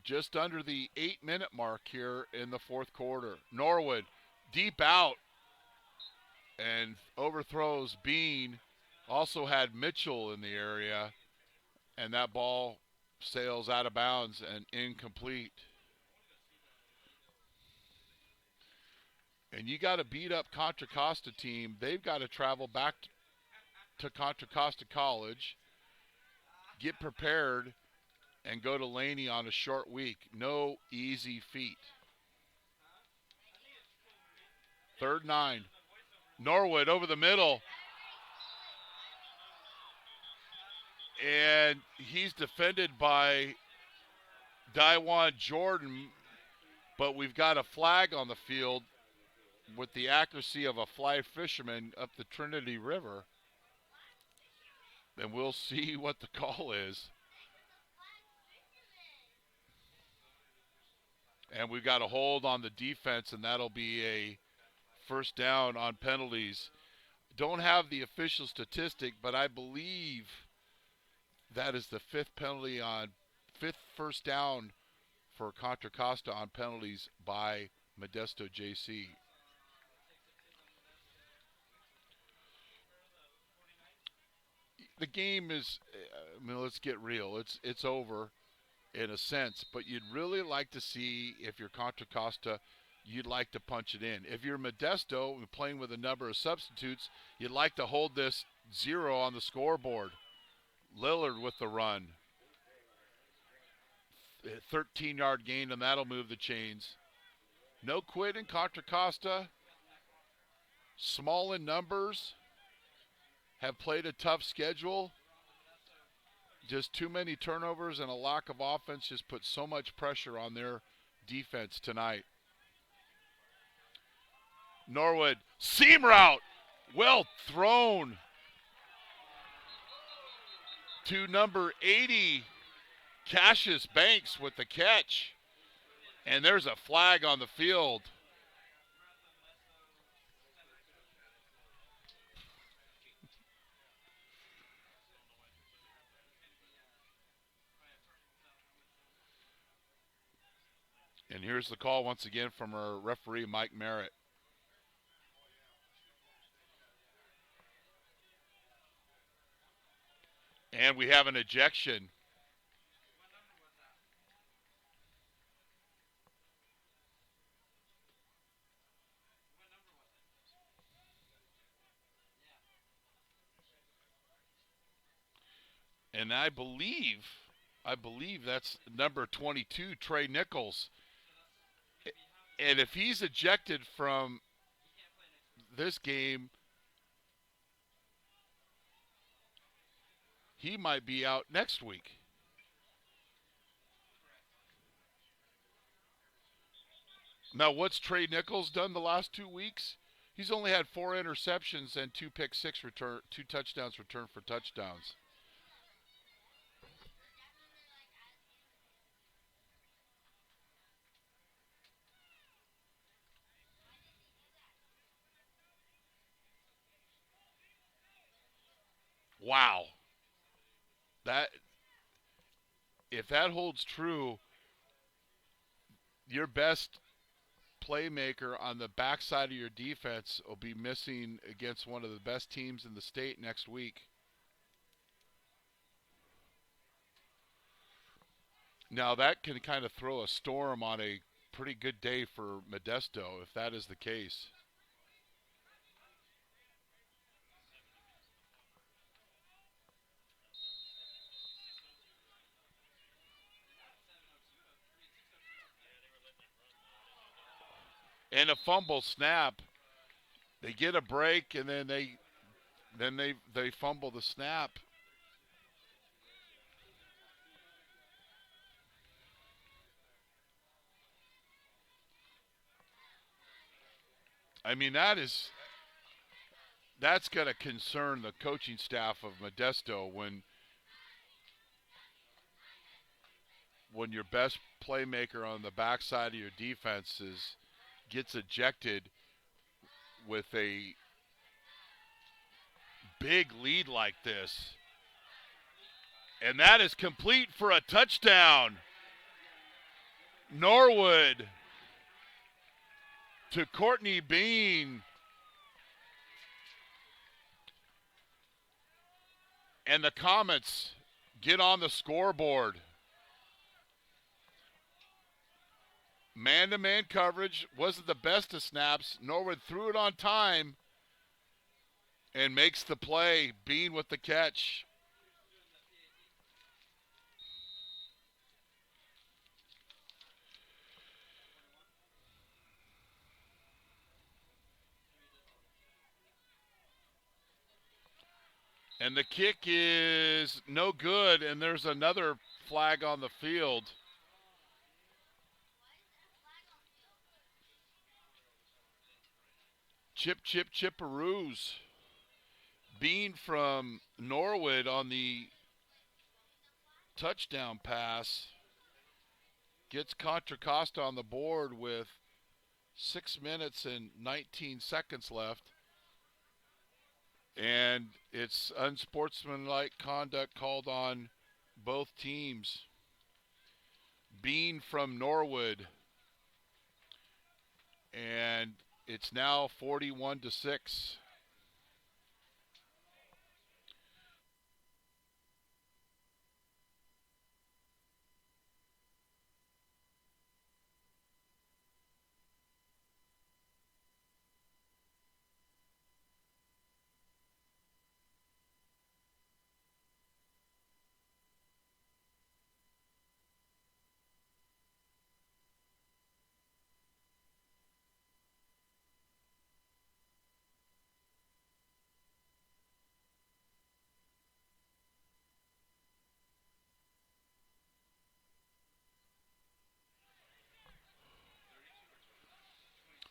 Just under the 8-minute mark here in the fourth quarter. Norwood deep out and overthrows Bean. Also had Mitchell in the area, and that ball sails out of bounds and incomplete. And you got to beat up Contra Costa team. They've got to travel back to Contra Costa College, get prepared, and go to Laney on a short week. No easy feat. 3rd 9. Norwood over the middle. And he's defended by Daiwan Jordan, but we've got a flag on the field with the accuracy of a fly fisherman up the Trinity River. And we'll see what the call is. And we've got a hold on the defense, and that'll be a first down on penalties. Don't have the official statistic, but I believe that is the 5th first down for Contra Costa on penalties by Modesto JC. The game is, let's get real. It's over in a sense, but you'd really like to see, if you're Contra Costa, you'd like to punch it in. If you're Modesto and playing with a number of substitutes, you'd like to hold this 0 on the scoreboard. Lillard with the run. 13-yard gain, and that'll move the chains. No quit in Contra Costa. Small in numbers. Have played a tough schedule. Just too many turnovers and a lack of offense just put so much pressure on their defense tonight. Norwood, seam route. Well thrown to number 80, Cassius Banks with the catch. And there's a flag on the field. And here's the call once again from our referee, Mike Merritt. And we have an ejection. And I believe that's number 22, Trey Nichols. And if he's ejected from this game, he might be out next week. Now, what's Trey Nichols done the last 2 weeks? He's only had 4 interceptions and 2 pick-six return, 2 touchdowns returned for touchdowns. Wow. That if that holds true, your best playmaker on the backside of your defense will be missing against one of the best teams in the state next week. Now that can kind of throw a storm on a pretty good day for Modesto if that is the case. And a fumble snap, they get a break and then they fumble the snap. I mean, that's going to concern the coaching staff of Modesto when your best playmaker on the backside of your defense gets ejected with a big lead like this. And that is complete for a touchdown. Norwood to Courtney Bean. And the Comets get on the scoreboard. Man-to-man coverage wasn't the best of snaps. Norwood threw it on time and makes the play. Bean with the catch. And the kick is no good, and there's another flag on the field. Chipperoos. Bean from Norwood on the touchdown pass gets Contra Costa on the board with 6 minutes and 19 seconds left. And it's unsportsmanlike conduct called on both teams. Bean from Norwood. And it's now 41-6.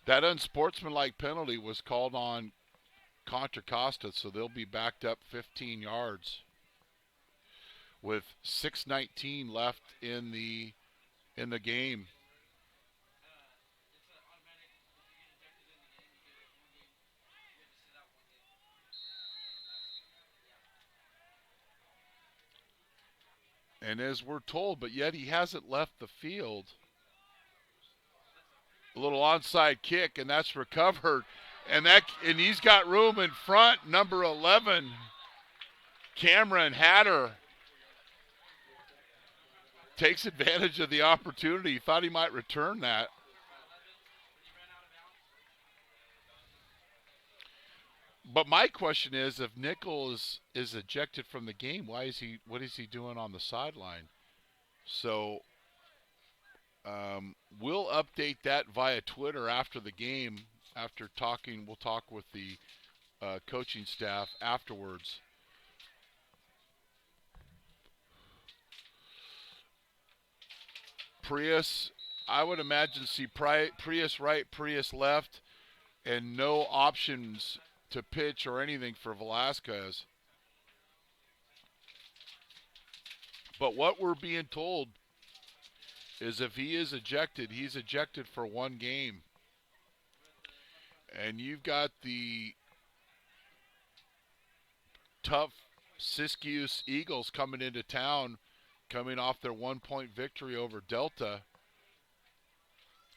That unsportsmanlike penalty was called on Contra Costa, so they'll be backed up 15 yards with 6:19 left in the game. And as we're told, but yet he hasn't left the field. A little onside kick, and that's recovered. And he's got room in front, number 11, Cameron Hatter. Takes advantage of the opportunity. He thought he might return that. But my question is, if Nichols is ejected from the game, why is he? What is he doing on the sideline? So we'll update that via Twitter after the game. After talking, we'll talk with the coaching staff afterwards. Prius, I would imagine see Prius right, Prius left, and no options to pitch or anything for Velasquez. But what we're being told is if he is ejected, he's ejected for one game. And you've got the tough Siskiyou Eagles coming into town, coming off their 1-point victory over Delta.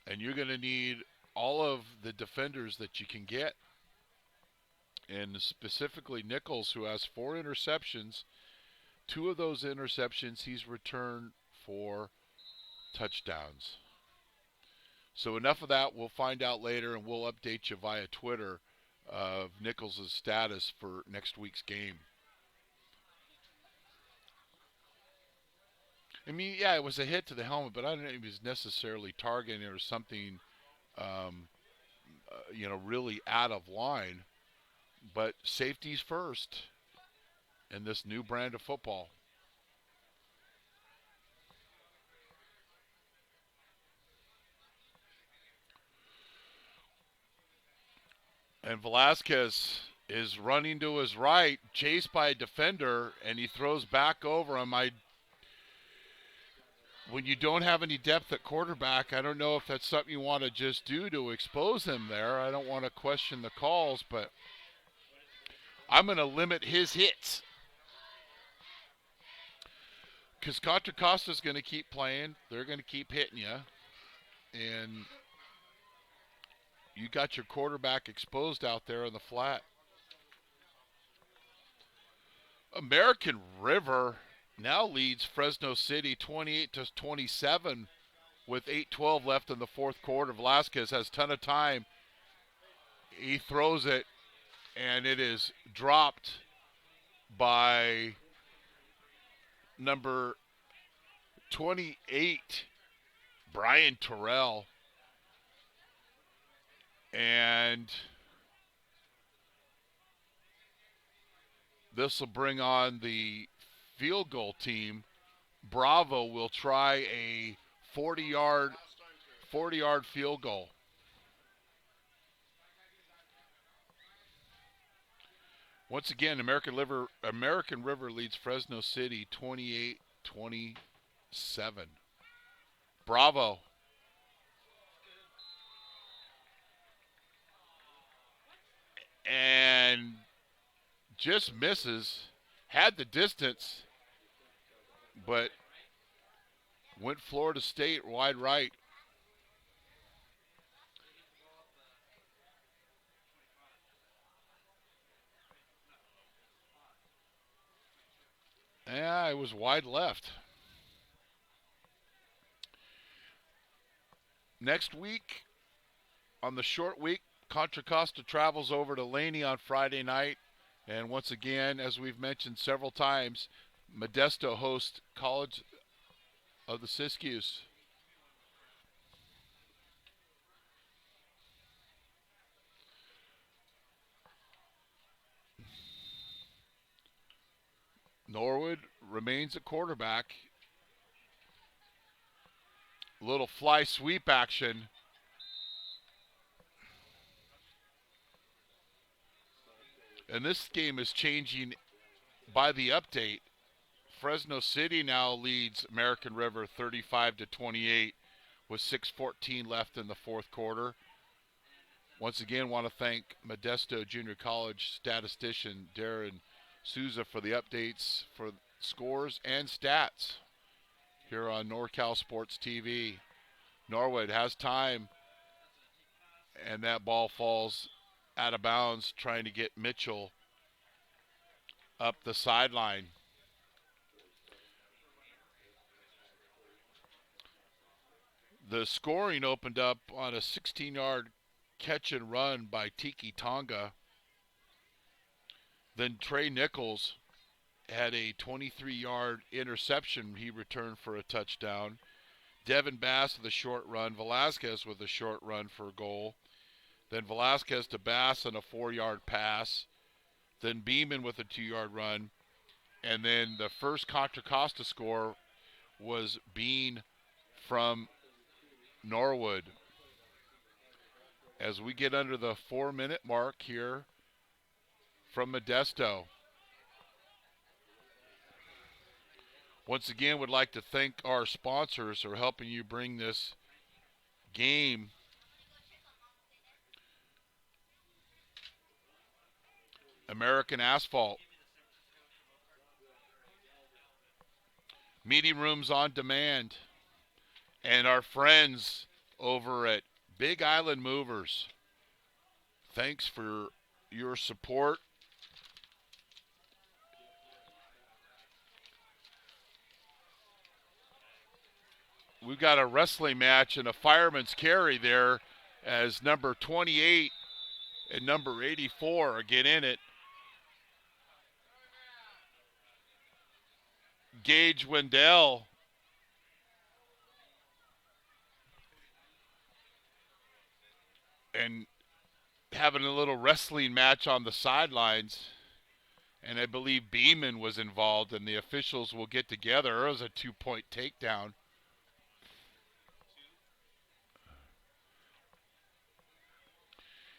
And you're going to need all of the defenders that you can get. And specifically Nichols, who has 4 interceptions. 2 of those interceptions he's returned for touchdowns. So enough of that. We'll find out later, and we'll update you via Twitter of Nichols' status for next week's game. I mean, yeah, it was a hit to the helmet, but I don't know if he was necessarily targeting or something, really out of line. But safety's first in this new brand of football. And Velasquez is running to his right, chased by a defender, and he throws back over him. When you don't have any depth at quarterback, I don't know if that's something you want to just do to expose him there. I don't want to question the calls, but I'm going to limit his hits. Because Contra Costa's going to keep playing. They're going to keep hitting you. And you got your quarterback exposed out there in the flat. American River now leads Fresno City 28-27 with 8:12 left in the fourth quarter. Velasquez has a ton of time. He throws it, and it is dropped by number 28, Brian Terrell. And this will bring on the field goal team. Bravo will try a 40-yard field goal. Once again, American River leads Fresno City 28-27. Bravo. And just misses. Had the distance, but went Florida State wide right. Yeah, it was wide left. Next week, on the short week, Contra Costa travels over to Laney on Friday night. And once again, as we've mentioned several times, Modesto hosts College of the Siskiyous. Norwood remains at quarterback. Little fly sweep action. And this game is changing by the update. Fresno City now leads American River 35-28 with 6:14 left in the fourth quarter. Once again, want to thank Modesto Junior College statistician Darren Souza for the updates for scores and stats here on NorCal Sports TV. Norwood has time, and that ball falls out of bounds, trying to get Mitchell up the sideline. The scoring opened up on a 16-yard catch and run by TIKI Tonga. Then Trey Nichols had a 23-yard interception he returned for a touchdown. Devin Bass with a short run. VELASQUEZ with a short run for a goal. Then VELASQUEZ to Bass on a 4-yard pass. Then Beeman with a 2-yard run. And then the first Contra Costa score was Bean from Norwood. As we get under the 4-minute mark here from Modesto. Once again, would like to thank our sponsors for helping you bring this game. American Asphalt. Meeting Rooms on Demand. And our friends over at Big Island Movers. Thanks for your support. We've got a wrestling match and a fireman's carry there as number 28 and number 84 get in it. Gage Wendell and having a little wrestling match on the sidelines. And I believe Beeman was involved, and the officials will get together. It was a 2-point takedown.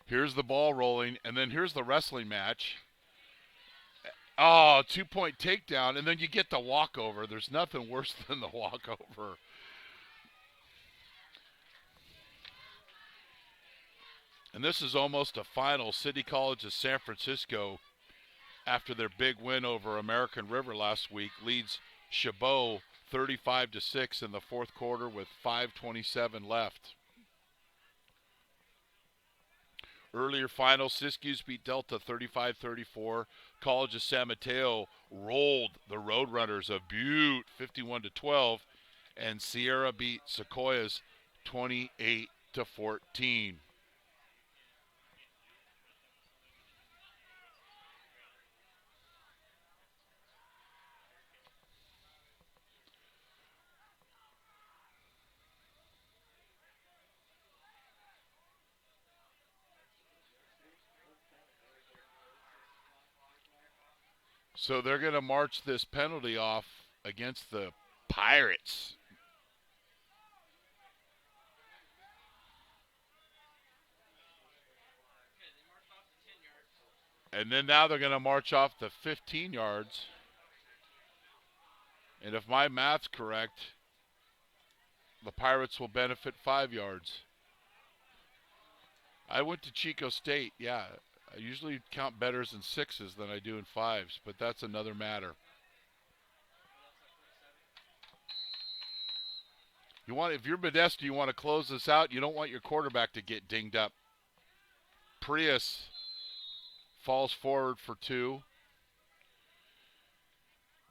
Here's the ball rolling, and then here's the wrestling match. Oh, 2-point takedown, and then you get the walkover. There's nothing worse than the walkover. And this is almost a final. City College of San Francisco, after their big win over American River last week, leads Chabot 35-6 in the fourth quarter with 5:27 left. Earlier final, Siskiyous beat Delta 35-34. College of San Mateo rolled the Roadrunners of Butte 51-12. And Sierra beat Sequoias 28-14. So they're going to march this penalty off against the Pirates. And then now they're going to march off the 15 yards. And if my math's correct, the Pirates will benefit 5 yards. I went to Chico State, yeah. I usually count betters in 6s than I do in 5s, but that's another matter. If you're Modesto, you want to close this out. You don't want your quarterback to get dinged up. Prius falls forward for 2.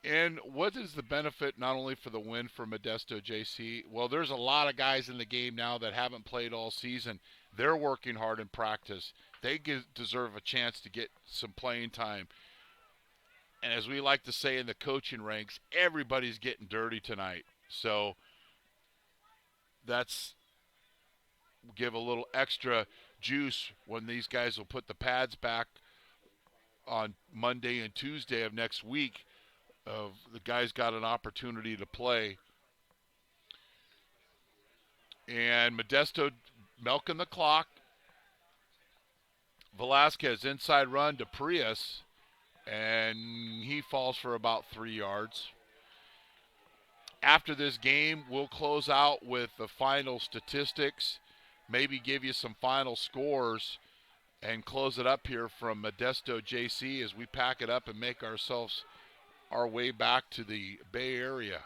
And what is the benefit not only for the win for Modesto JC? Well, there's a lot of guys in the game now that haven't played all season. They're working hard in practice. They deserve a chance to get some playing time. And as we like to say in the coaching ranks, everybody's getting dirty tonight. So that's give a little extra juice when these guys will put the pads back on Monday and Tuesday of next week. The guys got an opportunity to play. And Modesto milking the clock. VELASQUEZ inside run to Prius, and he falls for about 3 yards. After this game, we'll close out with the final statistics, maybe give you some final scores, and close it up here from Modesto JC as we pack it up and make our way back to the Bay Area.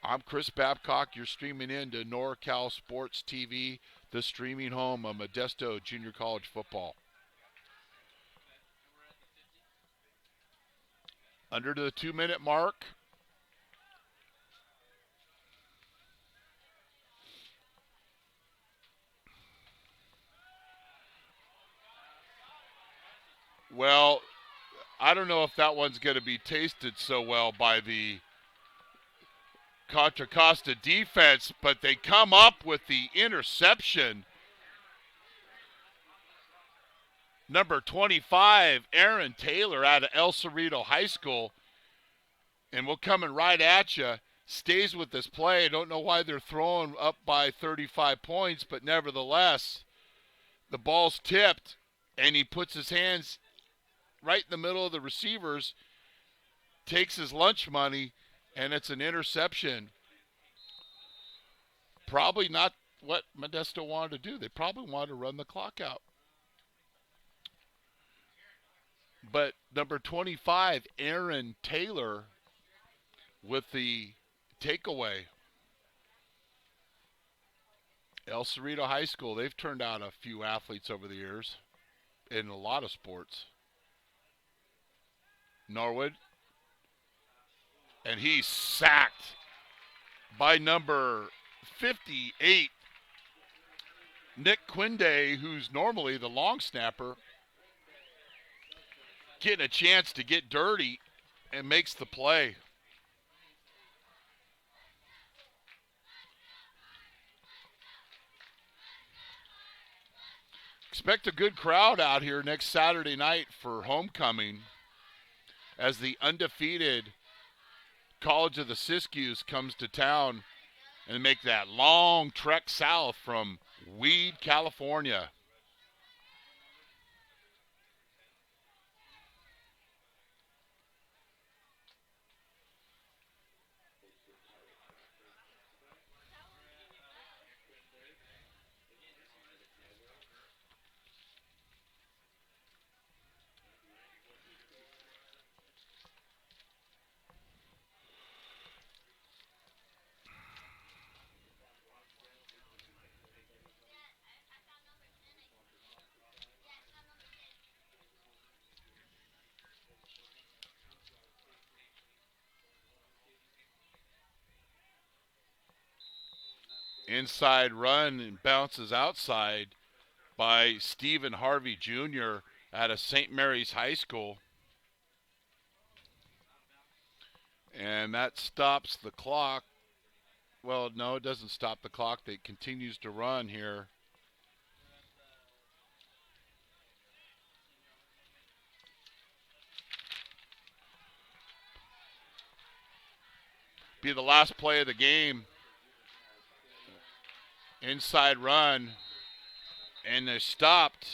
I'm Chris Babcock. You're streaming into NorCal Sports TV, the streaming home of Modesto Junior College football. Under the 2-minute mark. Well, I don't know if that one's going to be tasted so well by the Contra Costa defense, but they come up with the interception. Number 25, Aaron Taylor out of El Cerrito High School. And we're coming right at you. Stays with this play. I don't know why they're throwing up by 35 points, but nevertheless, the ball's tipped, and he puts his hands right in the middle of the receivers, takes his lunch money, and it's an interception. Probably not what Modesto wanted to do. They probably wanted to run the clock out. But number 25, Aaron Taylor, with the takeaway. El Cerrito High School, they've turned out a few athletes over the years in a lot of sports. Norwood, and he's sacked by number 58, Nick Quinde, who's normally the long snapper, getting a chance to get dirty and makes the play. Expect a good crowd out here next Saturday night for homecoming as the undefeated College of the Siskiyous comes to town and make that long trek south from Weed, California. Inside run and bounces outside by Stephen Harvey Jr. out of St. Mary's High School. And that stops the clock. Well, no, it doesn't stop the clock. It continues to run here. Be the last play of the game. Inside run, and they're stopped.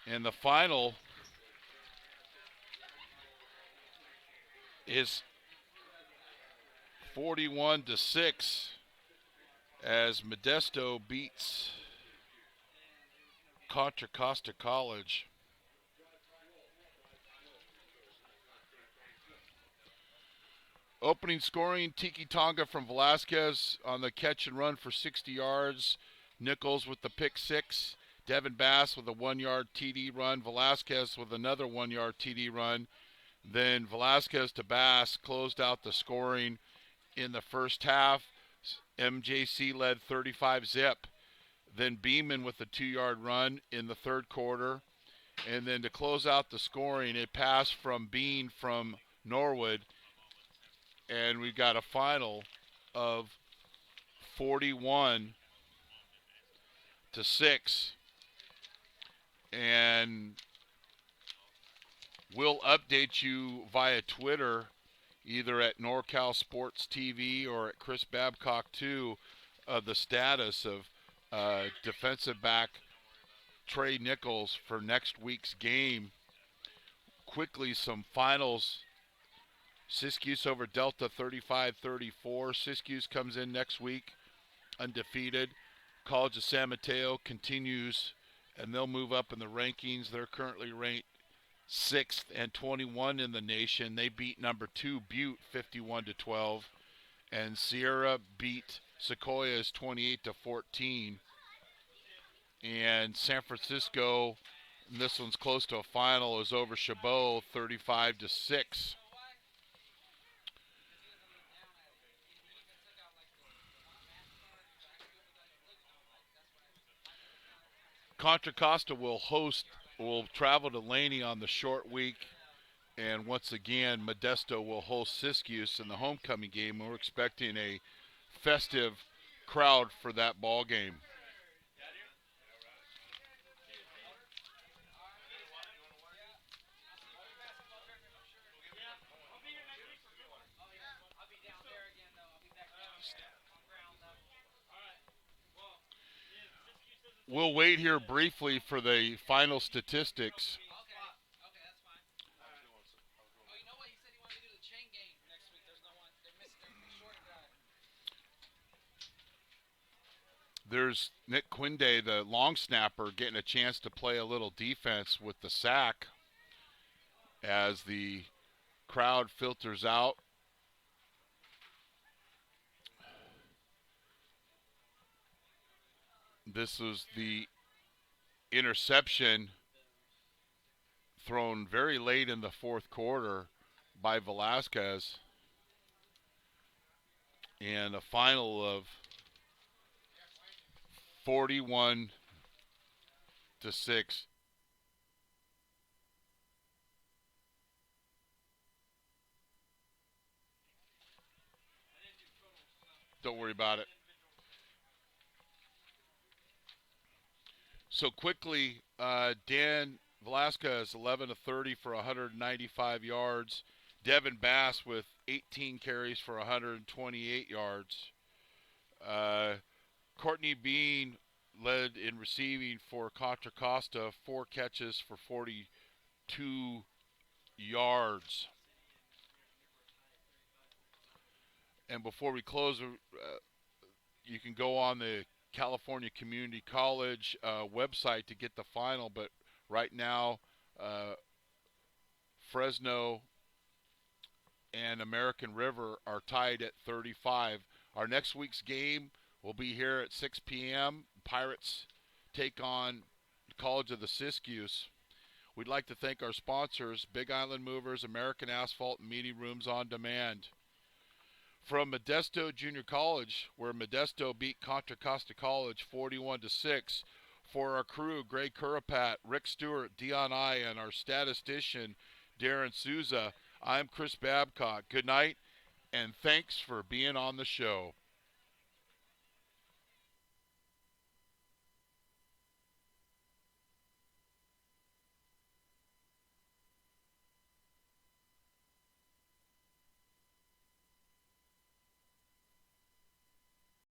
And the final is 41-6 as Modesto beats Contra Costa College. Opening scoring, Tiki Tonga from Velasquez on the catch and run for 60 yards. Nichols with the pick six. Devin Bass with a 1-yard TD run. Velasquez with another 1-yard TD run. Then Velasquez to Bass closed out the scoring in the first half. MJC led 35-zip. Then Beeman with a 2-yard run in the third quarter. And then to close out the scoring, it passed from Bean from Norwood. And we got a final of 41-6. And we'll update you via Twitter, either at NorCal Sports TV or at Chris Babcock 2, the status of defensive back Trey Nichols for next week's game. Quickly, some finals. Siskiyous over Delta 35-34. Siskiyous comes in next week undefeated. College of San Mateo continues, and they'll move up in the rankings. They're currently ranked 6th and 21 in the nation. They beat number 2 Butte 51-12, and Sierra beat Sequoias 28-14. And San Francisco, and this one's close to a final, is over Chabot 35-6. Contra Costa will host will travel to Laney on the short week. And once again, Modesto will host Siskiyou in the homecoming game. We're expecting a festive crowd for that ball game. We'll wait here briefly for the final statistics. There's Nick Quinde, the long snapper, getting a chance to play a little defense with the sack as the crowd filters out. This was the interception thrown very late in the fourth quarter by VELASQUEZ. And a final of 41-6. Don't worry about it. So quickly, Dan Velasquez, 11 of 30 for 195 yards. Devin Bass with 18 carries for 128 yards. Courtney Bean led in receiving for Contra Costa, 4 catches for 42 yards. And before we close, you can go on the California Community College website to get the final, but right now Fresno and American River are tied at 35. Our next week's game will be here at 6 p.m. Pirates take on College of the Siskiyou. We'd like to thank our sponsors, Big Island Movers, American Asphalt, and Meeting Rooms on Demand. From Modesto Junior College, where Modesto beat Contra Costa College 41-6. For our crew, Greg Curapat, Rick Stewart, Dion I, and our statistician, Darren Souza, I'm Chris Babcock. Good night, and thanks for being on the show.